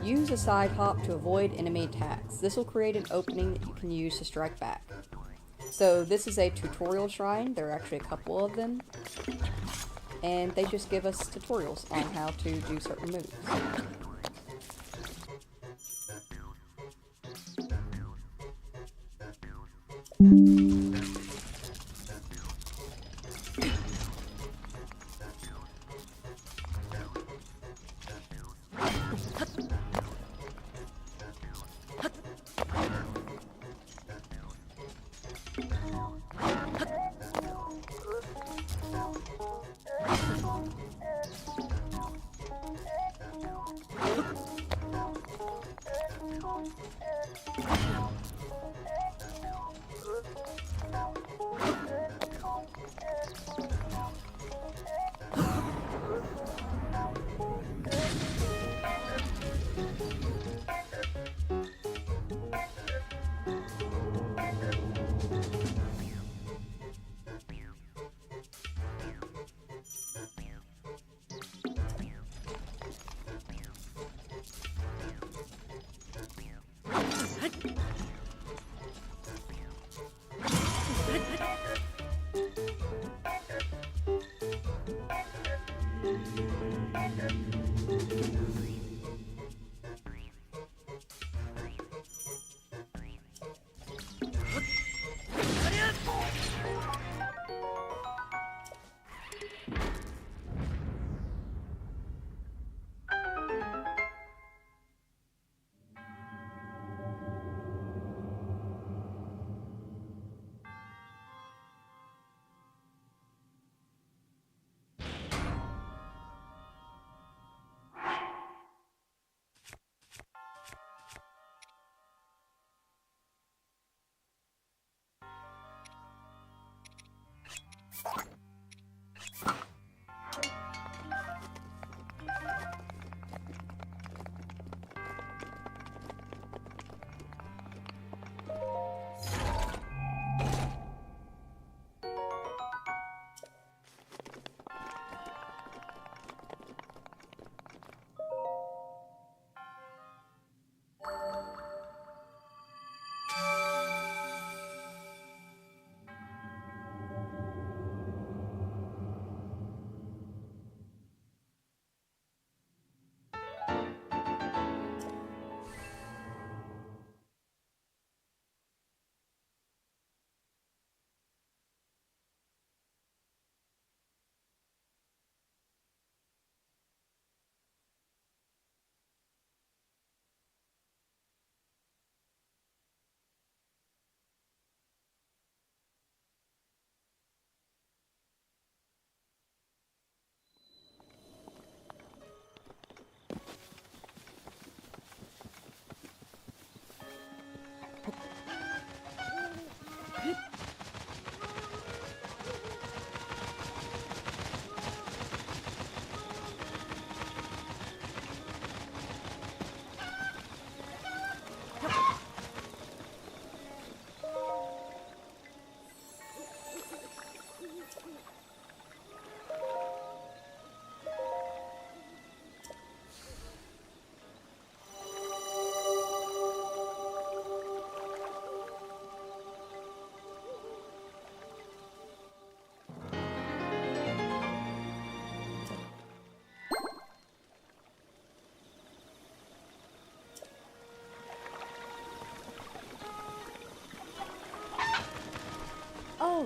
Use a side hop to avoid enemy attacks. This will create an opening that you can use to strike back. So this is a tutorial shrine. There are actually a couple of them. And they just give us tutorials on how to do certain moves.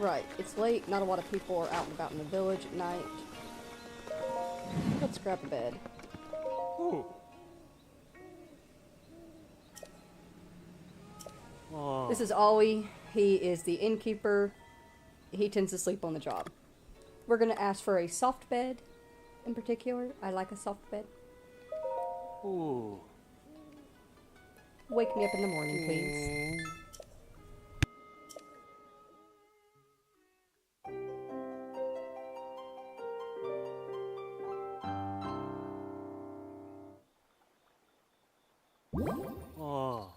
Alright, it's late. Not a lot of people are out and about in the village at night. Let's grab a bed. Ooh. Oh. This is Ollie. He is the innkeeper. He tends to sleep on the job. We're going to ask for a soft bed in particular. I like a soft bed. Ooh. Wake me up in the morning, please. Oh.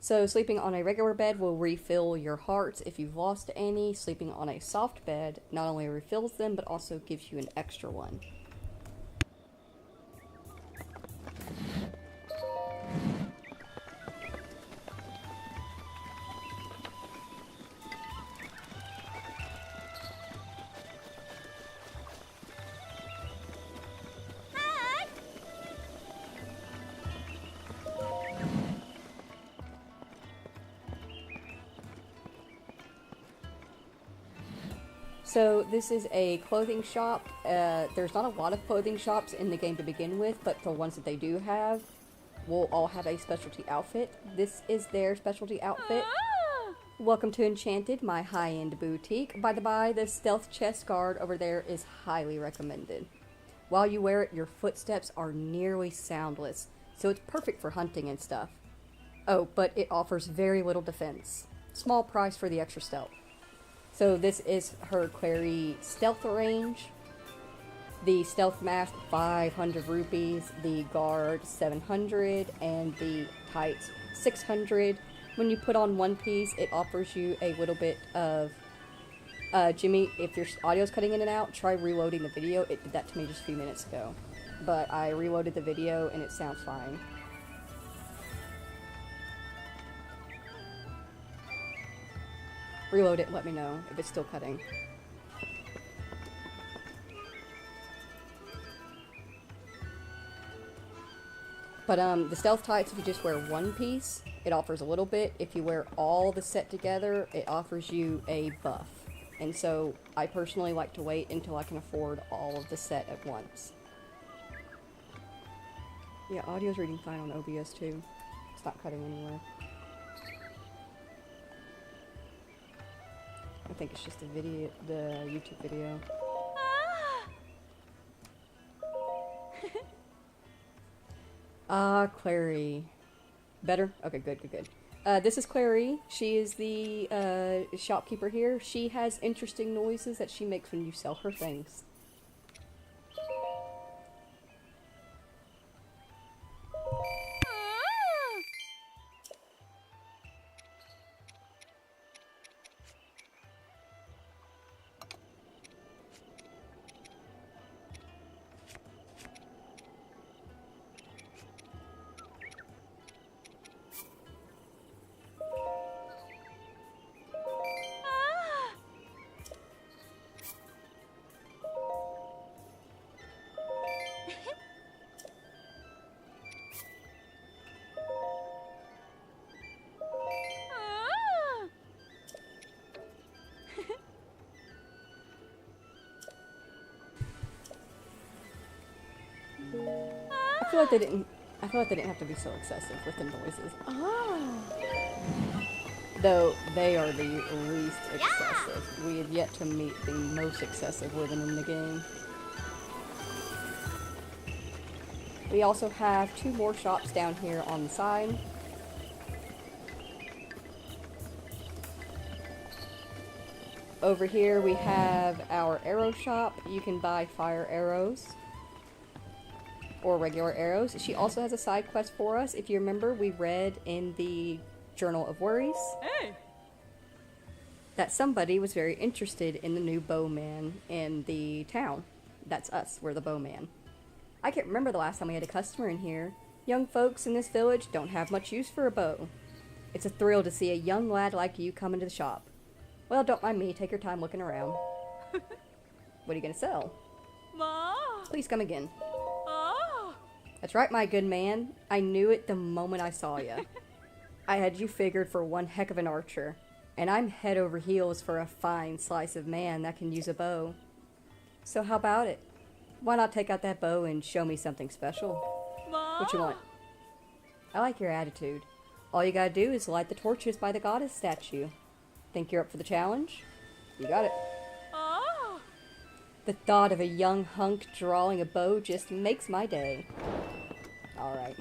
So sleeping on a regular bed will refill your hearts if you've lost any. Sleeping on a soft bed not only refills them, but also gives you an extra one. So this is a clothing shop. There's not a lot of clothing shops in the game to begin with, but the ones that they do have will all have a specialty outfit. This is their specialty outfit. Welcome to Enchanted, my high-end boutique. By the by, the stealth chest guard over there is highly recommended. While you wear it, your footsteps are nearly soundless, so it's perfect for hunting and stuff. Oh, but it offers very little defense. Small price for the extra stealth. So this is her Clary stealth range. The stealth mask, 500 rupees. The guard, 700. And the tights, 600. When you put on one piece, it offers you a little bit of... Jimmy, if your audio's cutting in and out, try reloading the video. It did that to me just a few minutes ago. But I reloaded the video and it sounds fine. Reload it and let me know if it's still cutting. But the stealth tights, if you just wear one piece, it offers a little bit. If you wear all the set together, it offers you a buff. And so I personally like to wait until I can afford all of the set at once. Yeah, audio's reading fine on OBS too. It's not cutting anywhere. I think it's just the video, the YouTube video. Clary. Better? Okay, good. This is Clary. She is the shopkeeper here. She has interesting noises that she makes when you sell her things. I feel like they didn't have to be so excessive with the noises. Though they are the least excessive. We have yet to meet the most excessive women in the game. We also have 2 more shops down here on the side. Over here we have our arrow shop. You can buy fire arrows or regular arrows. She also has a side quest for us. If you remember, we read in the Journal of Worries that somebody was very interested in the new bowman in the town. That's us. We're the bowman. I can't remember the last time we had a customer in here. Young folks in this village don't have much use for a bow. It's a thrill to see a young lad like you come into the shop. Well, don't mind me. Take your time looking around. What are you going to sell? Ma! Please come again. Ah! That's right, my good man. I knew it the moment I saw you. I had you figured for one heck of an archer. and I'm head over heels for a fine slice of man that can use a bow. So how about it? Why not take out that bow and show me something special? What you want? I like your attitude. All you gotta do is light the torches by the goddess statue. Think you're up for the challenge? You got it. The thought of a young hunk drawing a bow just makes my day. Alright.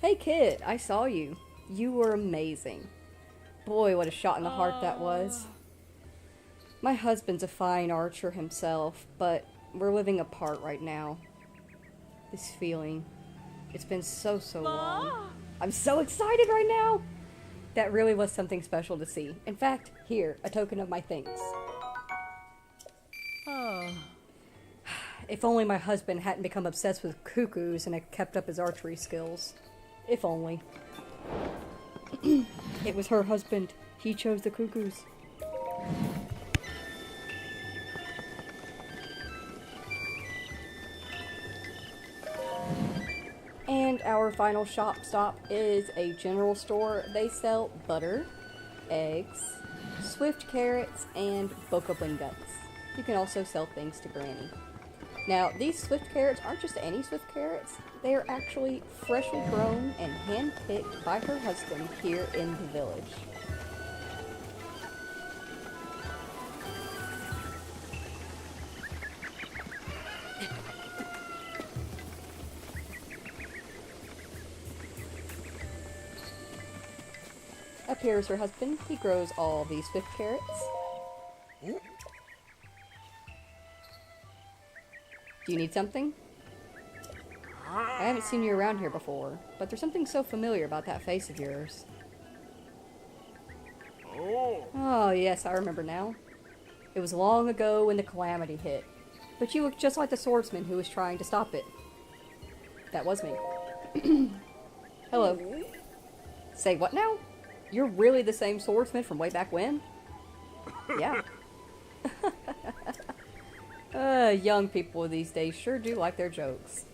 Hey kid, I saw you. You were amazing. Boy, what a shot in the heart that was. My husband's a fine archer himself, but we're living apart right now. This feeling, it's been so long. I'm so excited right now! That really was something special to see. In fact, here, a token of my thanks. If only my husband hadn't become obsessed with cuckoos and had kept up his archery skills. If only. It was her husband. He chose the cuckoos. And our final shop stop is a general store. They sell butter, eggs, swift carrots, and bokoblin guts. You can also sell things to Granny. Now, these swift carrots aren't just any swift carrots. They are actually freshly grown and hand-picked by her husband here in the village. Up here is her husband. He grows all these swift carrots. Do you need something? I haven't seen you around here before, but there's something so familiar about that face of yours. Oh, yes, I remember now. It was long ago when the Calamity hit, but you looked just like the swordsman who was trying to stop it. That was me. Hello. Say what now? You're really the same swordsman from way back when? Yeah. Young people these days sure do like their jokes.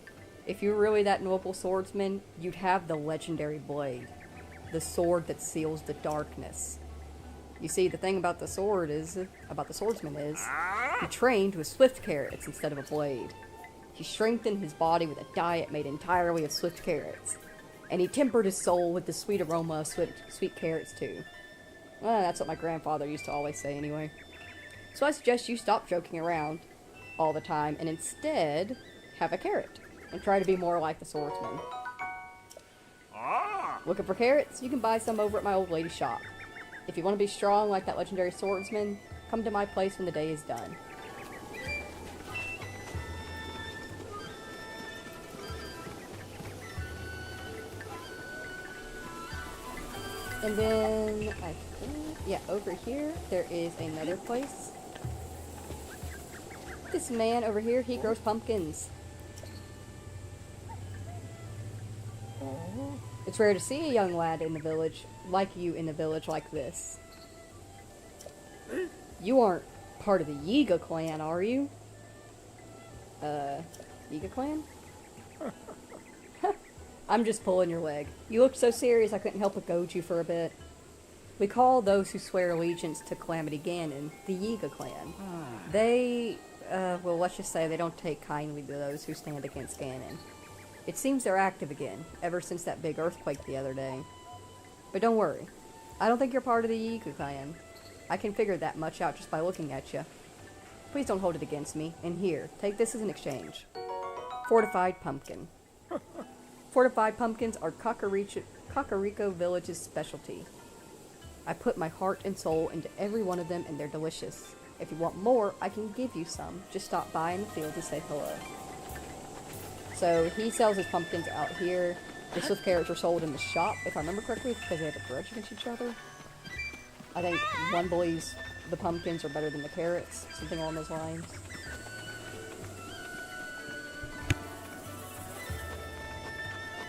If you were really that noble swordsman, you'd have the legendary blade. The sword that seals the darkness. You see, the thing about the swordsman is, he trained with swift carrots instead of a blade. He strengthened his body with a diet made entirely of swift carrots. And he tempered his soul with the sweet aroma of sweet carrots too. Well, that's what my grandfather used to always say anyway. So I suggest you stop joking around all the time and instead have a carrot and try to be more like the swordsman. Looking for carrots? You can buy some over at my old lady's shop. If you want to be strong like that legendary swordsman, come to my place when the day is done. And then, I think, yeah, over here, there is another place. This man over here, he grows pumpkins. It's rare to see a young lad in the village, like you in the village like this. You aren't part of the Yiga clan, are you? Yiga clan? I'm just pulling your leg. You looked so serious I couldn't help but goad you for a bit. We call those who swear allegiance to Calamity Ganon the Yiga clan. They, well, let's just say they don't take kindly to those who stand against Ganon. It seems they're active again, ever since that big earthquake the other day. But don't worry. I don't think you're part of the Yiga clan. I can figure that much out just by looking at you. Please don't hold it against me. And here, take this as an exchange. Fortified pumpkin. Fortified pumpkins are Kakariko Village's specialty. I put my heart and soul into every one of them, and they're delicious. If you want more, I can give you some. Just stop by in the field and say hello. So he sells his pumpkins out here. The swift carrots are sold in the shop, if I remember correctly, because they have a grudge against each other. I think one believes the pumpkins are better than the carrots, something along those lines.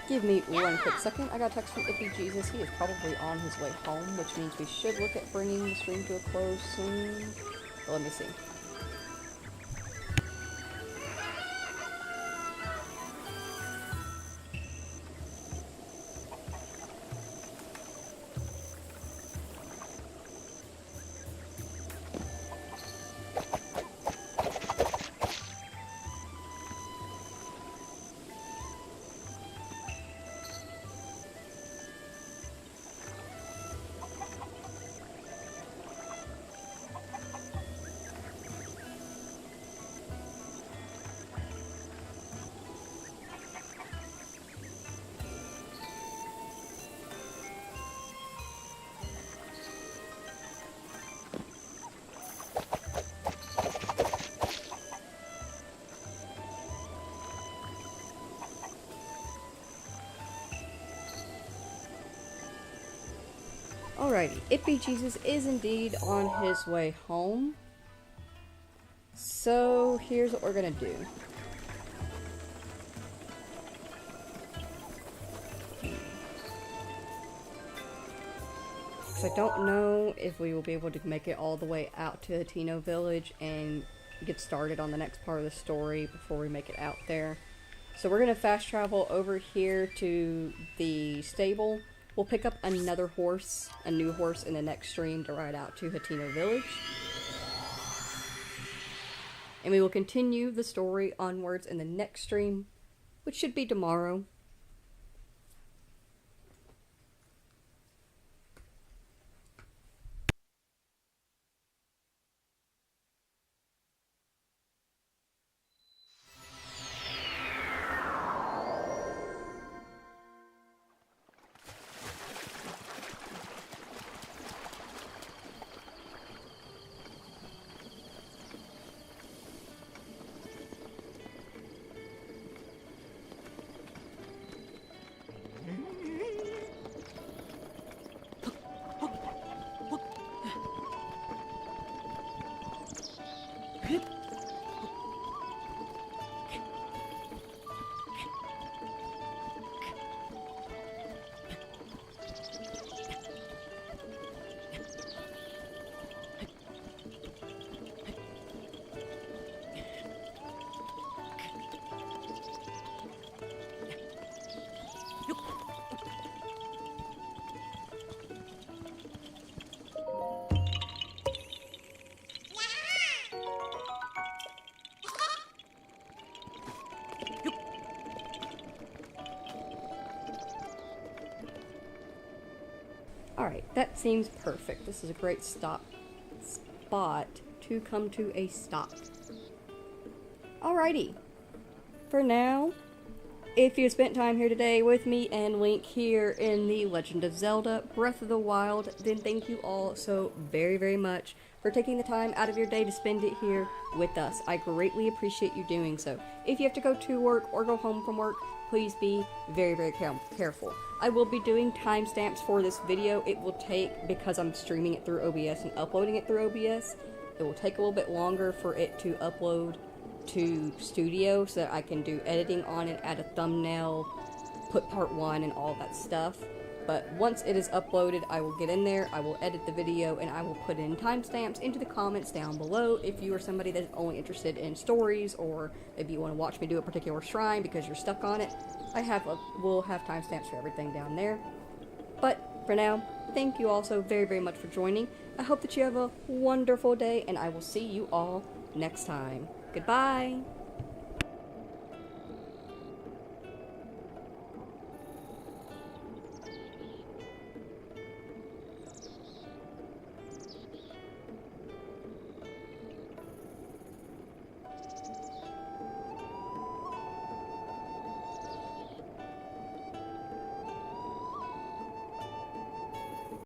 Give me one quick second. I got a text from Ippy Jesus. He is probably on his way home, which means we should look at bringing the stream to a close soon. But let me see. Alrighty, Ippy Jesus is indeed on his way home. So here's what we're gonna do. Because I don't know if we will be able to make it all the way out to Hateno Village and get started on the next part of the story before we make it out there. So we're gonna fast travel over here to the stable. We'll pick up another horse, a new horse, in the next stream to ride out to Hateno Village. And we will continue the story onwards in the next stream, which should be tomorrow. Alright, that seems perfect. This is a great spot to come to a stop. Alrighty. For now, if you spent time here today with me and Link here in the Legend of Zelda Breath of the Wild, then thank you all so very, very much for taking the time out of your day to spend it here with us. I greatly appreciate you doing so. If you have to go to work or go home from work, please be very, very careful. I will be doing timestamps for this video. It will take, because I'm streaming it through OBS and uploading it through OBS, it will take a little bit longer for it to upload to Studio so that I can do editing on it, add a thumbnail, put part 1 and all that stuff. But once it is uploaded, I will get in there, I will edit the video, and I will put in timestamps into the comments down below. If you are somebody that's only interested in stories, or maybe you want to watch me do a particular shrine because you're stuck on it, we'll have timestamps for everything down there. But for now, thank you all so very, very much for joining. I hope that you have a wonderful day, and I will see you all next time. Goodbye!